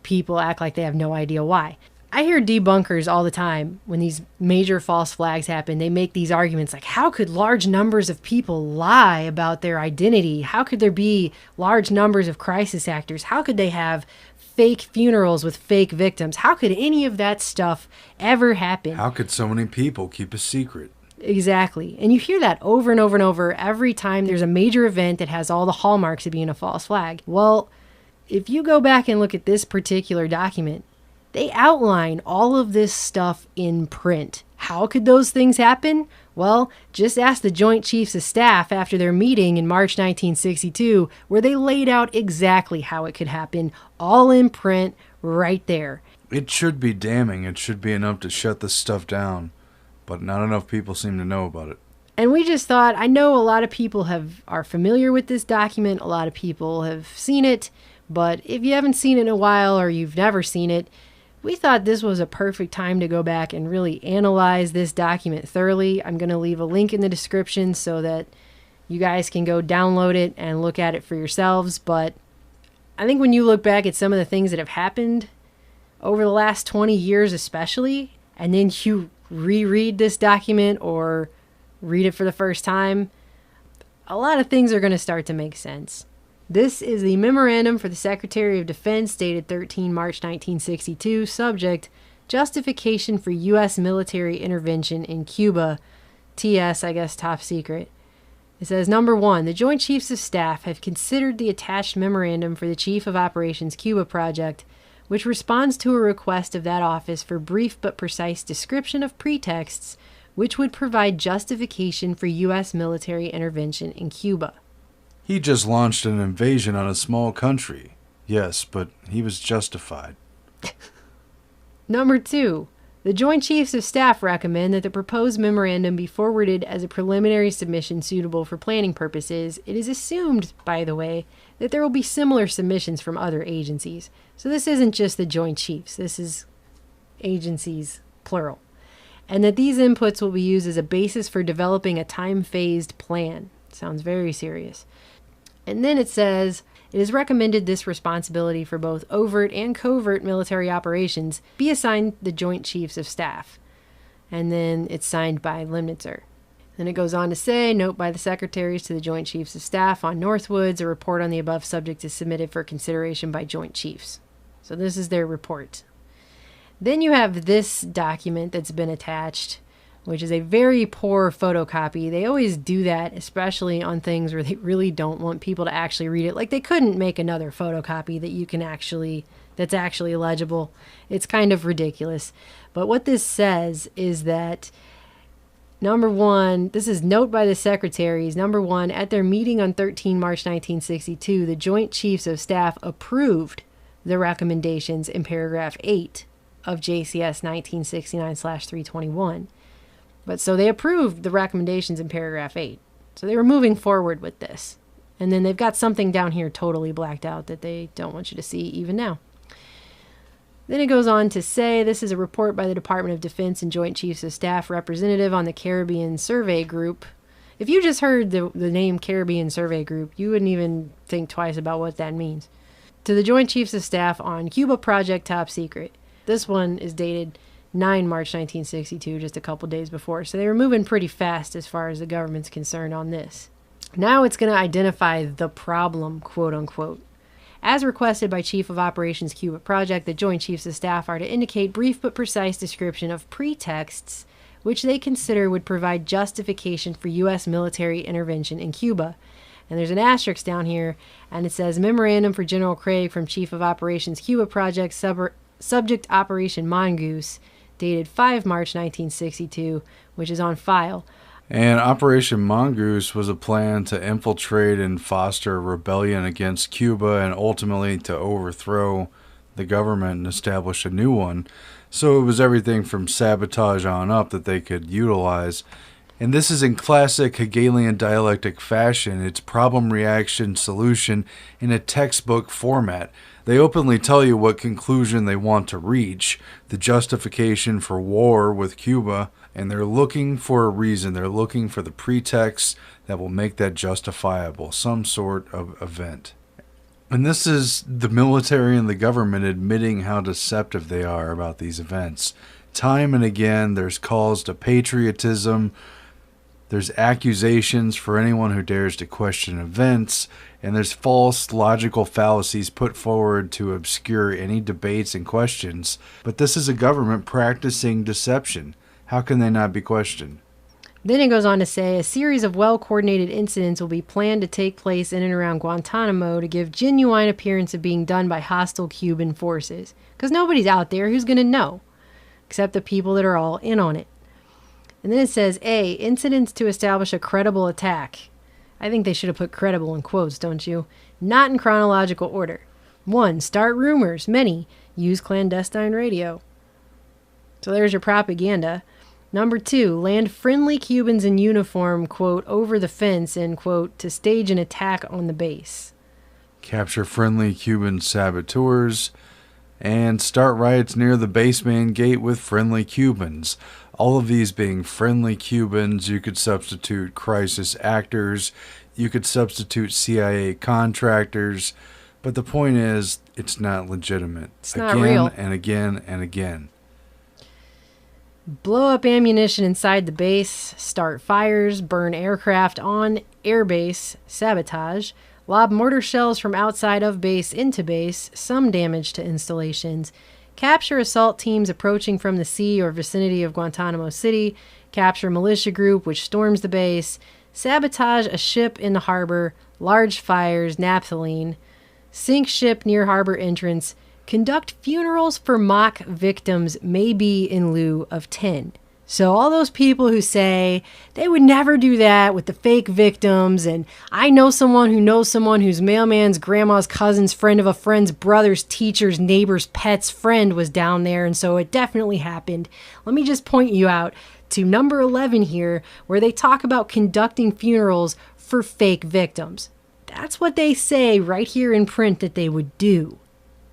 people act like they have no idea why. I hear debunkers all the time when these major false flags happen. They make these arguments like, how could large numbers of people lie about their identity? How could there be large numbers of crisis actors? How could they have fake funerals with fake victims? How could any of that stuff ever happen? How could so many people keep a secret? Exactly. And you hear that over and over and over every time there's a major event that has all the hallmarks of being a false flag. Well, if you go back and look at this particular document, they outline all of this stuff in print. How could those things happen? Well, just ask the Joint Chiefs of Staff after their meeting in March 1962, where they laid out exactly how it could happen, all in print, right there. It should be damning. It should be enough to shut this stuff down. But not enough people seem to know about it. And we just thought, I know a lot of people are familiar with this document, a lot of people have seen it, but if you haven't seen it in a while or you've never seen it, we thought this was a perfect time to go back and really analyze this document thoroughly. I'm going to leave a link in the description so that you guys can go download it and look at it for yourselves. But I think when you look back at some of the things that have happened over the last 20 years especially, and then you reread this document or read it for the first time, a lot of things are going to start to make sense. This is the memorandum for the Secretary of Defense dated 13 March 1962, subject, justification for U.S. military intervention in Cuba, TS, I guess top secret. It says, number 1, the Joint Chiefs of Staff have considered the attached memorandum for the Chief of Operations Cuba Project, which responds to a request of that office for brief but precise description of pretexts which would provide justification for U.S. military intervention in Cuba. He just launched an invasion on a small country. Yes, but he was justified. Number 2, the Joint Chiefs of Staff recommend that the proposed memorandum be forwarded as a preliminary submission suitable for planning purposes. It is assumed, by the way, that there will be similar submissions from other agencies. So this isn't just the Joint Chiefs, this is agencies, plural. And that these inputs will be used as a basis for developing a time-phased plan. Sounds very serious. And then it says, it is recommended this responsibility for both overt and covert military operations be assigned the Joint Chiefs of Staff. and then it's signed by Lemnitzer. Then it goes on to say, note by the secretaries to the Joint Chiefs of Staff on Northwoods, a report on the above subject is submitted for consideration by Joint Chiefs. So this is their report. Then you have this document that's been attached, which is a very poor photocopy. They always do that, especially on things where they really don't want people to actually read it. Like they couldn't make another photocopy that's actually legible. It's kind of ridiculous. But what this says is that, number one, this is note by the secretaries. Number one, at their meeting on 13 March 1962, the Joint Chiefs of Staff approved the recommendations in paragraph 8 of JCS 1969/321. But so they approved the recommendations in paragraph 8. So they were moving forward with this. And then they've got something down here totally blacked out that they don't want you to see even now. Then it goes on to say, this is a report by the Department of Defense and Joint Chiefs of Staff representative on the Caribbean Survey Group. If you just heard the name Caribbean Survey Group, you wouldn't even think twice about what that means. To the Joint Chiefs of Staff on Cuba Project Top Secret. This one is dated 9 March 1962, just a couple days before. So they were moving pretty fast as far as the government's concerned on this. Now it's going to identify the problem, quote unquote. As requested by Chief of Operations Cuba Project, the Joint Chiefs of Staff are to indicate brief but precise description of pretexts which they consider would provide justification for U.S. military intervention in Cuba. And there's an asterisk down here, and it says, Memorandum for General Craig from Chief of Operations Cuba Project, Subject Operation Mongoose, dated 5 March 1962, which is on file. And Operation Mongoose was a plan to infiltrate and foster a rebellion against Cuba and ultimately to overthrow the government and establish a new one. So it was everything from sabotage on up that they could utilize. And this is in classic Hegelian dialectic fashion. It's problem, reaction, solution in a textbook format. They openly tell you what conclusion they want to reach, the justification for war with Cuba, and they're looking for a reason. They're looking for the pretext that will make that justifiable, some sort of event. And this is the military and the government admitting how deceptive they are about these events. Time and again, there's calls to patriotism. There's accusations for anyone who dares to question events, and there's false logical fallacies put forward to obscure any debates and questions. But this is a government practicing deception. How can they not be questioned? Then it goes on to say, a series of well-coordinated incidents will be planned to take place in and around Guantanamo to give genuine appearance of being done by hostile Cuban forces. Because nobody's out there who's going to know, except the people that are all in on it. And then it says, A, incidents to establish a credible attack. I think they should have put credible in quotes, don't you? Not in chronological order. 1, start rumors. Many, use clandestine radio. So there's your propaganda. Number 2, land friendly Cubans in uniform, quote, over the fence, end quote, to stage an attack on the base. Capture friendly Cuban saboteurs and start riots near the baseman gate with friendly Cubans. All of these being friendly Cubans. You could substitute crisis actors. You could substitute CIA contractors. But the point is, it's not legitimate. It's not real. Again and again and again. Blow up ammunition inside the base, start fires, burn aircraft on airbase, sabotage, lob mortar shells from outside of base into base, some damage to installations, capture assault teams approaching from the sea or vicinity of Guantanamo City, capture militia group which storms the base, sabotage a ship in the harbor, large fires, naphthalene, sink ship near harbor entrance, conduct funerals for mock victims, maybe in lieu of 10. So all those people who say they would never do that with the fake victims, and I know someone who knows someone whose mailman's grandma's cousin's friend of a friend's brother's teacher's neighbor's pet's friend was down there, and so it definitely happened. Let me just point you out to number 11 here, where they talk about conducting funerals for fake victims. That's what they say right here in print that they would do.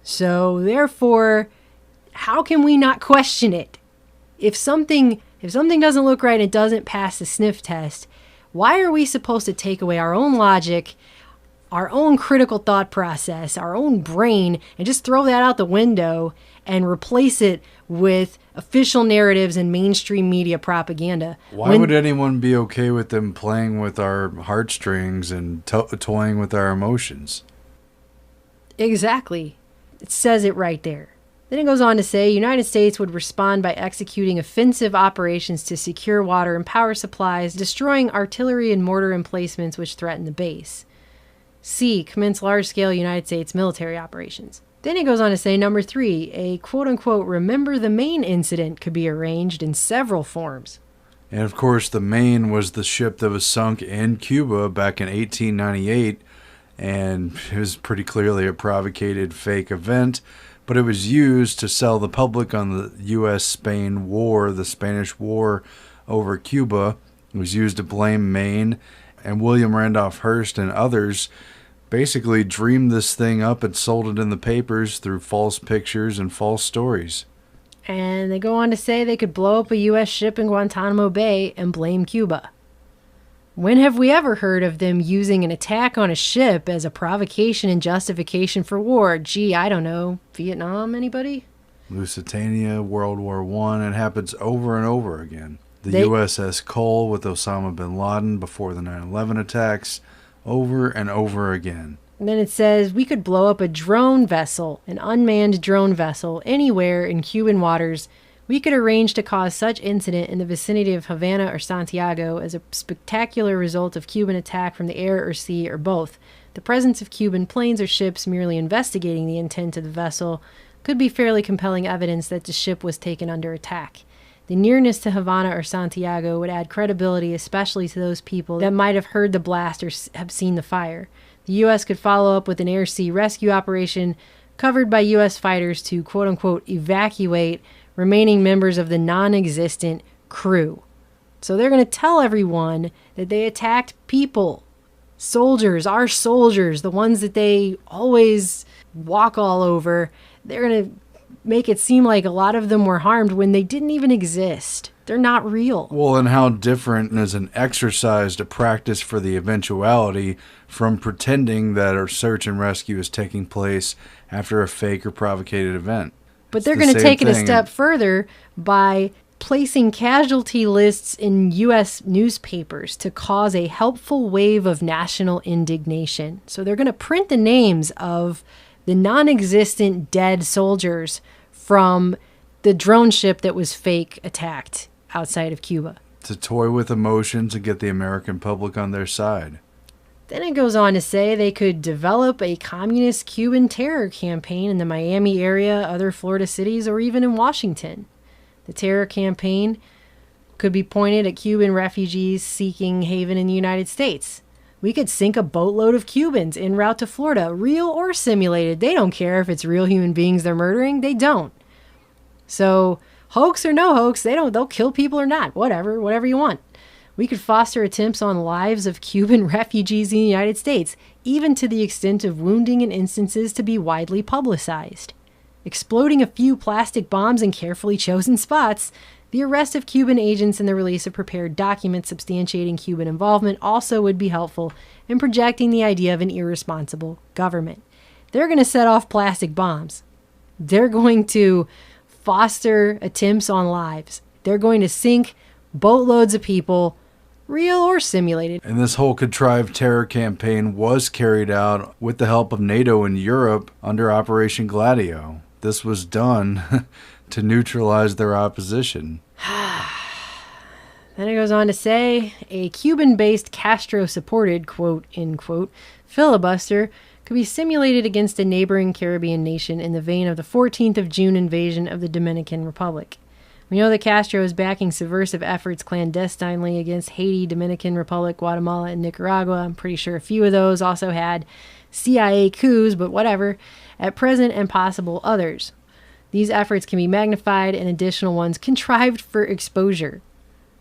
So therefore, how can we not question it? If something doesn't look right and it doesn't pass the sniff test, why are we supposed to take away our own logic, our own critical thought process, our own brain, and just throw that out the window and replace it with official narratives and mainstream media propaganda. Why would anyone be okay with them playing with our heartstrings and toying with our emotions? Exactly. It says it right there. Then it goes on to say, United States would respond by executing offensive operations to secure water and power supplies, destroying artillery and mortar emplacements which threaten the base. C. Commence large-scale United States military operations. Then he goes on to say, number 3, a quote-unquote remember the Maine incident could be arranged in several forms. And of course, the Maine was the ship that was sunk in Cuba back in 1898, and it was pretty clearly a provocated fake event, but it was used to sell the public on the U.S.-Spain War, the Spanish War over Cuba. It was used to blame Maine, and William Randolph Hearst and others basically dreamed this thing up and sold it in the papers through false pictures and false stories. And they go on to say they could blow up a U.S. ship in Guantanamo Bay and blame Cuba. When have we ever heard of them using an attack on a ship as a provocation and justification for war? Gee, I don't know. Vietnam, anybody? Lusitania, World War I, it happens over and over again. The USS Cole with Osama bin Laden before the 9/11 attacks, over and over again. And then it says we could blow up a drone vessel, an unmanned drone vessel, anywhere in Cuban waters. We could arrange to cause such incident in the vicinity of Havana or Santiago as a spectacular result of Cuban attack from the air or sea or both. The presence of Cuban planes or ships merely investigating the intent of the vessel could be fairly compelling evidence that the ship was taken under attack. The nearness to Havana or Santiago would add credibility, especially to those people that might have heard the blast or have seen the fire. The U.S. could follow up with an air-sea rescue operation covered by U.S. fighters to quote-unquote evacuate remaining members of the non-existent crew. So they're going to tell everyone that they attacked people, soldiers, our soldiers, the ones that they always walk all over. They're going to make it seem like a lot of them were harmed when they didn't even exist. They're not real. Well, and how different is an exercise to practice for the eventuality from pretending that a search and rescue is taking place after a fake or provocated event? But they're going to take it a step further by placing casualty lists in U.S. newspapers to cause a helpful wave of national indignation. So they're going to print the names of the non-existent dead soldiers from the drone ship that was fake attacked outside of Cuba. To toy with emotions and get the American public on their side. Then it goes on to say they could develop a communist Cuban terror campaign in the Miami area, other Florida cities, or even in Washington. The terror campaign could be pointed at Cuban refugees seeking haven in the United States. We could sink a boatload of Cubans en route to Florida, real or simulated. They don't care if it's real human beings they're murdering. They don't. So, hoax or no hoax, they'll kill people or not. Whatever you want. We could foster attempts on lives of Cuban refugees in the United States, even to the extent of wounding in instances to be widely publicized. Exploding a few plastic bombs in carefully chosen spots, the arrest of Cuban agents and the release of prepared documents substantiating Cuban involvement also would be helpful in projecting the idea of an irresponsible government. They're going to set off plastic bombs. They're going to foster attempts on lives. They're going to sink boatloads of people, real or simulated. And this whole contrived terror campaign was carried out with the help of NATO in Europe under Operation Gladio. This was done to neutralize their opposition. Then it goes on to say, a Cuban-based Castro-supported, quote-unquote, filibuster could be simulated against a neighboring Caribbean nation in the vein of the 14th of June invasion of the Dominican Republic. We know that Castro is backing subversive efforts clandestinely against Haiti, Dominican Republic, Guatemala, and Nicaragua. I'm pretty sure a few of those also had CIA coups, but whatever. At present, and possible others. These efforts can be magnified and additional ones contrived for exposure.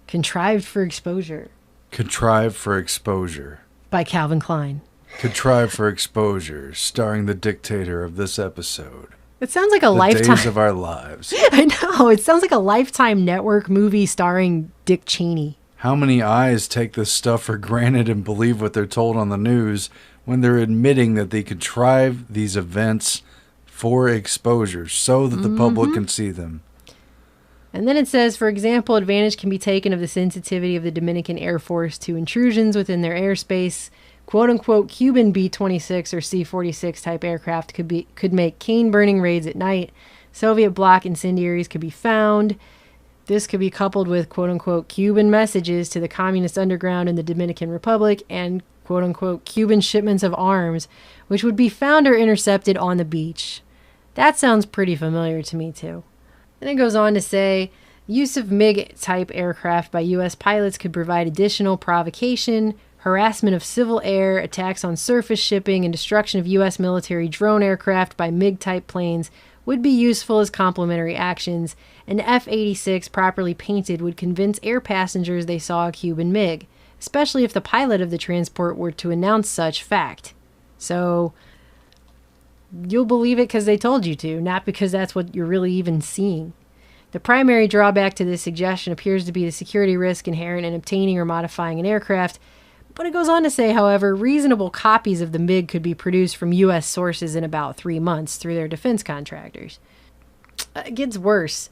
Contrived for exposure. Contrived for Exposure. By Calvin Klein. Contrived for Exposure, starring the dictator of this episode. It sounds like a Lifetime. The days of our lives. I know. It sounds like a Lifetime Network movie starring Dick Cheney. How many eyes take this stuff for granted and believe what they're told on the news when they're admitting that they contrive these events for exposure so that the public can see them. And then it says, for example, advantage can be taken of the sensitivity of the Dominican Air Force to intrusions within their airspace. Quote-unquote Cuban B-26 or C-46 type aircraft could make cane-burning raids at night. Soviet bloc incendiaries could be found. This could be coupled with quote-unquote Cuban messages to the communist underground in the Dominican Republic and quote-unquote Cuban shipments of arms, which would be found or intercepted on the beach. That sounds pretty familiar to me, too. Then it goes on to say, use of MiG-type aircraft by U.S. pilots could provide additional provocation, harassment of civil air, attacks on surface shipping, and destruction of U.S. military drone aircraft by MiG-type planes would be useful as complementary actions. An F-86 properly painted would convince air passengers they saw a Cuban MiG, especially if the pilot of the transport were to announce such fact. So you'll believe it because they told you to, not because that's what you're really even seeing. The primary drawback to this suggestion appears to be the security risk inherent in obtaining or modifying an aircraft, but it goes on to say, however, reasonable copies of the MiG could be produced from U.S. sources in about 3 months through their defense contractors. It gets worse.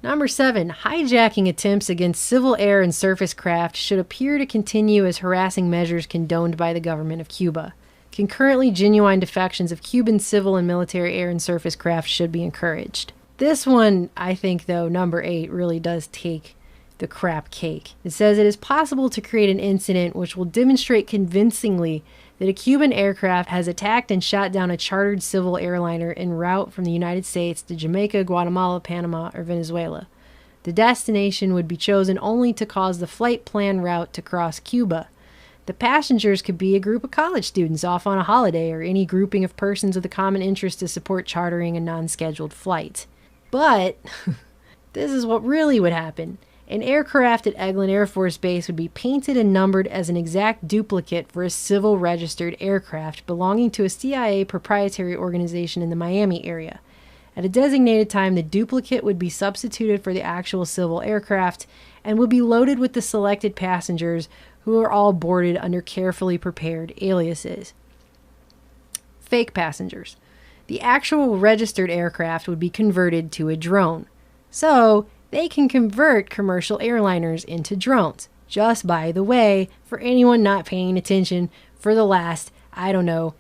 Number 7, hijacking attempts against civil air and surface craft should appear to continue as harassing measures condoned by the government of Cuba. Concurrently, genuine defections of Cuban civil and military air and surface craft should be encouraged. This one, I think, though, number 8, really does take the crap cake. It says it is possible to create an incident which will demonstrate convincingly that a Cuban aircraft has attacked and shot down a chartered civil airliner en route from the United States to Jamaica, Guatemala, Panama, or Venezuela. The destination would be chosen only to cause the flight plan route to cross Cuba. The passengers could be a group of college students off on a holiday or any grouping of persons with a common interest to support chartering a non-scheduled flight. But this is what really would happen. An aircraft at Eglin Air Force Base would be painted and numbered as an exact duplicate for a civil registered aircraft belonging to a CIA proprietary organization in the Miami area. At a designated time, the duplicate would be substituted for the actual civil aircraft and would be loaded with the selected passengers who are all boarded under carefully prepared aliases. Fake passengers. The actual registered aircraft would be converted to a drone. So, they can convert commercial airliners into drones. Just by the way, for anyone not paying attention for the last,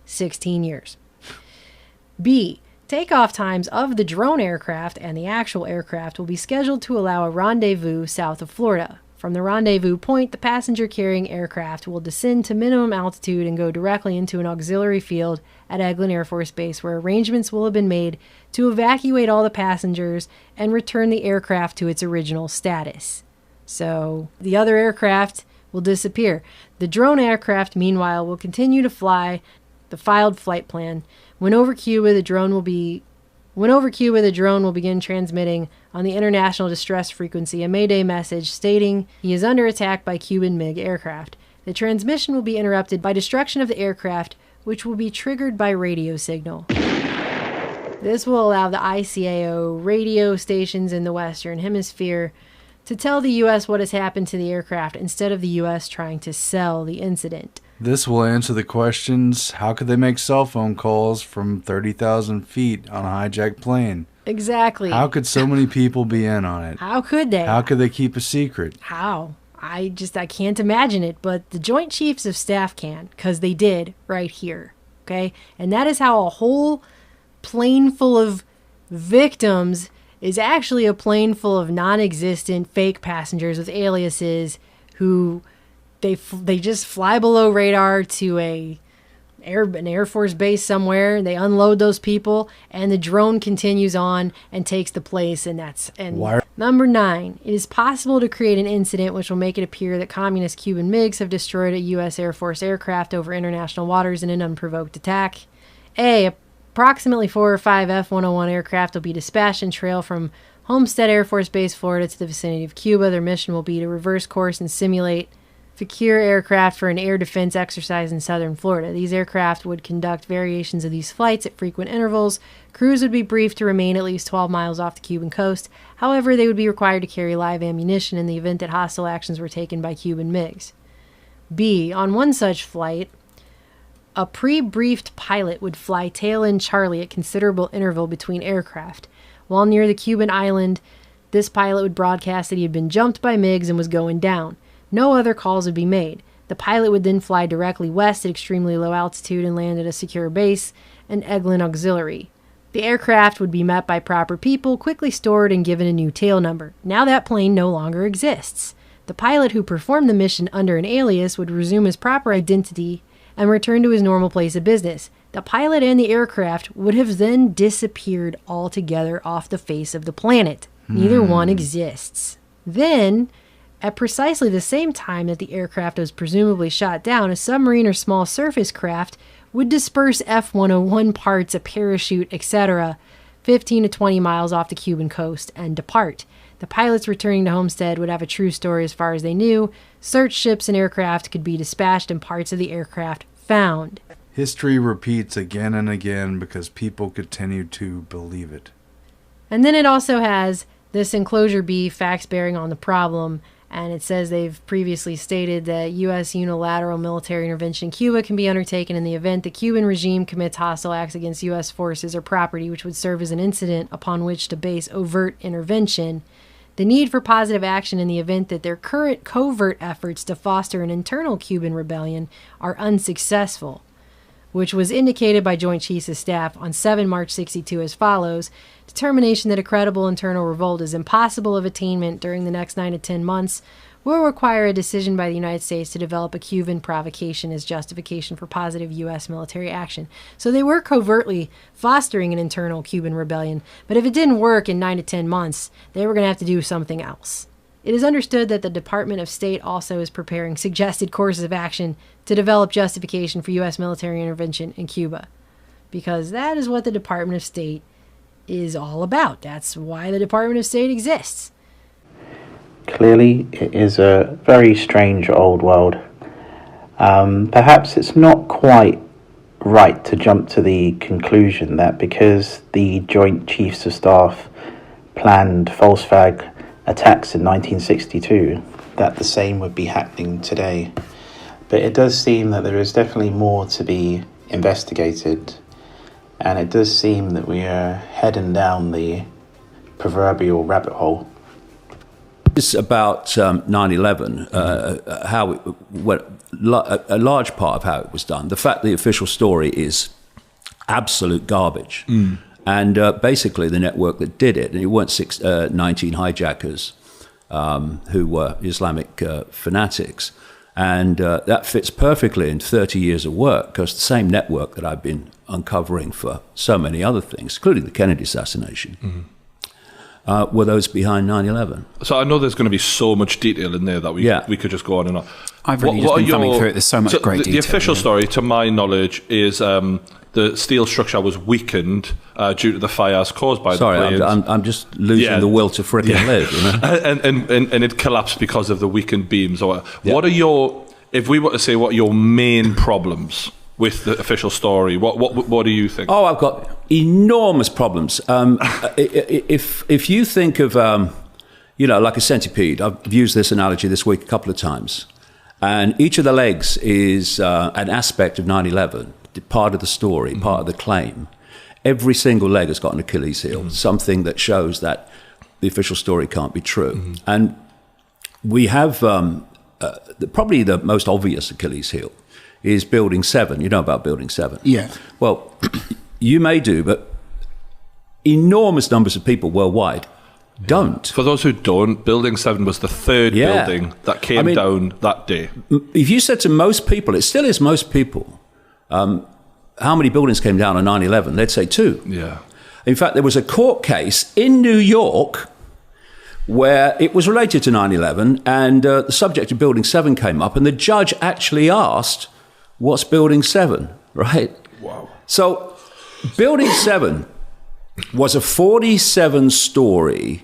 16 years. B. Takeoff times of the drone aircraft and the actual aircraft will be scheduled to allow a rendezvous south of Florida. From the rendezvous point, the passenger-carrying aircraft will descend to minimum altitude and go directly into an auxiliary field at Eglin Air Force Base, where arrangements will have been made to evacuate all the passengers and return the aircraft to its original status. So, the other aircraft will disappear. The drone aircraft, meanwhile, will continue to fly the filed flight plan. When over Cuba, the drone will begin transmitting on the international distress frequency a Mayday message stating he is under attack by Cuban MiG aircraft. The transmission will be interrupted by destruction of the aircraft, which will be triggered by radio signal. This will allow the ICAO radio stations in the Western Hemisphere to tell the U.S. what has happened to the aircraft instead of the U.S. trying to sell the incident. This will answer the questions, how could they make cell phone calls from 30,000 feet on a hijacked plane? Exactly. How could so many people be in on it? How could they? How could they keep a secret? How? I can't imagine it, but the Joint Chiefs of Staff can, because they did right here, okay? And that is how a whole plane full of victims is actually a plane full of non-existent fake passengers with aliases who they just fly below radar to an Air Force base somewhere. They unload those people, and the drone continues on and takes the place. Number 9, it is possible to create an incident which will make it appear that communist Cuban MiGs have destroyed a U.S. Air Force aircraft over international waters in an unprovoked attack. A. Approximately 4 or 5 F-101 aircraft will be dispatched and trail from Homestead Air Force Base, Florida, to the vicinity of Cuba. Their mission will be to reverse course and simulate secure aircraft for an air defense exercise in southern Florida. These aircraft would conduct variations of these flights at frequent intervals. Crews would be briefed to remain at least 12 miles off the Cuban coast. However, they would be required to carry live ammunition in the event that hostile actions were taken by Cuban MiGs. B. On one such flight, A pre-briefed pilot would fly tail-end Charlie at considerable interval between aircraft. While near the Cuban island, this pilot would broadcast that he had been jumped by MiGs and was going down. No other calls would be made. The pilot would then fly directly west at extremely low altitude and land at a secure base, an Eglin Auxiliary. The aircraft would be met by proper people, quickly stored and given a new tail number. Now that plane no longer exists. The pilot who performed the mission under an alias would resume his proper identity and return to his normal place of business. The pilot and the aircraft would have then disappeared altogether off the face of the planet. Neither one exists. Then, at precisely the same time that the aircraft was presumably shot down, a submarine or small surface craft would disperse F-101 parts, a parachute, etc., 15 to 20 miles off the Cuban coast and depart. The pilots returning to Homestead would have a true story as far as they knew. Search ships and aircraft could be dispatched and parts of the aircraft found. History repeats again and again because people continue to believe it. And then it also has this enclosure B, facts bearing on the problem, and it says they've previously stated that U.S. unilateral military intervention in Cuba can be undertaken in the event the Cuban regime commits hostile acts against U.S. forces or property, which would serve as an incident upon which to base overt intervention. The need for positive action in the event that their current covert efforts to foster an internal Cuban rebellion are unsuccessful, which was indicated by Joint Chiefs of Staff on 7 March 62 as follows: determination that a credible internal revolt is impossible of attainment during the next 9 to 10 months will require a decision by the United States to develop a Cuban provocation as justification for positive U.S. military action. So they were covertly fostering an internal Cuban rebellion, but if it didn't work in 9 to 10 months, they were going to have to do something else. It is understood that the Department of State also is preparing suggested courses of action to develop justification for U.S. military intervention in Cuba, because that is what the Department of State is all about. That's why the Department of State exists. Clearly, it is a very strange old world. Perhaps it's not quite right to jump to the conclusion that because the Joint Chiefs of Staff planned false flag attacks in 1962, that the same would be happening today. But it does seem that there is definitely more to be investigated, and it does seem that we are heading down the proverbial rabbit hole. It's about 9/11, a large part of how it was done. The fact the official story is absolute garbage. And basically the network that did it, and it weren't 19 hijackers who were Islamic fanatics. And that fits perfectly in 30 years of work, because the same network that I've been uncovering for so many other things, including the Kennedy assassination, were those behind 9/11. So I know there's going to be so much detail in there that we could just go on and on. I've really just been thumbing through it. There's so much great detail. The official story, to my knowledge, is the steel structure was weakened due to the fires caused by the planes. Sorry, I'm just losing the will to frickin' live. You know? and it collapsed because of the weakened beams. What are your, if we were to say, what are your main problems with the official story? What do you think? Oh, I've got enormous problems. If you think of, like a centipede, I've used this analogy this week a couple of times, and each of the legs is an aspect of 9/11, part of the story, part of the claim. Every single leg has got an Achilles heel, something that shows that the official story can't be true. And we have probably the most obvious Achilles heel is Building 7. You know about Building 7? Yeah. Well, you may do, but enormous numbers of people worldwide don't. For those who don't, Building 7 was the third building that came down that day. If you said to most people, it still is most people, how many buildings came down on 9/11? They'd say 2. Yeah. In fact, there was a court case in New York where it was related to 9/11, and the subject of Building 7 came up, and the judge actually asked, what's Building 7, right? Wow. So Building 7 was a 47-story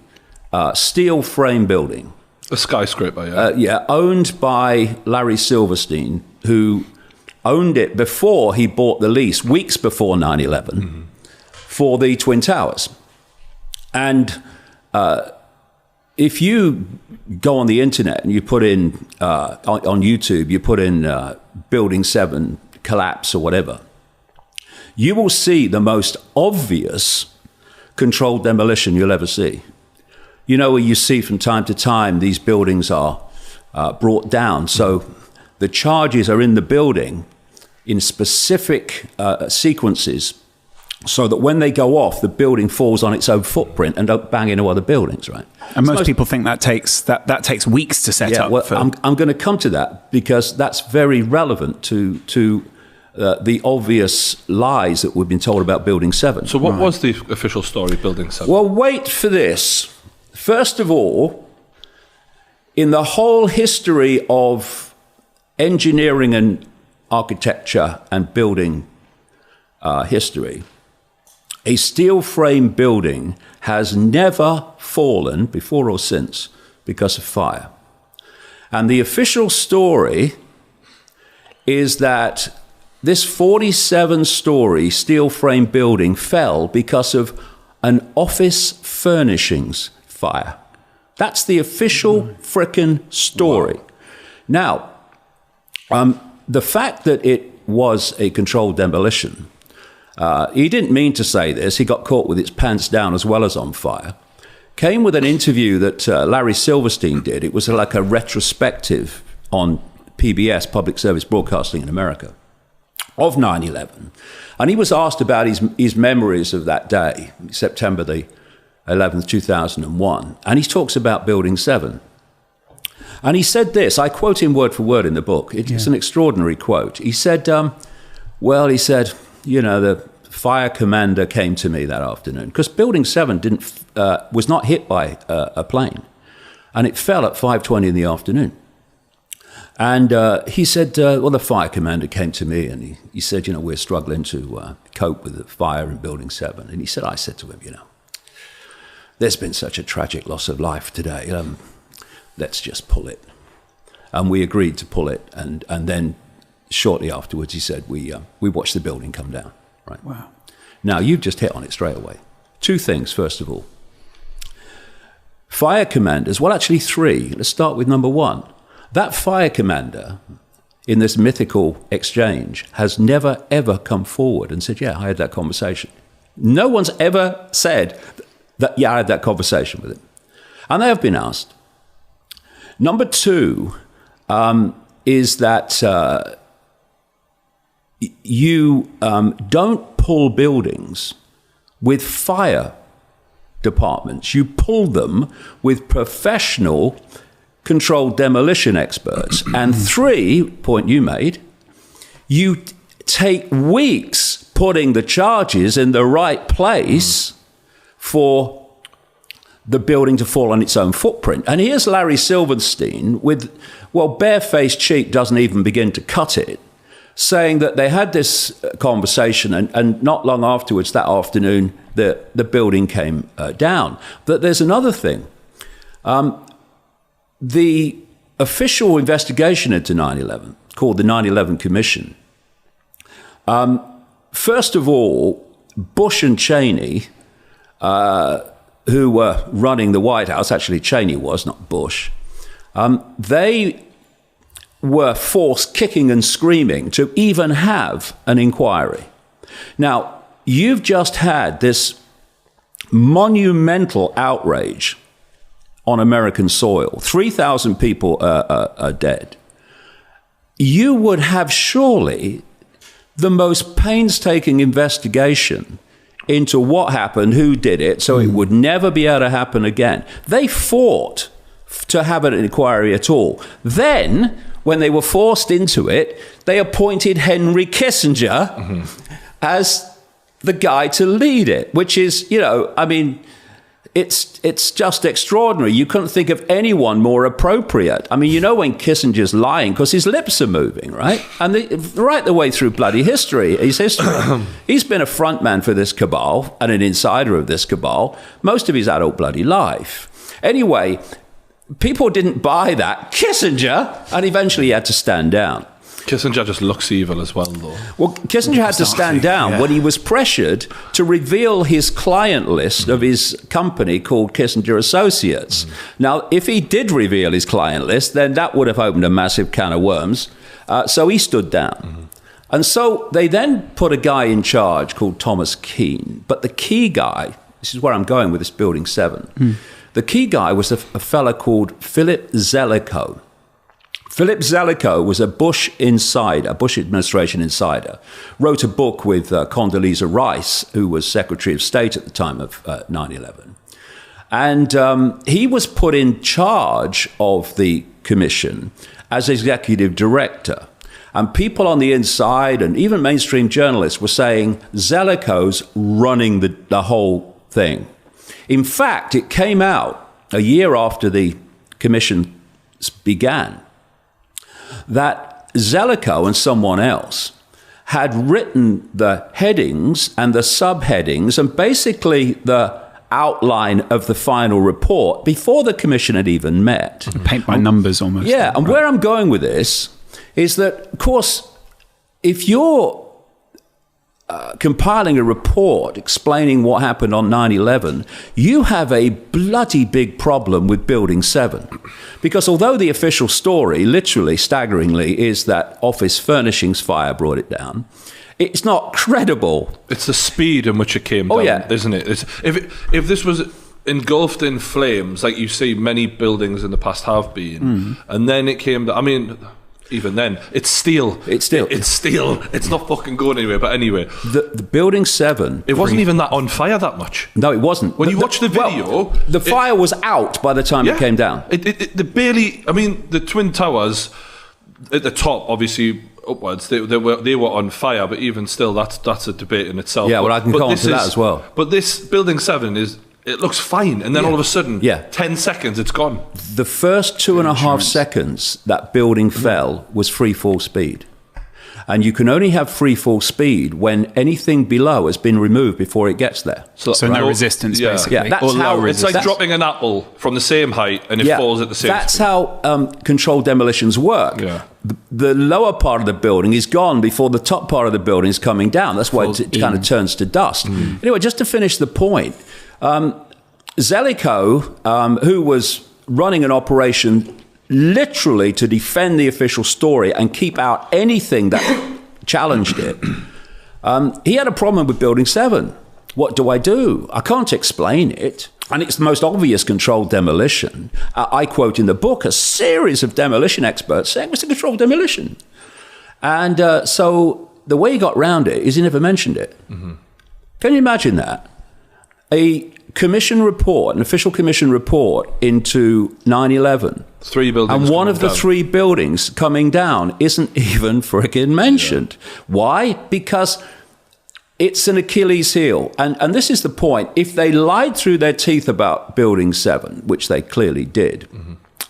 steel frame building. A skyscraper, owned by Larry Silverstein, who owned it before he bought the lease, weeks before 9/11, for the Twin Towers. And if you go on the internet and you put in, on YouTube, you put in Building 7 collapse or whatever, you will see the most obvious controlled demolition you'll ever see. You know, where you see from time to time these buildings are brought down. So the charges are in the building in specific sequences, so that when they go off, the building falls on its own footprint and don't bang into other buildings, right? And most people think that takes weeks to set up. Well, I'm going to come to that because that's very relevant to the obvious lies that we've been told about Building 7. So what was the official story of Building 7? Well, wait for this. First of all, in the whole history of engineering and architecture and building history, a steel frame building has never fallen, before or since, because of fire. And the official story is that this 47-story steel frame building fell because of an office furnishings fire. That's the official frickin' story. Wow. Now, the fact that it was a controlled demolition, he didn't mean to say this, he got caught with his pants down as well as on fire, came with an interview that Larry Silverstein did. It was like a retrospective on PBS, Public Service Broadcasting in America, of 9/11. And he was asked about his memories of that day, September the 11th, 2001. And he talks about Building 7. And he said this, I quote him word for word in the book. It's an extraordinary quote. He said, you know, the fire commander came to me that afternoon, because Building 7 was not hit by a plane. And it fell at 5:20 in the afternoon. And he said, well, the fire commander came to me and he said, you know, we're struggling to cope with the fire in Building 7. And I said to him, you know, there's been such a tragic loss of life today. Let's just pull it. And we agreed to pull it. And then shortly afterwards, he said, we watched the building come down. Right. Wow. Now, you've just hit on it straight away. Two things, first of all. Fire commanders, well, actually three. Let's start with number one. That fire commander in this mythical exchange has never, ever come forward and said, yeah, I had that conversation. No one's ever said that, yeah, I had that conversation with him. And they have been asked. Number two is that you don't pull buildings with fire departments. You pull them with professional controlled demolition experts. And three, point you made, you take weeks putting the charges in the right place for the building to fall on its own footprint. And here's Larry Silverstein with, well, barefaced cheek doesn't even begin to cut it, saying that they had this conversation and not long afterwards, that afternoon, the building came down. But there's another thing. The official investigation into 9/11, called the 9/11 Commission, first of all, Bush and Cheney, who were running the White House, actually Cheney was, not Bush, they were forced kicking and screaming to even have an inquiry. Now, you've just had this monumental outrage on American soil. 3,000 people are dead. You would have surely the most painstaking investigation into what happened, who did it, so it would never be able to happen again. They fought to have an inquiry at all. Then, when they were forced into it, they appointed Henry Kissinger as the guy to lead it, which is, you know, I mean, it's just extraordinary. You couldn't think of anyone more appropriate. I mean, you know when Kissinger's lying because his lips are moving, right? And right the way through bloody history, he's been a front man for this cabal and an insider of this cabal most of his adult bloody life. Anyway, people didn't buy that. Kissinger, and eventually he had to stand down. Kissinger just looks evil as well, though. Well, Kissinger had to stand down when he was pressured to reveal his client list of his company called Kissinger Associates. Now, if he did reveal his client list, then that would have opened a massive can of worms. So he stood down. And so they then put a guy in charge called Thomas Keane. But the key guy, this is where I'm going with this Building 7, the key guy was a fella called Philip Zelikow. Philip Zelikow was a Bush insider, Bush administration insider, wrote a book with Condoleezza Rice, who was Secretary of State at the time of 9/11. And he was put in charge of the commission as executive director. And people on the inside and even mainstream journalists were saying Zelikow's running the whole thing. In fact, it came out a year after the commission began that Zelikow and someone else had written the headings and the subheadings and basically the outline of the final report before the commission had even met. Paint by numbers almost. Yeah, and where I'm going with this is that, of course, if you're compiling a report explaining what happened on 9/11, you have a bloody big problem with Building 7. Because although the official story, literally, staggeringly, is that office furnishings fire brought it down, it's not credible. It's the speed in which it came down, isn't it? If this was engulfed in flames, like you see many buildings in the past have been, and then it came down, I mean, even then, it's steel. It's steel. It's not fucking going anywhere. But anyway, the Building 7. It wasn't even that on fire that much. No, it wasn't. When you watch the video, the fire was out by the time it came down. The barely. I mean, the Twin Towers at the top, obviously upwards, they were on fire. But even still, that's a debate in itself. Yeah, well, I can go on to that as well. But this Building 7 it looks fine, and then all of a sudden, 10 seconds, it's gone. The first 2.5 seconds that building fell was free fall speed. And you can only have free fall speed when anything below has been removed before it gets there. So no resistance, basically. Yeah, that's how it's like dropping an apple from the same height and it falls at the same That's speed. how controlled demolitions work. Yeah. The lower part of the building is gone before the top part of the building is coming down. That's why it kind of turns to dust. Anyway, just to finish the point, Zelikow, who was running an operation literally to defend the official story and keep out anything that challenged it, he had a problem with Building 7. What do? I can't explain it. And it's the most obvious controlled demolition. I quote in the book a series of demolition experts saying it was a controlled demolition. And so the way he got round it is he never mentioned it. Can you imagine that? A commission report, an official commission report into 9/11. 3 buildings. And one of the 3 buildings coming down isn't even freaking mentioned. Why? Because it's an Achilles heel. And this is the point. If they lied through their teeth about Building 7, which they clearly did,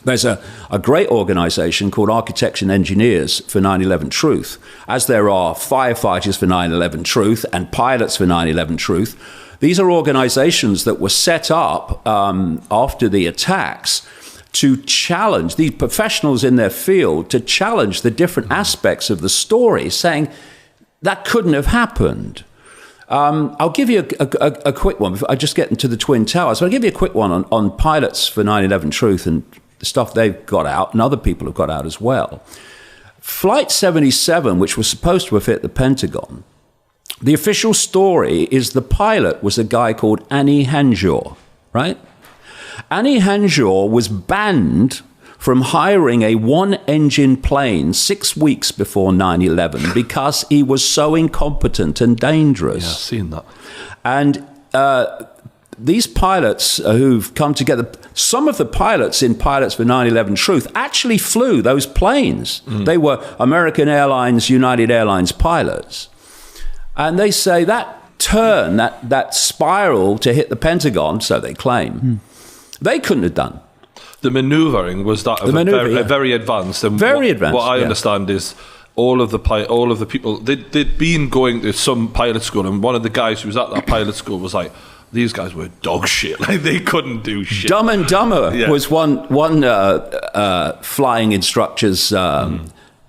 there's a great organization called Architects and Engineers for 9/11 Truth, as there are firefighters for 9/11 Truth and pilots for 9/11 Truth. These are organizations that were set up after the attacks to challenge, these professionals in their field, to challenge the different aspects of the story, saying that couldn't have happened. I'll give you a quick one. I just get into the Twin Towers. I'll give you a quick one on pilots for 9/11 Truth and the stuff they've got out, and other people have got out as well. Flight 77, which was supposed to have hit the Pentagon, the official story is the pilot was a guy called Annie Hanjour, right? Annie Hanjour was banned from hiring a one-engine plane 6 weeks before 9/11 because he was so incompetent and dangerous. Yeah, I've seen that. And these pilots who've come together, some of the pilots in Pilots for 9/11 Truth actually flew those planes. They were American Airlines, United Airlines pilots. And they say that turn, that spiral to hit the Pentagon, so they claim, they couldn't have done. The manoeuvring was that very advanced. And very advanced. What I understand is all of the people, they'd been going to some pilot school, and one of the guys who was at that pilot school was like, these guys were dog shit. Like, they couldn't do shit. Dumb and Dumber was one flying instructor's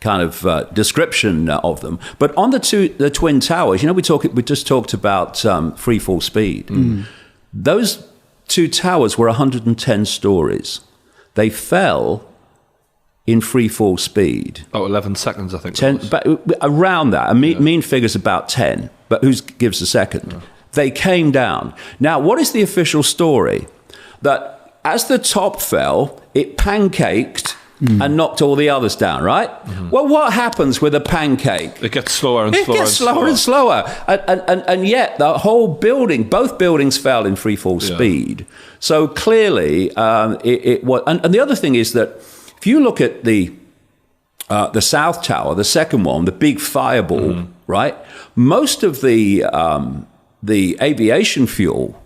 kind of description of them. But on the Twin Towers, we just talked about free fall speed. Those 2 towers were 110 stories. They fell in free fall speed. Oh, 11 seconds, I think. 10, but around that. A mean figure's about 10, but who gives a second? Yeah. They came down. Now, what is the official story? That as the top fell, it pancaked and knocked all the others down, right? Mm-hmm. Well, what happens with a pancake? It gets slower and slower. It gets slower and slower. And yet the whole building, both buildings fell in free fall speed. So clearly, it was. And the other thing is that if you look at the South Tower, the second one, the big fireball, right? Most of the aviation fuel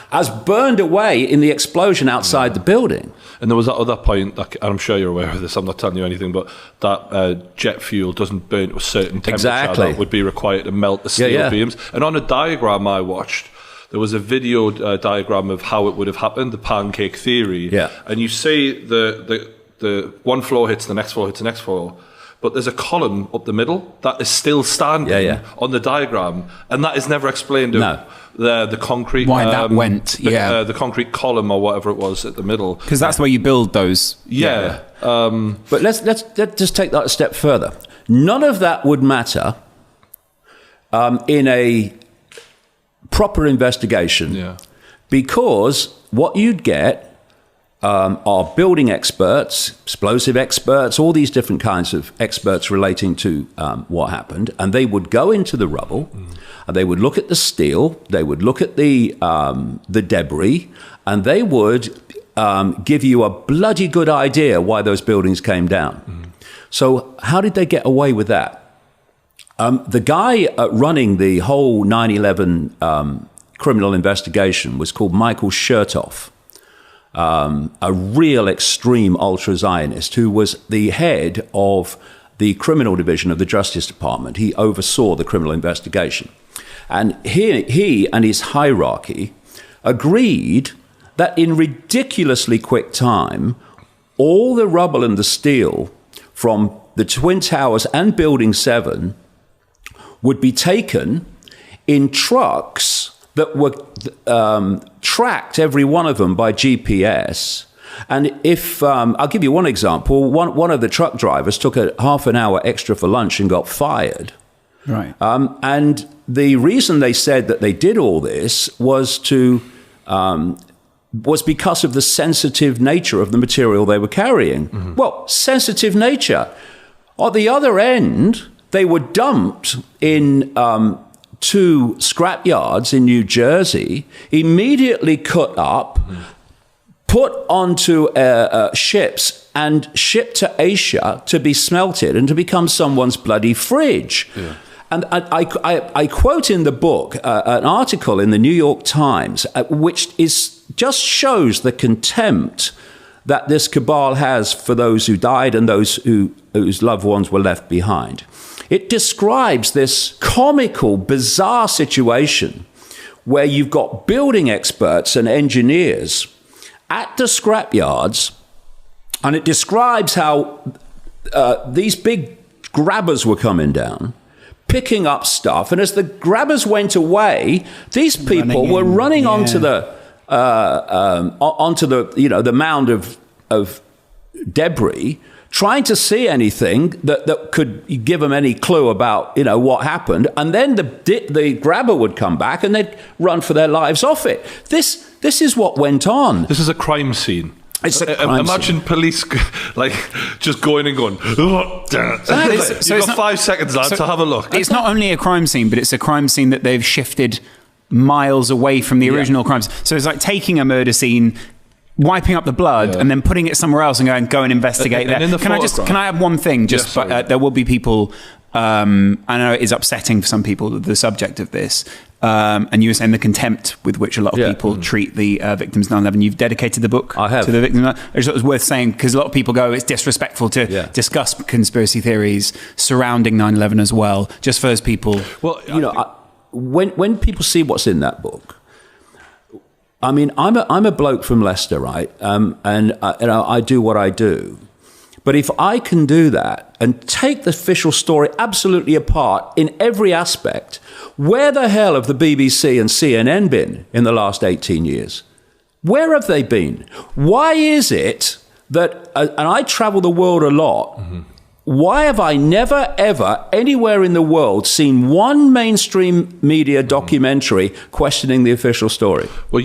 has burned away in the explosion outside the building. And there was that other point, and I'm sure you're aware of this, I'm not telling you anything, but that jet fuel doesn't burn to a certain temperature that would be required to melt the steel beams. And on a diagram I watched, there was a video diagram of how it would have happened, the pancake theory. Yeah. And you see the one floor hits the next floor, hits the next floor, but there's a column up the middle that is still standing on the diagram, and that is never explained. The concrete that went, the concrete column or whatever it was at the middle, because that's where you build those. But let's just take that a step further. None of that would matter in a proper investigation, because what you'd get are building experts, explosive experts, all these different kinds of experts relating to what happened, and they would go into the rubble, and they would look at the steel, they would look at the debris, and they would give you a bloody good idea why those buildings came down. So how did they get away with that? The guy running the whole 9/11 criminal investigation was called Michael Chertoff. A real extreme ultra-Zionist who was the head of the criminal division of the Justice Department. He oversaw the criminal investigation. And he and his hierarchy agreed that in ridiculously quick time, all the rubble and the steel from the Twin Towers and Building 7 would be taken in trucks that were tracked, every one of them, by GPS. And if I'll give you one example, one of the truck drivers took a half an hour extra for lunch and got fired. Right. And the reason they said that they did all this was because of the sensitive nature of the material they were carrying. Mm-hmm. Well, sensitive nature. At the other end, they were dumped in 2 scrap yards in New Jersey, immediately cut up, put onto ships and shipped to Asia to be smelted and to become someone's bloody fridge. Yeah. And I quote in the book an article in the New York Times, which just shows the contempt that this cabal has for those who died and those whose loved ones were left behind. It describes this comical, bizarre situation where you've got building experts and engineers at the scrapyards, and it describes how these big grabbers were coming down, picking up stuff, and as the grabbers went away, these people were running onto the the mound of debris, trying to see anything that could give them any clue about what happened, and then the grabber would come back and they'd run for their lives off it. This is what went on. This is a crime scene. Imagine police just going and going. Oh, you've got 5 seconds, lads, to have a look. It's not only a crime scene, but it's a crime scene that they've shifted miles away from the original crimes. So it's like taking a murder scene, wiping up the blood, and then putting it somewhere else and go and investigate that. Can I add one thing? There will be people. I know it is upsetting for some people, the subject of this. And you were saying the contempt with which a lot of people treat the victims of 9/11. You've dedicated the book to the victims. I just thought it was worth saying, because a lot of people go, it's disrespectful to discuss conspiracy theories surrounding 9/11 as well, just for those people. Well, when people see what's in that book, I mean, I'm a bloke from Leicester, right? And I do what I do. But if I can do that and take the official story absolutely apart in every aspect, where the hell have the BBC and CNN been in the last 18 years? Where have they been? Why is it that, and I travel the world a lot, why have I never, ever, anywhere in the world seen one mainstream media documentary questioning the official story? Well,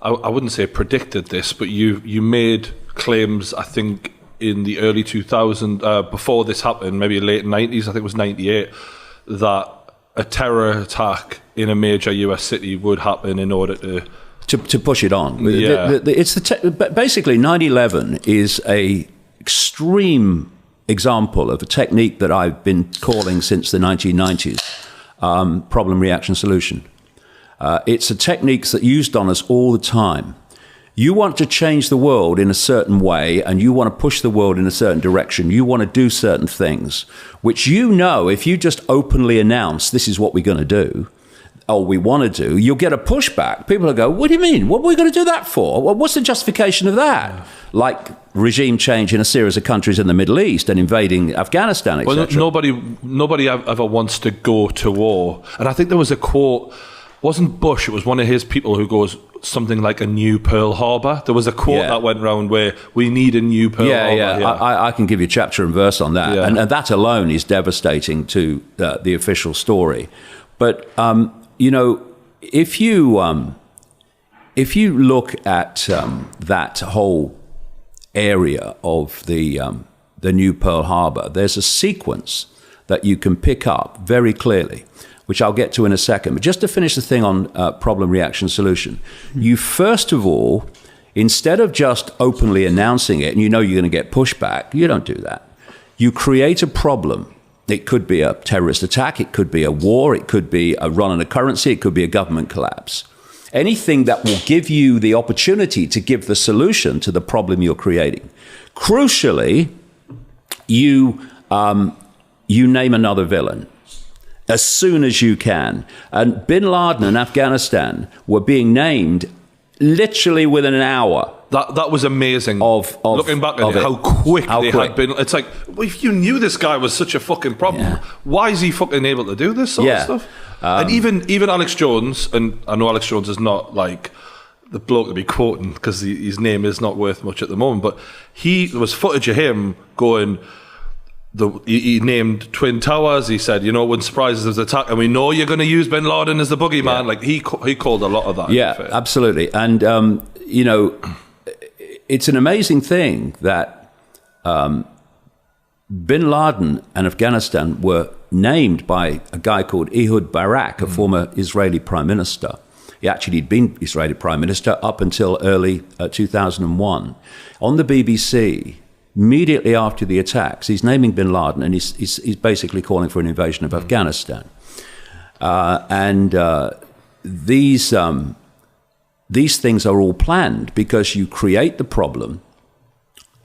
I wouldn't say predicted this, but you made claims, I think, in the early 2000s, before this happened, maybe late 90s, I think it was 98, that a terror attack in a major US city would happen in order to push it on. Yeah. Basically, 9/11 is a extreme example of a technique that I've been calling since the 1990s, problem, reaction, solution. It's a technique that's used on us all the time. You want to change the world in a certain way, and you want to push the world in a certain direction. You want to do certain things, which if you just openly announce this is what we're going to do, or we want to do, you'll get a pushback. People will go, what do you mean? What are we going to do that for? Well, what's the justification of that? Yeah. Like regime change in a series of countries in the Middle East and invading Afghanistan, etc. Well, nobody ever wants to go to war. And I think there was a quote, wasn't Bush, it was one of his people who goes something like a new Pearl Harbor. There was a quote that went around where we need a new Pearl Harbor. Yeah. I can give you chapter and verse on that. Yeah. And that alone is devastating to the official story. But, if you look at that whole area of the new Pearl Harbor, there's a sequence that you can pick up very clearly, which I'll get to in a second. But just to finish the thing on problem, reaction, solution, you first of all, instead of just openly announcing it, and you're going to get pushback, you don't do that. You create a problem. It could be a terrorist attack, it could be a war, it could be a run on a currency, it could be a government collapse. Anything that will give you the opportunity to give the solution to the problem you're creating. Crucially, you name another villain as soon as you can. And bin Laden and Afghanistan were being named literally within an hour. That was amazing. Looking back at it, how quick they had been. It's like, well, if you knew this guy was such a fucking problem, why is he fucking able to do this sort of stuff? And even Alex Jones, and I know Alex Jones is not like the bloke to be quoting because his name is not worth much at the moment, but there was footage of him going, he named Twin Towers. He said, it wouldn't surprise us if there's an attack, and we know you're going to use bin Laden as the boogeyman. Yeah. Like he called a lot of that. Yeah, absolutely. And it's an amazing thing that bin Laden and Afghanistan were named by a guy called Ehud Barak, a former Israeli prime minister. He actually had been Israeli prime minister up until early 2001. On the BBC, immediately after the attacks, he's naming bin Laden, and he's basically calling for an invasion of Afghanistan. These things are all planned because you create the problem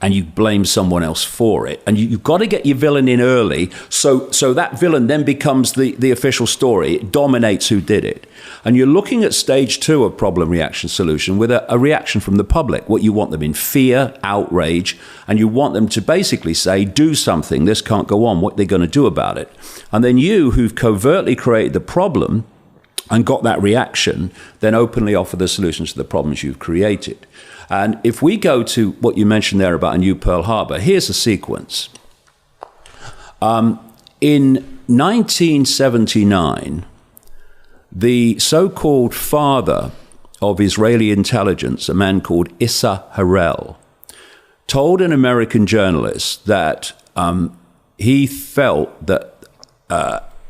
and you blame someone else for it. And you've got to get your villain in early so that villain then becomes the official story. It dominates who did it. And you're looking at stage 2 of problem, reaction, solution with a reaction from the public. What you want them in fear, outrage, and you want them to basically say, do something, this can't go on, what they're going to do about it. And then you, who've covertly created the problem and got that reaction, then openly offer the solutions to the problems you've created. And if we go to what you mentioned there about a new Pearl Harbor, here's a sequence. In 1979, the so-called father of Israeli intelligence, a man called Issa Harel, told an American journalist that he felt that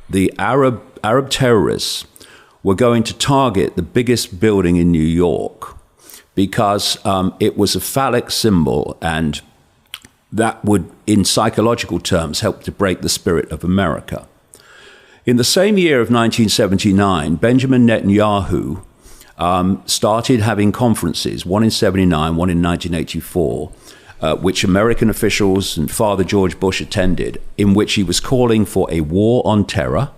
the Arab terrorists were going to target the biggest building in New York because it was a phallic symbol, and that would, in psychological terms, help to break the spirit of America. In the same year of 1979, Benjamin Netanyahu started having conferences, one in 79, one in 1984, which American officials and Father George Bush attended, in which he was calling for a war on terror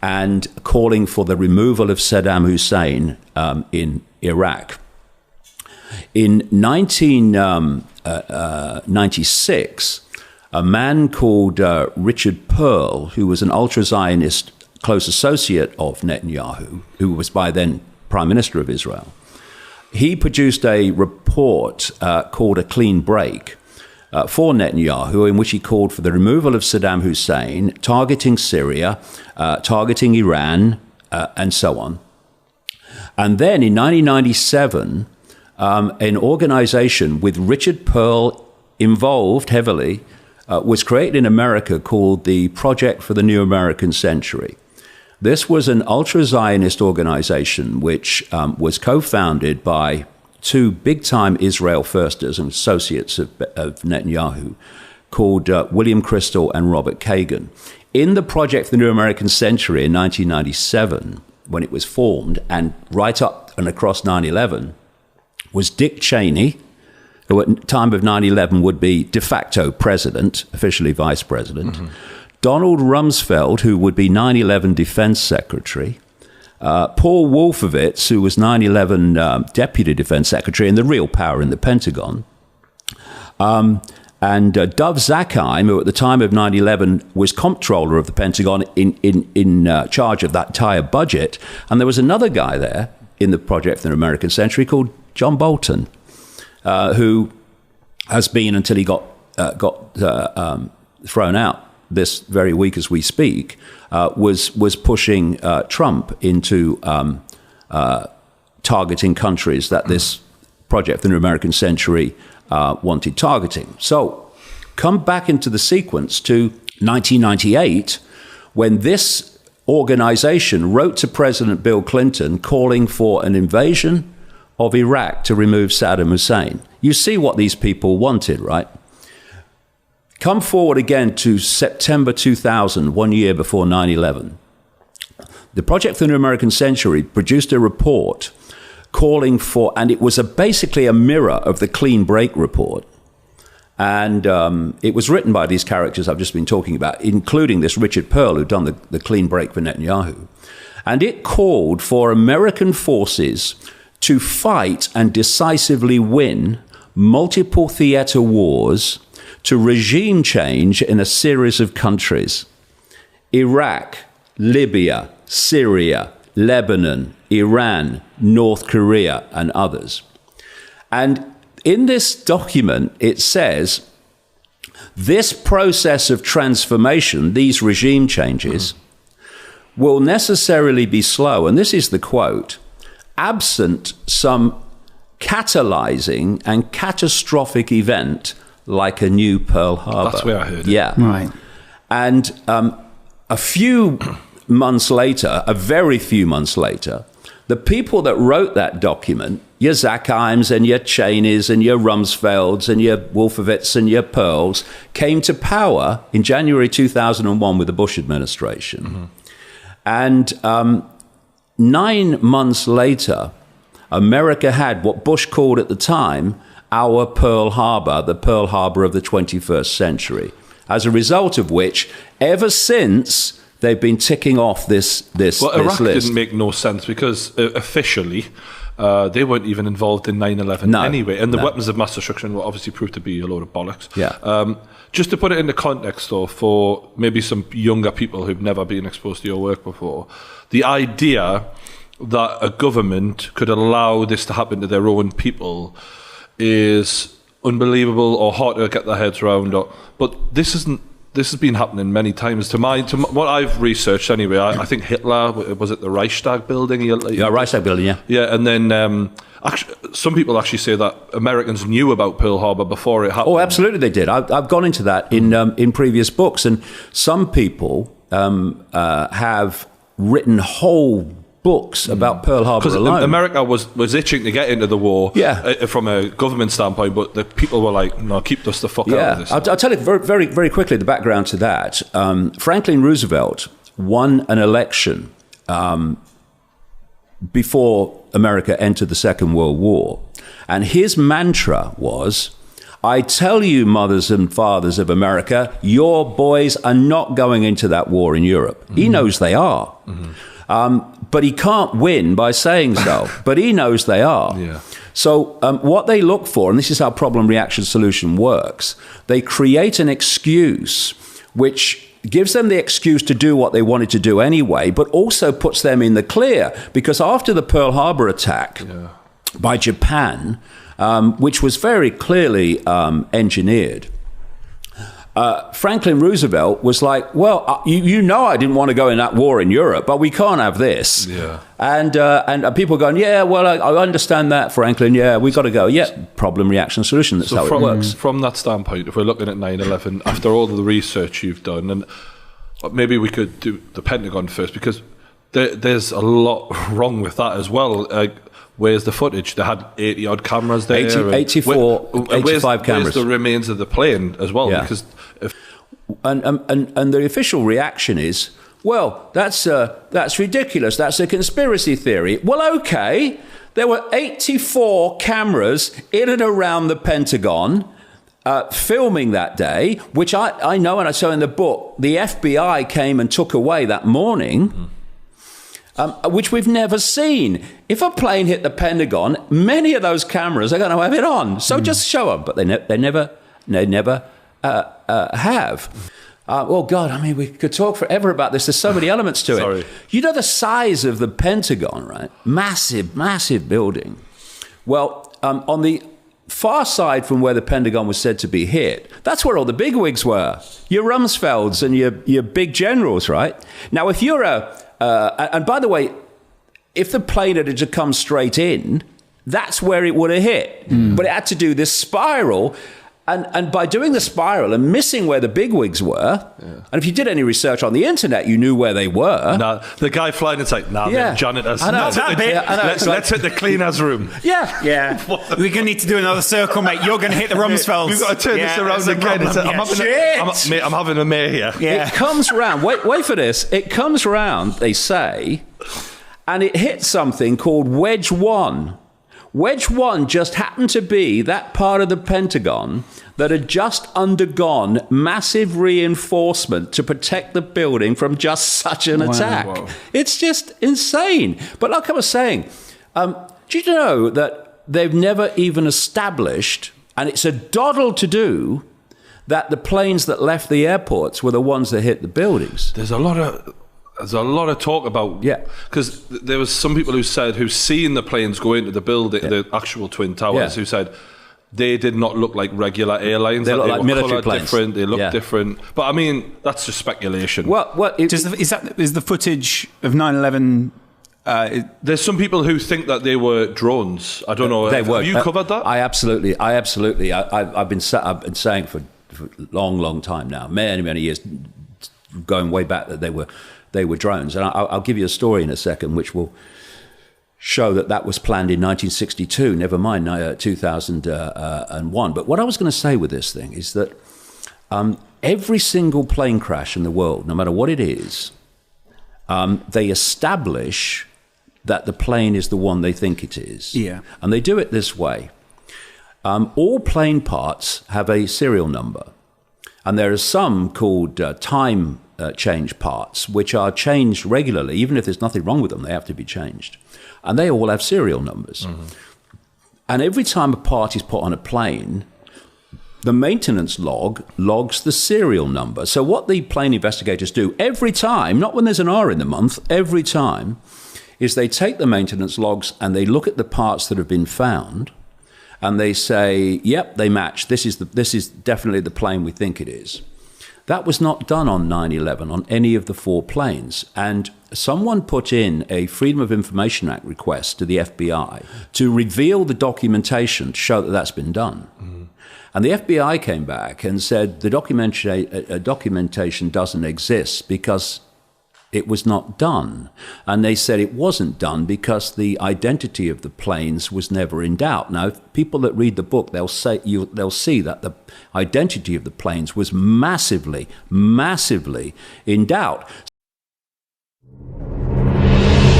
and calling for the removal of Saddam Hussein in Iraq. In 1996, a man called Richard Pearl, who was an ultra-Zionist close associate of Netanyahu, who was by then Prime Minister of Israel, he produced a report called A Clean Break for Netanyahu, in which he called for the removal of Saddam Hussein, targeting Syria, targeting Iran, and so on. And then in 1997, an organization with Richard Pearl involved heavily was created in America called the Project for the New American Century. This was an ultra-Zionist organization which was co-founded by two big-time Israel firsters and associates of Netanyahu called William Kristol and Robert Kagan. In the Project for the New American Century in 1997, when it was formed, and right up and across 9/11, was Dick Cheney, who at the time of 9/11 would be de facto president, officially vice president, Donald Rumsfeld, who would be 9/11 defense secretary, Paul Wolfowitz, who was 9/11 deputy defense secretary and the real power in the Pentagon, and Dov Zakheim, who at the time of 9/11 was comptroller of the Pentagon in charge of that entire budget. And there was another guy there in the Project for the American Century called John Bolton, who has been, until he got thrown out this very week as we speak, was pushing Trump into targeting countries that this Project for the New American Century wanted targeting. So come back into the sequence to 1998, when this organization wrote to President Bill Clinton calling for an invasion of Iraq to remove Saddam Hussein. You see what these people wanted, right? Come forward again to September 2000, 1 year before 9/11. The Project for the New American Century produced a report calling for, and it was basically a mirror of the Clean Break report. And it was written by these characters I've just been talking about, including this Richard Pearl, who'd done the Clean Break for Netanyahu. And it called for American forces to fight and decisively win multiple theater wars to regime change in a series of countries: Iraq, Libya, Syria, Lebanon, Iran, North Korea, and others. And in this document, it says this process of transformation, these regime changes, will necessarily be slow. And this is the quote: absent some catalyzing and catastrophic event like a new Pearl Harbor. That's where I heard it. Yeah. Right. And a few months later, a very few months later, the people that wrote that document, your Zakheims and your Cheneys and your Rumsfelds and your Wolfowitz and your Pearls, came to power in January 2001 with the Bush administration. And 9 months later, America had what Bush called at the time our Pearl Harbor, the Pearl Harbor of the 21st century, as a result of which, ever since, they've been ticking off this Iraq list. didn't make no sense because officially they weren't even involved in 9/11 anyway, and the weapons of mass destruction were obviously proved to be a load of bollocks. Yeah. Just to put it into context, though, for maybe some younger people who've never been exposed to your work before, the idea that a government could allow this to happen to their own people is unbelievable or hard to get their heads around. But this has been happening many times. To what I've researched anyway, I think Hitler, was it the Reichstag building? Yeah, Reichstag building, yeah. Yeah, and then some people actually say that Americans knew about Pearl Harbor before it happened. Oh, absolutely they did. I've gone into that in previous books, and some people have written whole books about Pearl Harbor alone. Because America was itching to get into the war from a government standpoint, but the people were like, no, keep us the fuck out of this. I'll tell you very, very, very quickly the background to that. Franklin Roosevelt won an election before America entered the Second World War. And his mantra was, I tell you, mothers and fathers of America, your boys are not going into that war in Europe. He knows they are. But he can't win by saying so. But he knows they are. Yeah. So what they look for, and this is how problem reaction solution works, they create an excuse which gives them the excuse to do what they wanted to do anyway, but also puts them in the clear. Because after the Pearl Harbor attack, by Japan, which was very clearly engineered. Franklin Roosevelt was like, well, you know I didn't want to go in that war in Europe, but we can't have this. Yeah. And people going, yeah, well, I understand that, Franklin. Yeah, we got to go. Yeah, problem, reaction, solution. That's how it works. From that standpoint, if we're looking at 9/11, after all of the research you've done, and maybe we could do the Pentagon first, because there's a lot wrong with that as well. Where's the footage? They had 80-odd cameras there. 85 cameras. Where's the remains of the plane as well? Yeah. Because and the official reaction is, well, that's ridiculous. That's a conspiracy theory. Well, okay, there were 84 cameras in and around the Pentagon filming that day, which I know, and I saw in the book, the FBI came and took away that morning. Which we've never seen. If a plane hit the Pentagon, many of those cameras are going to have it on. So just show them, but they never have. Oh God, I mean, we could talk forever about this. There's so many elements to it. You know the size of the Pentagon, right? Massive, massive building. Well, on the far side from where the Pentagon was said to be hit, that's where all the bigwigs were. Your Rumsfelds and your big generals, right? Now, if you're and by the way, if the plane had to come straight in, that's where it would have hit. But it had to do this spiral. And by doing the spiral and missing where the bigwigs were, and if you did any research on the internet, you knew where they were. No, the guy flying it's like, they're janitors. I know. Let's hit the cleaners room. Yeah. We're going to need to do another circle, mate. You're going to hit the Rumsfelds. We've got to turn this around again. I'm having a mare here. Yeah. It comes round. Wait for this. It comes round, they say, and it hit something called Wedge 1. Wedge 1 just happened to be that part of the Pentagon that had just undergone massive reinforcement to protect the building from just such an attack. Wow. It's just insane. But like I was saying, do you know that they've never even established, and it's a doddle to do, that the planes that left the airports were the ones that hit the buildings? There's a lot of talk about, because there was some people who've seen the planes go into the building, the actual Twin Towers, who said they did not look like regular airlines. They look like military planes. Different, they look different. But I mean, that's just speculation. Is the footage of 9/11? There's some people who think that they were drones. I don't know. Have you covered that? I absolutely. I've been saying for a long time now, many years, going way back, that they were drones. And I'll give you a story in a second which will show that was planned in 1962, never mind 2001. But what I was going to say with this thing is that every single plane crash in the world, no matter what it is, they establish that the plane is the one they think it is. Yeah. And they do it this way. All plane parts have a serial number. And there are some called time change parts, which are changed regularly. Even if there's nothing wrong with them, they have to be changed. And they all have serial numbers. Mm-hmm. And every time a part is put on a plane, the maintenance log logs the serial number. So what the plane investigators do every time, not when there's an R in the month, every time, is they take the maintenance logs and they look at the parts that have been found, and they say, yep, they match. This is definitely the plane we think it is. That was not done on 9/11 on any of the four planes. And someone put in a Freedom of Information Act request to the FBI to reveal the documentation to show that that's been done. Mm-hmm. And the FBI came back and said the documentation doesn't exist because it was not done. And they said it wasn't done because the identity of the planes was never in doubt. Now, people that read the book, they'll see that the identity of the planes was massively, massively in doubt.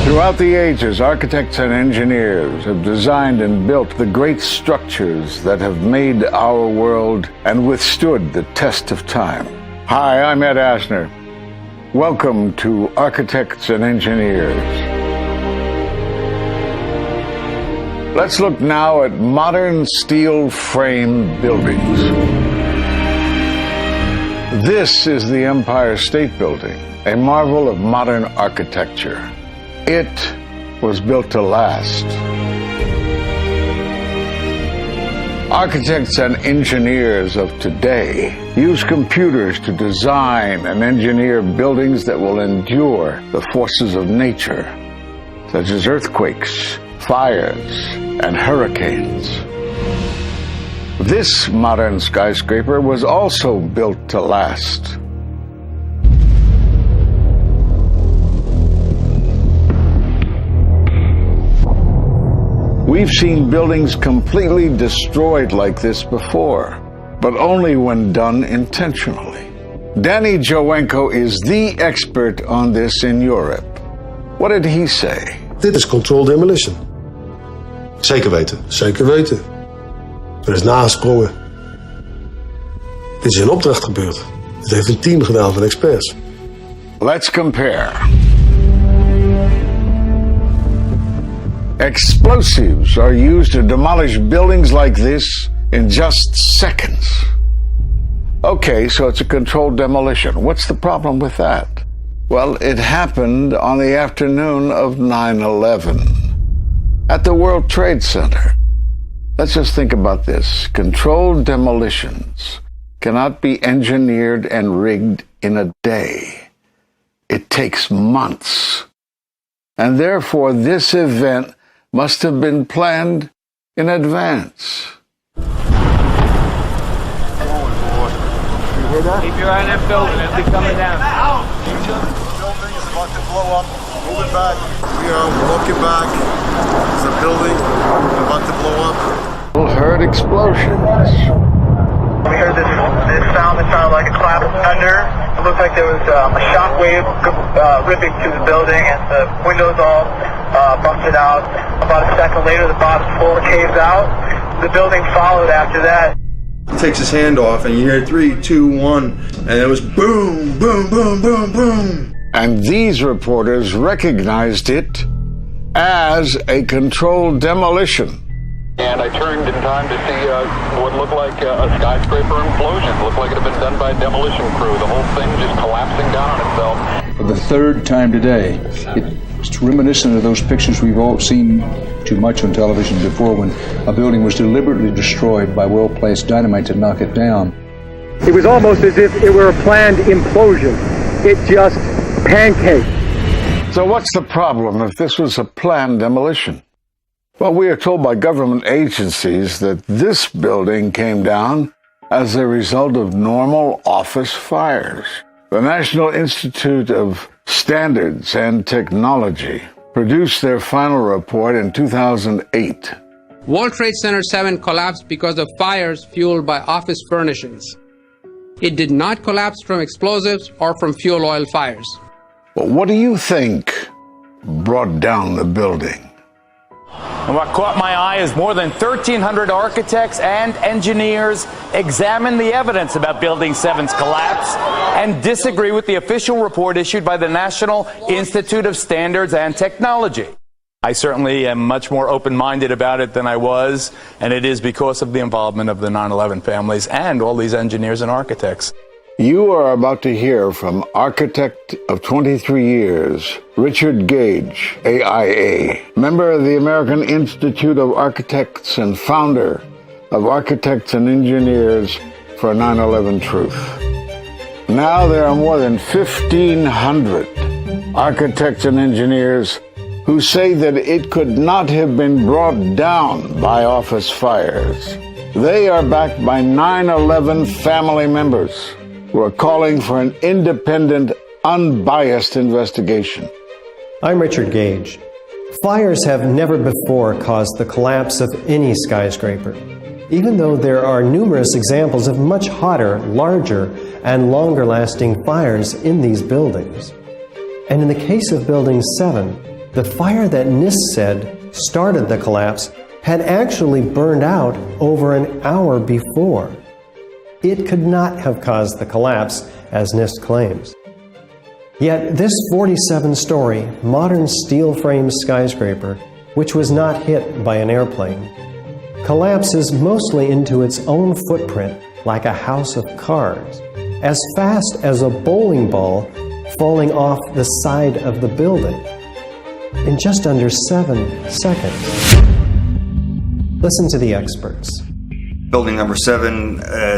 Throughout the ages, architects and engineers have designed and built the great structures that have made our world and withstood the test of time. Hi, I'm Ed Asner. Welcome to Architects and Engineers. Let's look now at modern steel frame buildings. This is the Empire State Building, a marvel of modern architecture. It was built to last. Architects and engineers of today use computers to design and engineer buildings that will endure the forces of nature, such as earthquakes, fires, and hurricanes. This modern skyscraper was also built to last. We've seen buildings completely destroyed like this before, but only when done intentionally. Danny Jowenko is the expert on this in Europe. What did he say? Dit is controlled demolition. Zeker weten. Zeker weten. Er is nagesprongen. Dit is in opdracht gebeurd. Het heeft een team gedaan van experts. Let's compare. Explosives are used to demolish buildings like this in just seconds. Okay, so it's a controlled demolition. What's the problem with that? Well, it happened on the afternoon of 9/11 at the World Trade Center. Let's just think about this. Controlled demolitions cannot be engineered and rigged in a day. It takes months. And therefore, this event must have been planned in advance. You hear that? Keep your eye on that building. It'll be coming down. Building is about to blow up. Moving back. We are walking back. There's a building about to blow up. People heard explosions. We heard this sound that sounded like a clap of thunder. It looked like there was a shockwave ripping through the building, and the windows all busted out. About a second later, the bottom floor caves out. The building followed after that. He takes his hand off, and you hear 3, 2, 1, and it was boom, boom, boom, boom, boom. And these reporters recognized it as a controlled demolition. And I turned in time to see what looked like a skyscraper implosion. It looked like it had been done by a demolition crew. The whole thing just collapsing down on itself. For the third time today, it's reminiscent of those pictures we've all seen too much on television before, when a building was deliberately destroyed by well-placed dynamite to knock it down. It was almost as if it were a planned implosion. It just pancaked. So what's the problem if this was a planned demolition? Well, we are told by government agencies that this building came down as a result of normal office fires. The National Institute of Standards and Technology produced their final report in 2008. World Trade Center 7 collapsed because of fires fueled by office furnishings. It did not collapse from explosives or from fuel oil fires. But what do you think brought down the building? And what caught my eye is more than 1,300 architects and engineers examine the evidence about Building 7's collapse and disagree with the official report issued by the National Institute of Standards and Technology. I certainly am much more open-minded about it than I was, and it is because of the involvement of the 9/11 families and all these engineers and architects. You are about to hear from architect of 23 years, Richard Gage, AIA, member of the American Institute of Architects and founder of Architects and Engineers for 9/11 Truth. Now there are more than 1,500 architects and engineers who say that it could not have been brought down by office fires. They are backed by 9/11 family members who are calling for an independent, unbiased investigation. I'm Richard Gage. Fires have never before caused the collapse of any skyscraper, even though there are numerous examples of much hotter, larger, and longer-lasting fires in these buildings. And in the case of Building 7, the fire that NIST said started the collapse had actually burned out over an hour before. It could not have caused the collapse, as NIST claims. Yet this 47-story, modern steel-frame skyscraper, which was not hit by an airplane, collapses mostly into its own footprint like a house of cards, as fast as a bowling ball falling off the side of the building, in just under 7 seconds. Listen to the experts. Building number 7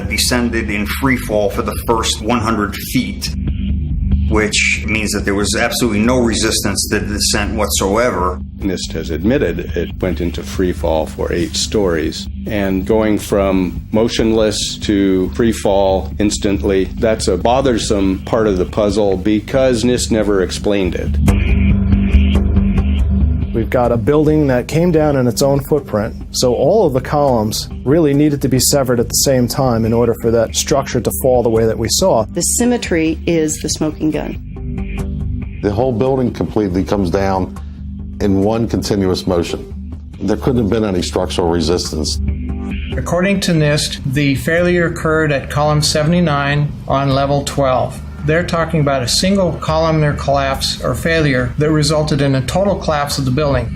descended in free fall for the first 100 feet, which means that there was absolutely no resistance to the descent whatsoever. NIST has admitted it went into free fall for 8 stories. And going from motionless to free fall instantly, that's a bothersome part of the puzzle because NIST never explained it. We've got a building that came down in its own footprint, so all of the columns really needed to be severed at the same time in order for that structure to fall the way that we saw. The symmetry is the smoking gun. The whole building completely comes down in one continuous motion. There couldn't have been any structural resistance. According to NIST, the failure occurred at column 79 on level 12. They're talking about a single columnar collapse or failure that resulted in a total collapse of the building.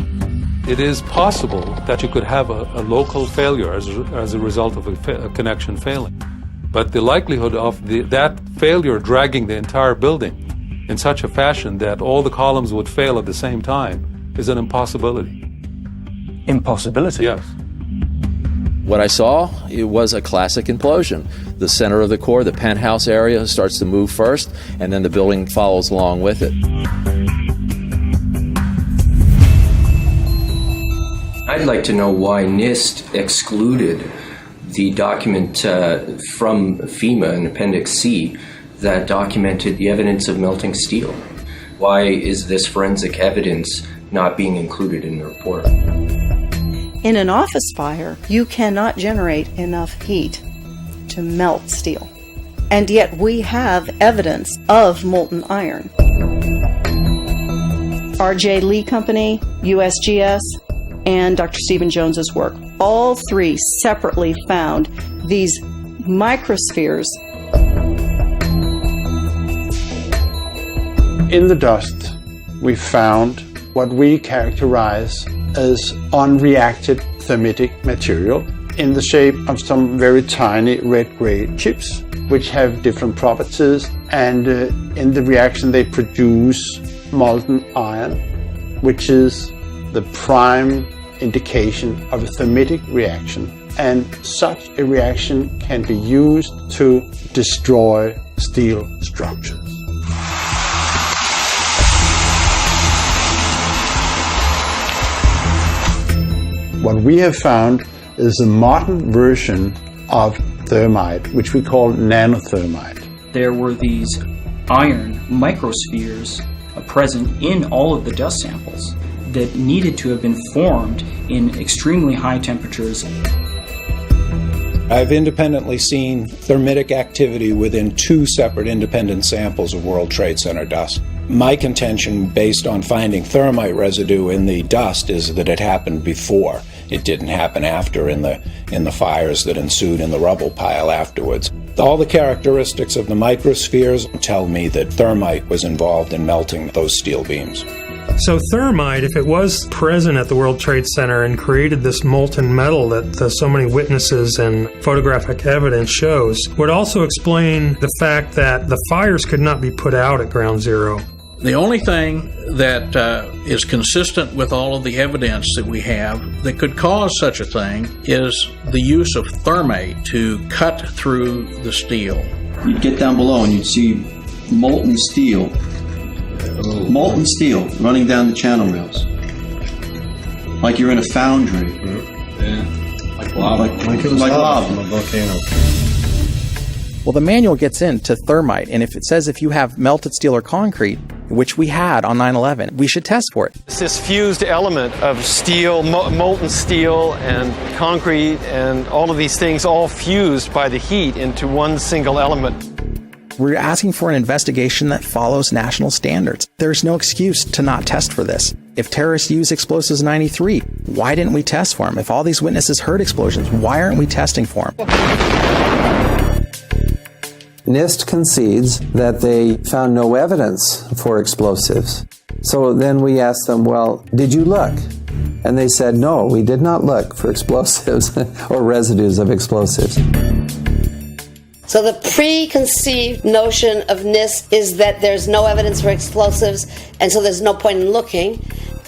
It is possible that you could have a local failure as a result of a connection failing. But the likelihood of that failure dragging the entire building in such a fashion that all the columns would fail at the same time is an impossibility. Impossibility? Yes. What I saw, it was a classic implosion. The center of the core, the penthouse area, starts to move first, and then the building follows along with it. I'd like to know why NIST excluded the document from FEMA in Appendix C that documented the evidence of melting steel. Why is this forensic evidence not being included in the report? In an office fire, you cannot generate enough heat to melt steel. And yet we have evidence of molten iron. R.J. Lee Company, USGS, and Dr. Stephen Jones's work, all 3 separately found these microspheres. In the dust, we found what we characterize as unreacted thermitic material in the shape of some very tiny red-gray chips, which have different properties, and in the reaction they produce molten iron, which is the prime indication of a thermitic reaction. And such a reaction can be used to destroy steel structures. What we have found is a modern version of thermite, which we call nanothermite. There were these iron microspheres present in all of the dust samples that needed to have been formed in extremely high temperatures. I've independently seen thermitic activity within 2 separate independent samples of World Trade Center dust. My contention, based on finding thermite residue in the dust, is that it happened before. It didn't happen after in the fires that ensued in the rubble pile afterwards. All the characteristics of the microspheres tell me that thermite was involved in melting those steel beams. So thermite, if it was present at the World Trade Center and created this molten metal that so many witnesses and photographic evidence shows, would also explain the fact that the fires could not be put out at Ground Zero. The only thing that is consistent with all of the evidence that we have that could cause such a thing is the use of thermite to cut through the steel. You'd get down below and you'd see molten steel running down the channel rails. Like you're in a foundry. Yeah. Like lava. Like lava from a volcano. Well, the manual gets into thermite, and if it says if you have melted steel or concrete, which we had on 9/11, we should test for it. It's this fused element of steel, molten steel and concrete and all of these things all fused by the heat into one single element. We're asking for an investigation that follows national standards. There's no excuse to not test for this. If terrorists use explosives in 93, why didn't we test for them? If all these witnesses heard explosions, why aren't we testing for them? NIST concedes that they found no evidence for explosives. So then we asked them, well, did you look? And they said, no, we did not look for explosives or residues of explosives. So the preconceived notion of NIST is that there's no evidence for explosives, and so there's no point in looking.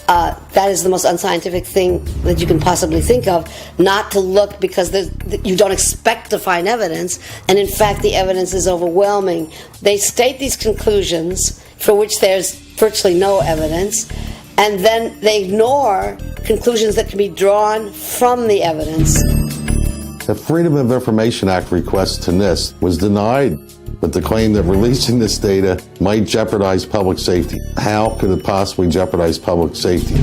that is the most unscientific thing that you can possibly think of, not to look because you don't expect to find evidence, and in fact the evidence is overwhelming. They state these conclusions for which there's virtually no evidence, and then they ignore conclusions that can be drawn from the evidence. The Freedom of Information Act request to NIST was denied with the claim that releasing this data might jeopardize public safety. How could it possibly jeopardize public safety?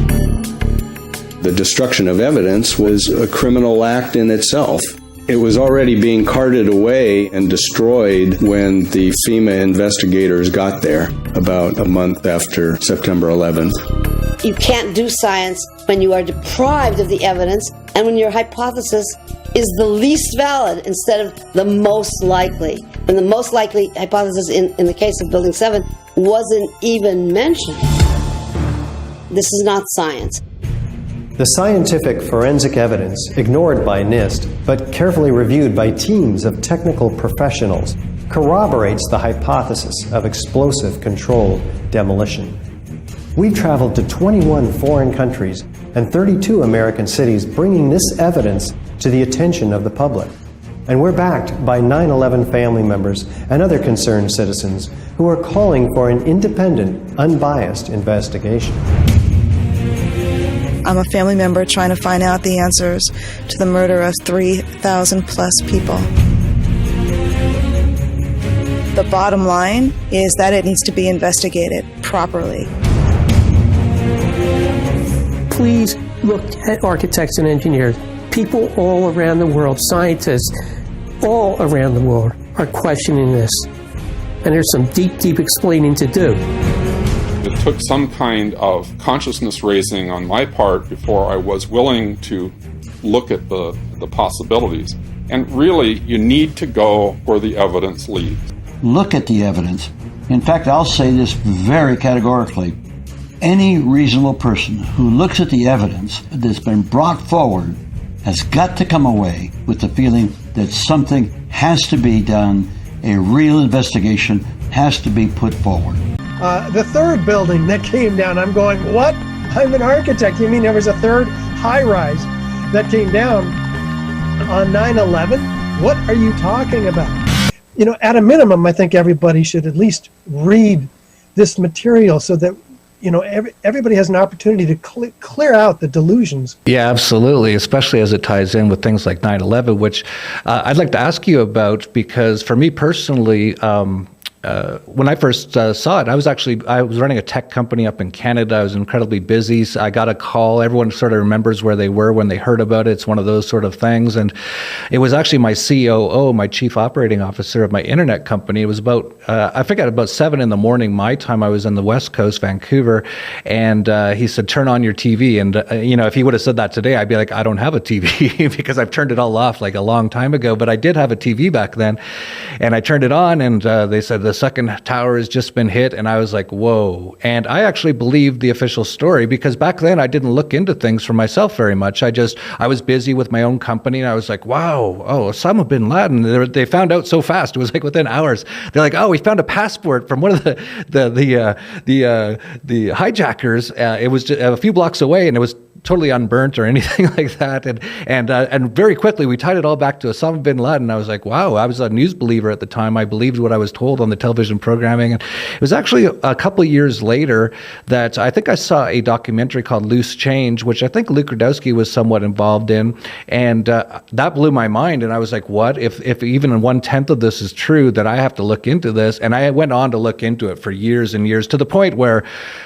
The destruction of evidence was a criminal act in itself. It was already being carted away and destroyed when the FEMA investigators got there about a month after September 11th. You can't do science when you are deprived of the evidence and when your hypothesis is the least valid instead of the most likely. And the most likely hypothesis in the case of Building 7 wasn't even mentioned. This is not science. The scientific forensic evidence, ignored by NIST, but carefully reviewed by teams of technical professionals, corroborates the hypothesis of explosive controlled demolition. We've traveled to 21 foreign countries and 32 American cities, bringing this evidence to the attention of the public. And we're backed by 9/11 family members and other concerned citizens who are calling for an independent, unbiased investigation. I'm a family member trying to find out the answers to the murder of 3,000 plus people. The bottom line is that it needs to be investigated properly. Please look at architects and engineers. People all around the world, scientists all around the world are questioning this. And there's some deep, deep explaining to do. It took some kind of consciousness raising on my part before I was willing to look at the possibilities. And really, you need to go where the evidence leads. Look at the evidence. In fact, I'll say this very categorically. Any reasonable person who looks at the evidence that's been brought forward has got to come away with the feeling that something has to be done, a real investigation has to be put forward. The third building that came down, I'm going, what? I'm an architect. You mean there was a third high-rise that came down on 9/11? What are you talking about? You know, at a minimum, I think everybody should at least read this material so that, you know, everybody has an opportunity to clear out the delusions. Yeah, absolutely, especially as it ties in with things like 9/11, which I'd like to ask you about, because for me personally, when I first saw it, I was running a tech company up in Canada. I was incredibly busy. So I got a call. Everyone sort of remembers where they were when they heard about it. It's one of those sort of things. And it was actually my COO, my chief operating officer of my internet company. It was about, I forget, about 7 a.m. my time. I was in the West Coast, Vancouver. And he said, turn on your TV. And, you know, if he would have said that today, I'd be like, I don't have a TV because I've turned it all off like a long time ago. But I did have a TV back then. And I turned it on and they said, the second tower has just been hit, and I was like, whoa. And I actually believed the official story because back then I didn't look into things for myself very much. I was busy with my own company, and I was like, wow, Osama bin Laden. They found out so fast. It was like within hours. They're like, we found a passport from one of the hijackers. It was just a few blocks away, and it was totally unburnt or anything like that. And very quickly we tied it all back to Osama bin Laden. I was like, wow, I was a news believer at the time. I believed what I was told on the television programming. And it was actually a couple of years later that I think I saw a documentary called Loose Change, which I think Luke Rudkowski was somewhat involved in. And that blew my mind. And I was like, what? If even 1/10 of this is true, that I have to look into this. And I went on to look into it for years and years, to the point where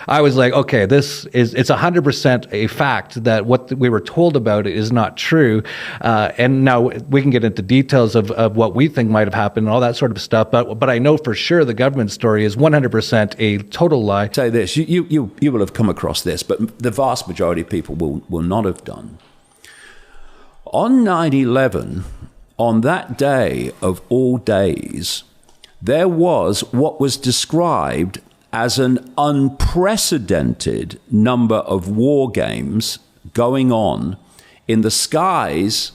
I was like, okay, it's 100% a fact that what we were told about it is not true. And now we can get into details of what we think might have happened and all that sort of stuff. But I know for sure the government story is 100% a total lie. Say this, you will have come across this, but the vast majority of people will not have done. On 9/11, on that day of all days, there was what was described as an unprecedented number of war games going on in the skies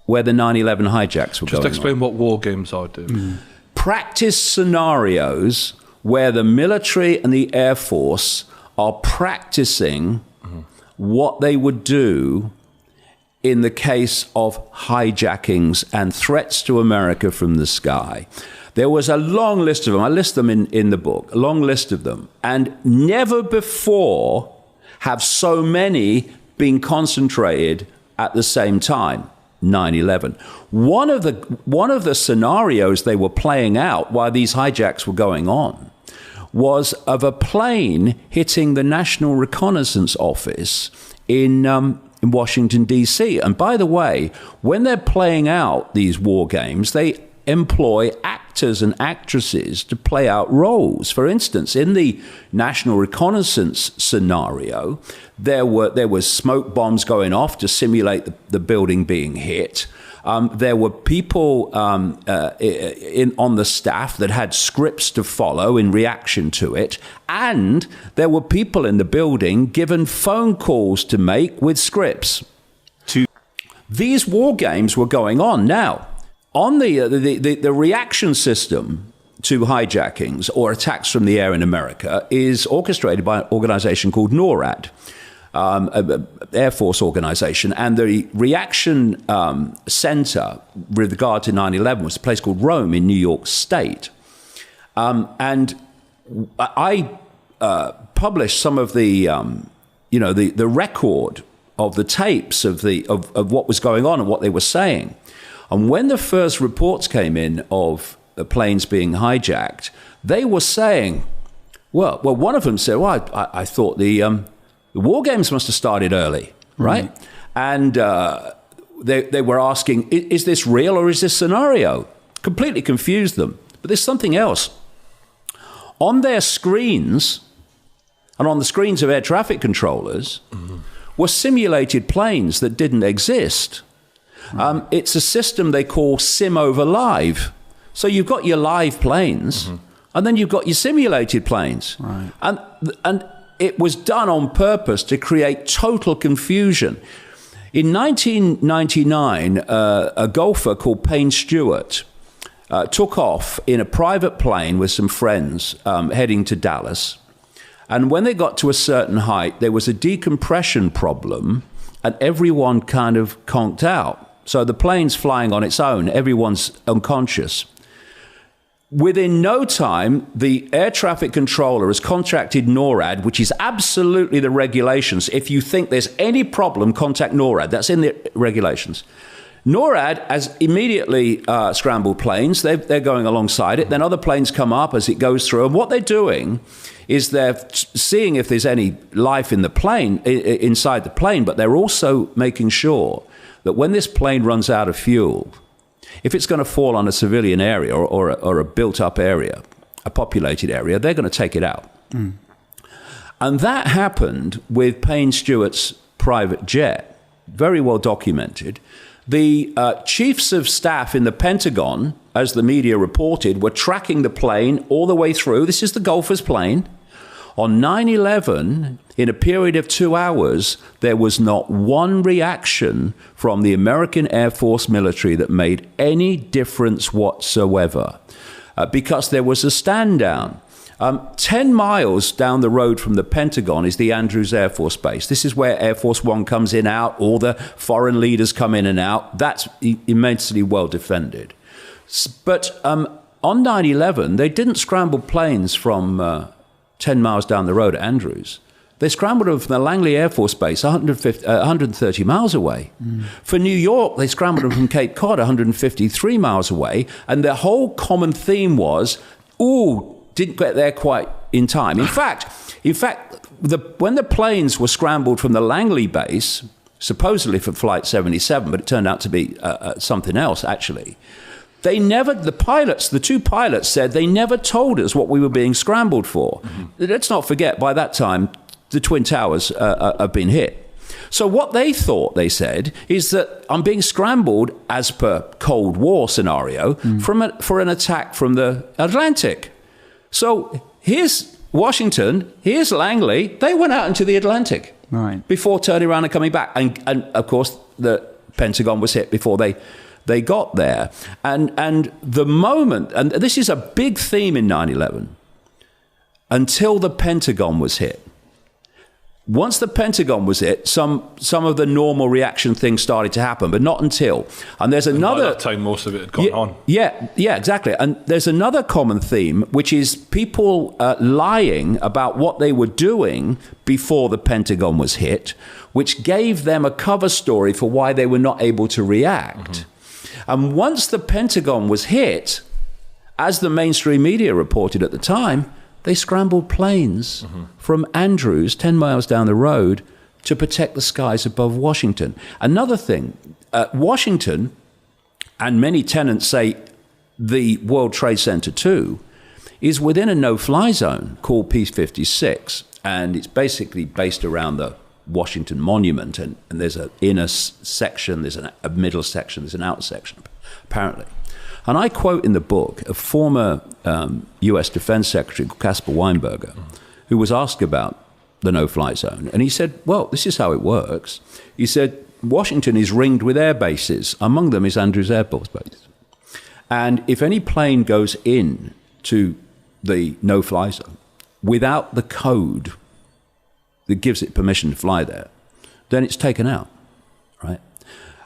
where the 9/11 hijacks were going on. Just explain what war games are, dude. Practice scenarios where the military and the Air Force are practicing what they would do in the case of hijackings and threats to America from the sky. There was a long list of them. I list them in the book, a long list of them. And never before have so many been concentrated at the same time, 9/11. One of the scenarios they were playing out while these hijacks were going on was of a plane hitting the National Reconnaissance Office in Washington, D.C. And by the way, when they're playing out these war games, they employ actors and actresses to play out roles. For instance, in the National Reconnaissance scenario, there was smoke bombs going off to simulate the building being hit. There were people on the staff that had scripts to follow in reaction to it, and there were people in the building given phone calls to make with scripts. These war games were going on. Now, on the reaction system to hijackings or attacks from the air in America is orchestrated by an organization called NORAD. Air Force organization, and the reaction center with regard to 9/11 was a place called Rome in New York State. And I published some of the record of the tapes of what was going on and what they were saying. And when the first reports came in of the planes being hijacked, they were saying, well, one of them said, well, I thought the war games must have started early, right? And they were asking, is this real or is this scenario? Completely confused them. But there's something else. On their screens, and on the screens of air traffic controllers, were simulated planes that didn't exist. It's a system they call sim over live. So you've got your live planes, and then you've got your simulated planes. Right. And it was done on purpose to create total confusion. In 1999, a golfer called Payne Stewart took off in a private plane with some friends heading to Dallas. And when they got to a certain height, there was a decompression problem, and everyone kind of conked out. So the plane's flying on its own. Everyone's unconscious. Within no time, the air traffic controller has contacted NORAD, which is absolutely the regulations. If you think there's any problem, contact NORAD. That's in the regulations. NORAD has immediately scrambled planes. They're going alongside it. Then other planes come up as it goes through. And what they're doing is they're seeing if there's any life in the plane, inside the plane, but they're also making sure that when this plane runs out of fuel, if it's going to fall on a civilian area or a built-up area, a populated area, they're going to take it out. And that happened with Payne Stewart's private jet, very well documented. The chiefs of staff in the Pentagon, as the media reported, were tracking the plane all the way through. This is the golfer's plane. On 9/11, in a period of 2 hours, there was not one reaction from the American Air Force military that made any difference whatsoever, because there was a stand down. 10 miles down the road from the Pentagon is the Andrews Air Force Base. This is where Air Force One comes in, out, all the foreign leaders come in and out. That's immensely well defended. But on 9/11, they didn't scramble planes from 10 miles down the road at Andrews. They scrambled them from the Langley Air Force Base 130 miles away. For New York, they scrambled them from Cape Cod 153 miles away. And the whole common theme was, didn't get there quite in time. In fact, when the planes were scrambled from the Langley base, supposedly for Flight 77, but it turned out to be something else, actually, the two pilots said they never told us what we were being scrambled for. Let's not forget, by that time, the Twin Towers have been hit. So what they thought, they said, is that I'm being scrambled, as per Cold War scenario, for an attack from the Atlantic. So here's Washington, here's Langley. They went out into the Atlantic before turning around and coming back. And of course, the Pentagon was hit before they got there. And the moment, and this is a big theme in 9/11, until the Pentagon was hit, Once the Pentagon was hit, some of the normal reaction things started to happen, but not until. And there's another... And by that time, most of it had gone on. Yeah, exactly. And there's another common theme, which is people lying about what they were doing before the Pentagon was hit, which gave them a cover story for why they were not able to react. And once the Pentagon was hit, as the mainstream media reported at the time, they scrambled planes from Andrews, 10 miles down the road, to protect the skies above Washington. Another thing, Washington, and many tenants say the World Trade Center too, is within a no-fly zone called P56, and it's basically based around the Washington Monument, and there's an inner section, there's a middle section, there's an outer section, apparently. And I quote in the book a former U.S. Defense Secretary, Caspar Weinberger, who was asked about the no-fly zone. And he said, well, this is how it works. He said, Washington is ringed with air bases. Among them is Andrews Air Force Base. And if any plane goes in to the no-fly zone without the code that gives it permission to fly there, then it's taken out, right?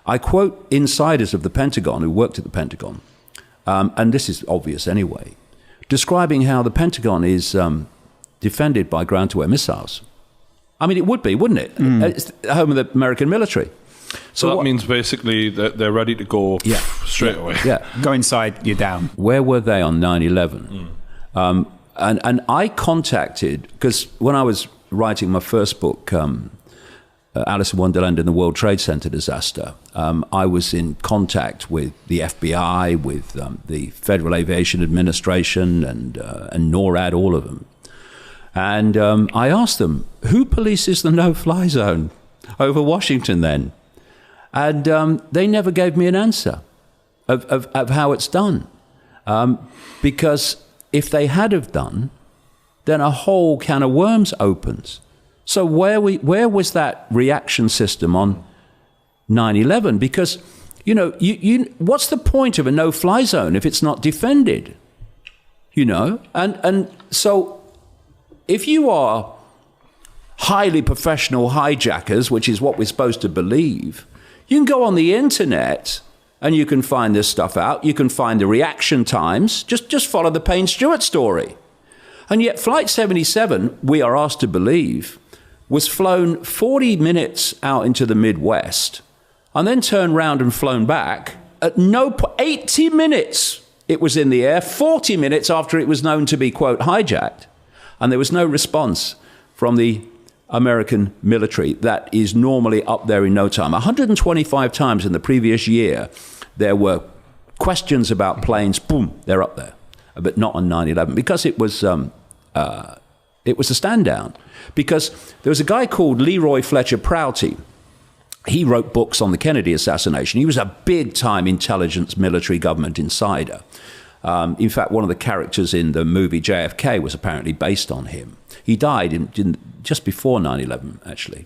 I quote insiders of the Pentagon who worked at the Pentagon, and this is obvious anyway, describing how the Pentagon is defended by ground-to-air missiles. I mean, it would be, wouldn't it? It's the home of the American military. So that means basically that they're ready to go straight away. Yeah. Go inside, you're down. Where were they on 9/11? And I contacted, because when I was writing my first book, Alice in Wonderland and the World Trade Center disaster, I was in contact with the FBI, with the Federal Aviation Administration and NORAD, all of them. And I asked them, who polices the no-fly zone over Washington then? And they never gave me an answer of how it's done. Because if they had have done, then a whole can of worms opens. So where was that reaction system on 9/11? Because, you know, what's the point of a no-fly zone if it's not defended? You know? And so if you are highly professional hijackers, which is what we're supposed to believe, you can go on the internet and you can find this stuff out. You can find the reaction times. Just follow the Payne Stewart story. And yet Flight 77, we are asked to believe, was flown 40 minutes out into the Midwest and then turned round and flown back. At 80 minutes it was in the air, 40 minutes after it was known to be, quote, hijacked. And there was no response from the American military that is normally up there in no time. 125 times in the previous year, there were questions about planes. Boom, they're up there. But not on 9/11, because it was a stand down. Because there was a guy called Leroy Fletcher Prouty. He wrote books on the Kennedy assassination. He was a big-time intelligence military government insider. In fact, one of the characters in the movie JFK was apparently based on him. He died just before 9/11, actually.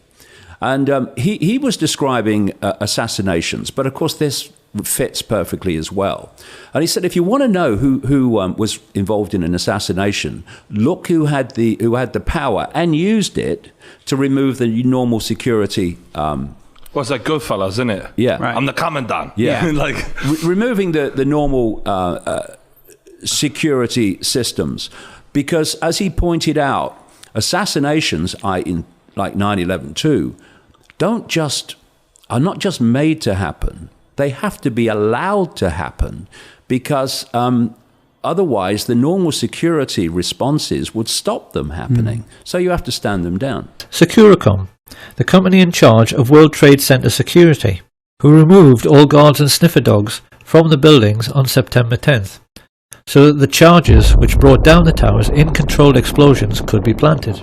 And he was describing assassinations, but of course this fits perfectly as well. And he said, if you want to know who was involved in an assassination, look who had the power and used it to remove the normal security. Well, it's like Goodfellas, isn't it? Yeah. Right. I'm the commandant. Yeah. Like removing the normal security systems. Because as he pointed out, assassinations, in like 9/11 too, are not just made to happen. They have to be allowed to happen, because otherwise the normal security responses would stop them happening. So you have to stand them down. Securicom, the company in charge of World Trade Center security, who removed all guards and sniffer dogs from the buildings on September 10th, so that the charges which brought down the towers in controlled explosions could be planted.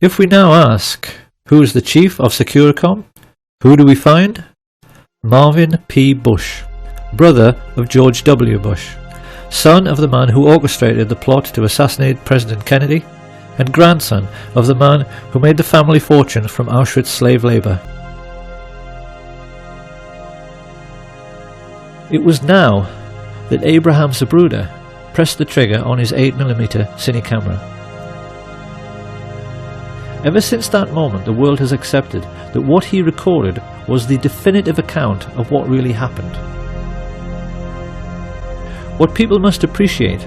If we now ask, who is the chief of Securicom? Who do we find? Marvin P. Bush, brother of George W. Bush, son of the man who orchestrated the plot to assassinate President Kennedy, and grandson of the man who made the family fortune from Auschwitz slave labor. It was now that Abraham Zapruder pressed the trigger on his 8mm cine camera. Ever since that moment, the world has accepted that what he recorded was the definitive account of what really happened. What people must appreciate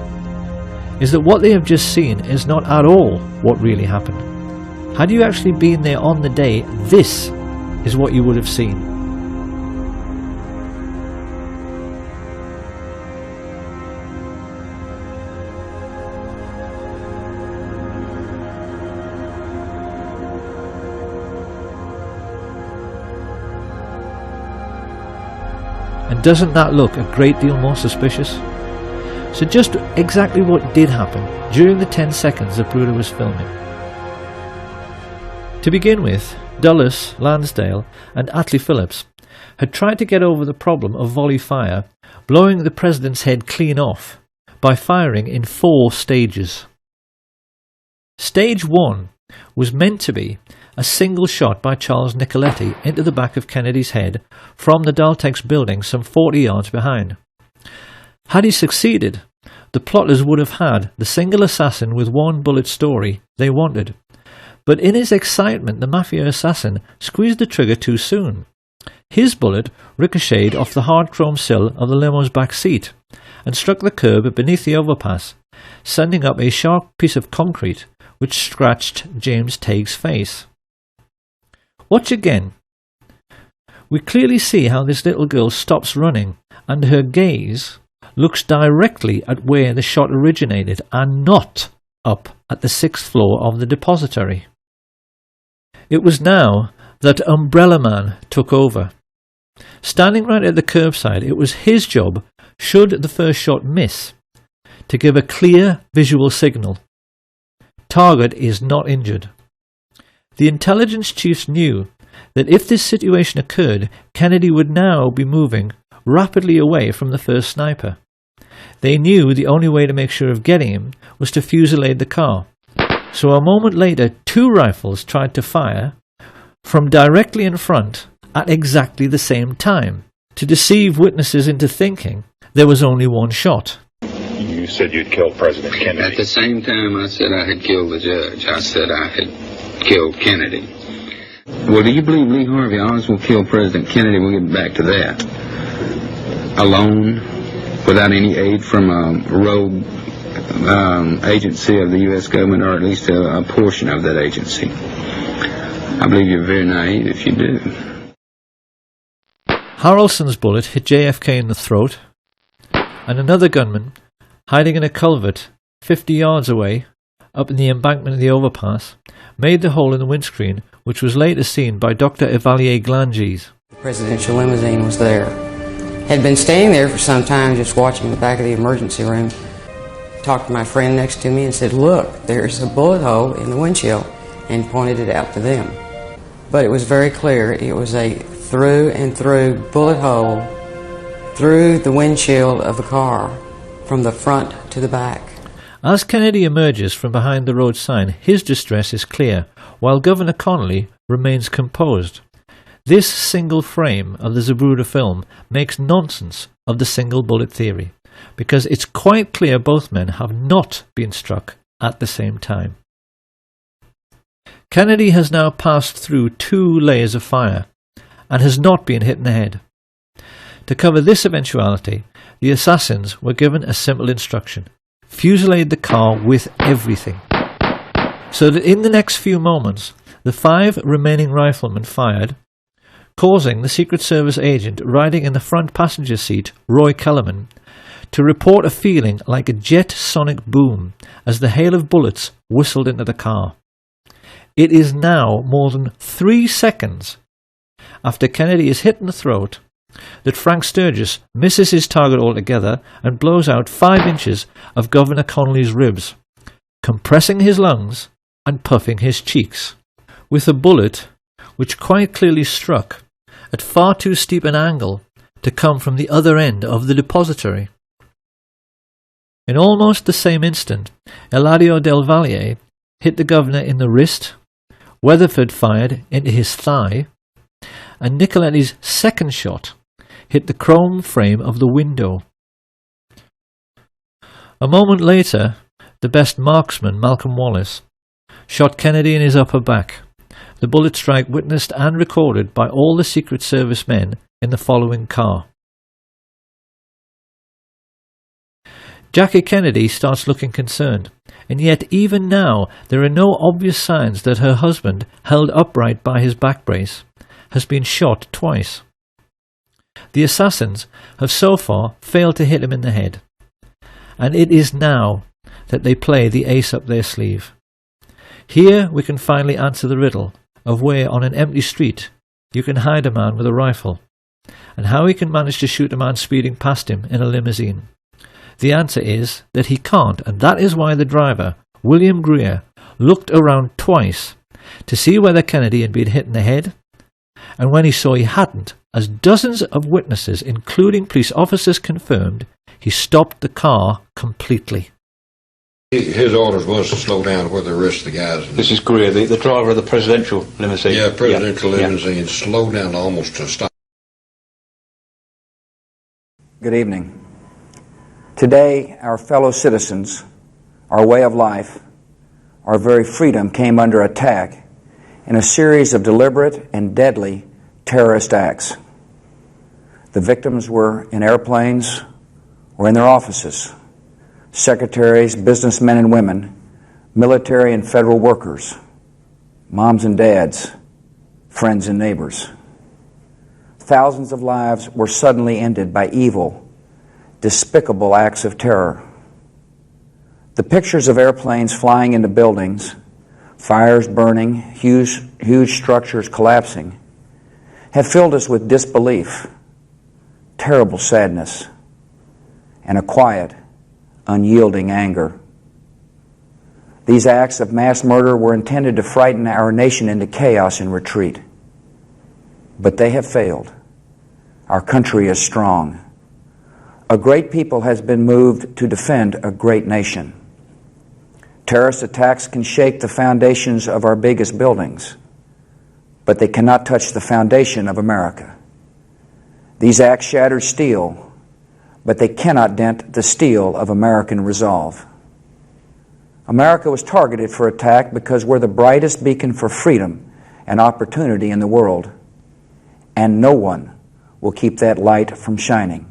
is that what they have just seen is not at all what really happened. Had you actually been there on the day, this is what you would have seen. And doesn't that look a great deal more suspicious? So just exactly what did happen during the 10 seconds that Bruder was filming. To begin with, Dulles, Lansdale and Attlee Phillips had tried to get over the problem of volley fire, blowing the president's head clean off by firing in 4 stages. Stage 1 was meant to be a single shot by Charles Nicoletti into the back of Kennedy's head from the Daltex building some 40 yards behind. Had he succeeded, the plotters would have had the single assassin with 1 bullet story they wanted. But in his excitement, the mafia assassin squeezed the trigger too soon. His bullet ricocheted off the hard chrome sill of the limo's back seat and struck the curb beneath the overpass, sending up a sharp piece of concrete which scratched James Tague's face. Watch again. We clearly see how this little girl stops running and her gaze looks directly at where the shot originated and not up at the 6th floor of the depository. It was now that Umbrella Man took over. Standing right at the curbside, it was his job, should the first shot miss, to give a clear visual signal. Target is not injured. The intelligence chiefs knew that if this situation occurred, Kennedy would now be moving rapidly away from the first sniper. They knew the only way to make sure of getting him was to fusillade the car. So a moment later, 2 rifles tried to fire from directly in front at exactly the same time, to deceive witnesses into thinking there was only 1 shot. You said you'd killed President Kennedy. At the same time I said I had killed the judge, I said I had killed Kennedy. Well, do you believe Lee Harvey Oswald killed President Kennedy? We'll get back to that. Alone, without any aid from a rogue agency of the U.S. government, or at least a portion of that agency. I believe you're very naive if you do. Harrelson's bullet hit JFK in the throat, and another gunman, hiding in a culvert 50 yards away, up in the embankment of the overpass, made the hole in the windscreen, which was later seen by Dr. Evalier Glanges. The presidential limousine was there. Had been standing there for some time just watching the back of the emergency room. Talked to my friend next to me and said, "Look, there's a bullet hole in the windshield," and pointed it out to them. But it was very clear it was a through and through bullet hole through the windshield of the car from the front to the back. As Kennedy emerges from behind the road sign, his distress is clear, while Governor Connolly remains composed. This single frame of the Zapruder film makes nonsense of the single bullet theory, because it's quite clear both men have not been struck at the same time. Kennedy has now passed through 2 layers of fire and has not been hit in the head. To cover this eventuality, the assassins were given a simple instruction: fusillade the car with everything. So that in the next few moments, the 5 remaining riflemen fired, causing the Secret Service agent riding in the front passenger seat, Roy Kellerman, to report a feeling like a jet sonic boom as the hail of bullets whistled into the car. It is now more than 3 seconds after Kennedy is hit in the throat that Frank Sturgis misses his target altogether and blows out 5 inches of Governor Connolly's ribs, compressing his lungs and puffing his cheeks, with a bullet which quite clearly struck at far too steep an angle to come from the other end of the depository. In almost the same instant, Eladio Del Valle hit the governor in the wrist, Weatherford fired into his thigh, and Nicoletti's second shot hit the chrome frame of the window. A moment later, the best marksman, Malcolm Wallace, shot Kennedy in his upper back. The bullet strike witnessed and recorded by all the Secret Service men in the following car. Jackie Kennedy starts looking concerned, and yet even now there are no obvious signs that her husband, held upright by his back brace, has been shot twice. The assassins have so far failed to hit him in the head, and it is now that they play the ace up their sleeve. Here we can finally answer the riddle of where on an empty street you can hide a man with a rifle, and how he can manage to shoot a man speeding past him in a limousine. The answer is that he can't, and that is why the driver, William Greer, looked around twice to see whether Kennedy had been hit in the head, and when he saw he hadn't, as dozens of witnesses, including police officers, confirmed, he stopped the car completely. His orders was to slow down where the rest of the guys... This is Greer, the driver of the presidential limousine. Yeah, presidential limousine, slow down almost to a stop. Good evening. Today, our fellow citizens, our way of life, our very freedom came under attack in a series of deliberate and deadly terrorist acts. The victims were in airplanes or in their offices. Secretaries, businessmen and women, military and federal workers, moms and dads, friends and neighbors. Thousands of lives were suddenly ended by evil, despicable acts of terror. The pictures of airplanes flying into buildings, fires burning, huge structures collapsing, have filled us with disbelief, terrible sadness, and a quiet, unyielding anger. These acts of mass murder were intended to frighten our nation into chaos and retreat. But they have failed. Our country is strong. A great people has been moved to defend a great nation. Terrorist attacks can shake the foundations of our biggest buildings, but they cannot touch the foundation of America. These acts shattered steel, but they cannot dent the steel of American resolve. America was targeted for attack because we're the brightest beacon for freedom and opportunity in the world, and no one will keep that light from shining.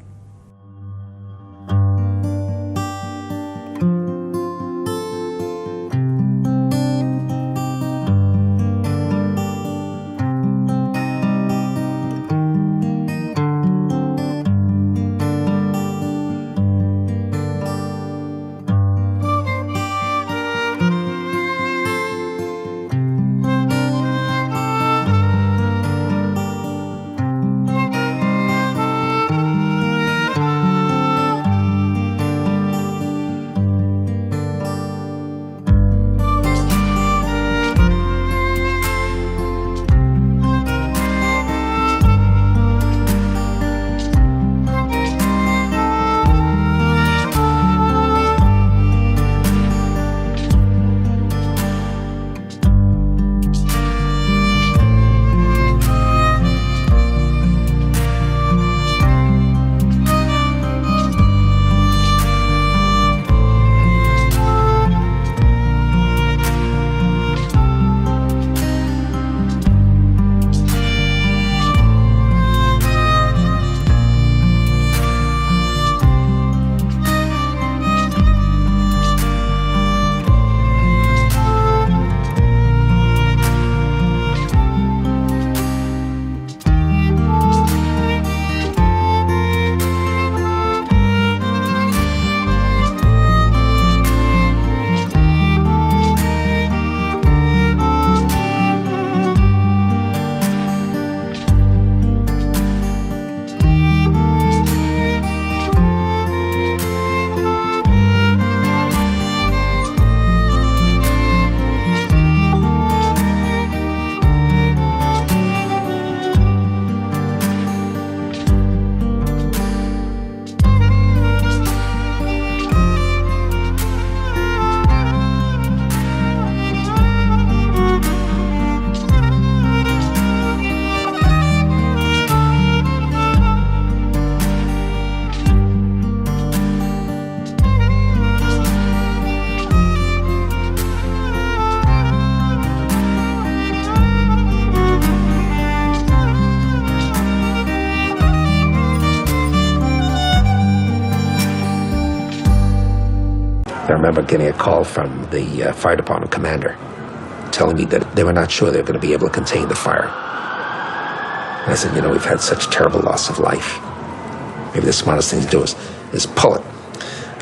I remember getting a call from the fire department commander telling me that they were not sure they were going to be able to contain the fire. And I said, you know, we've had such terrible loss of life. Maybe the smartest thing to do is pull it.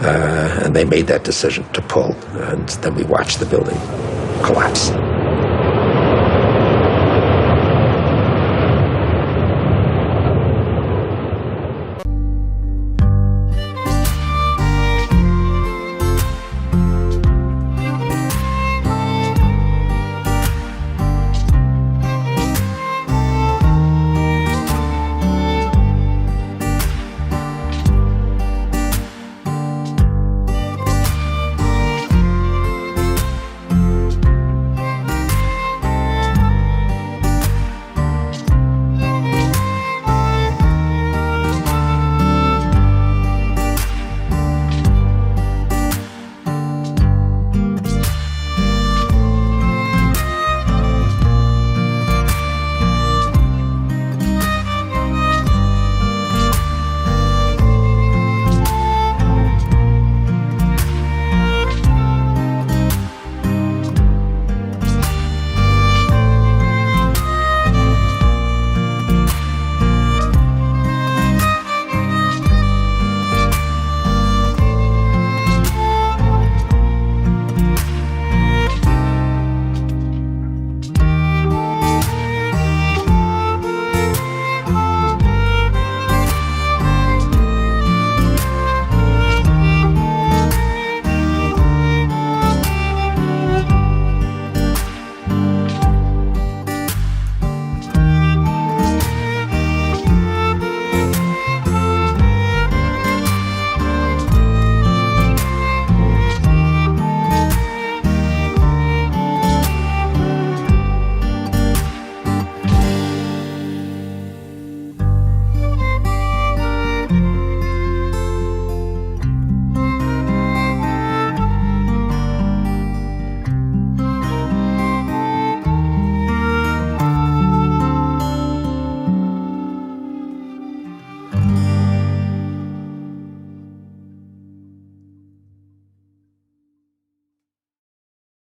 And they made that decision to pull, and then we watched the building collapse.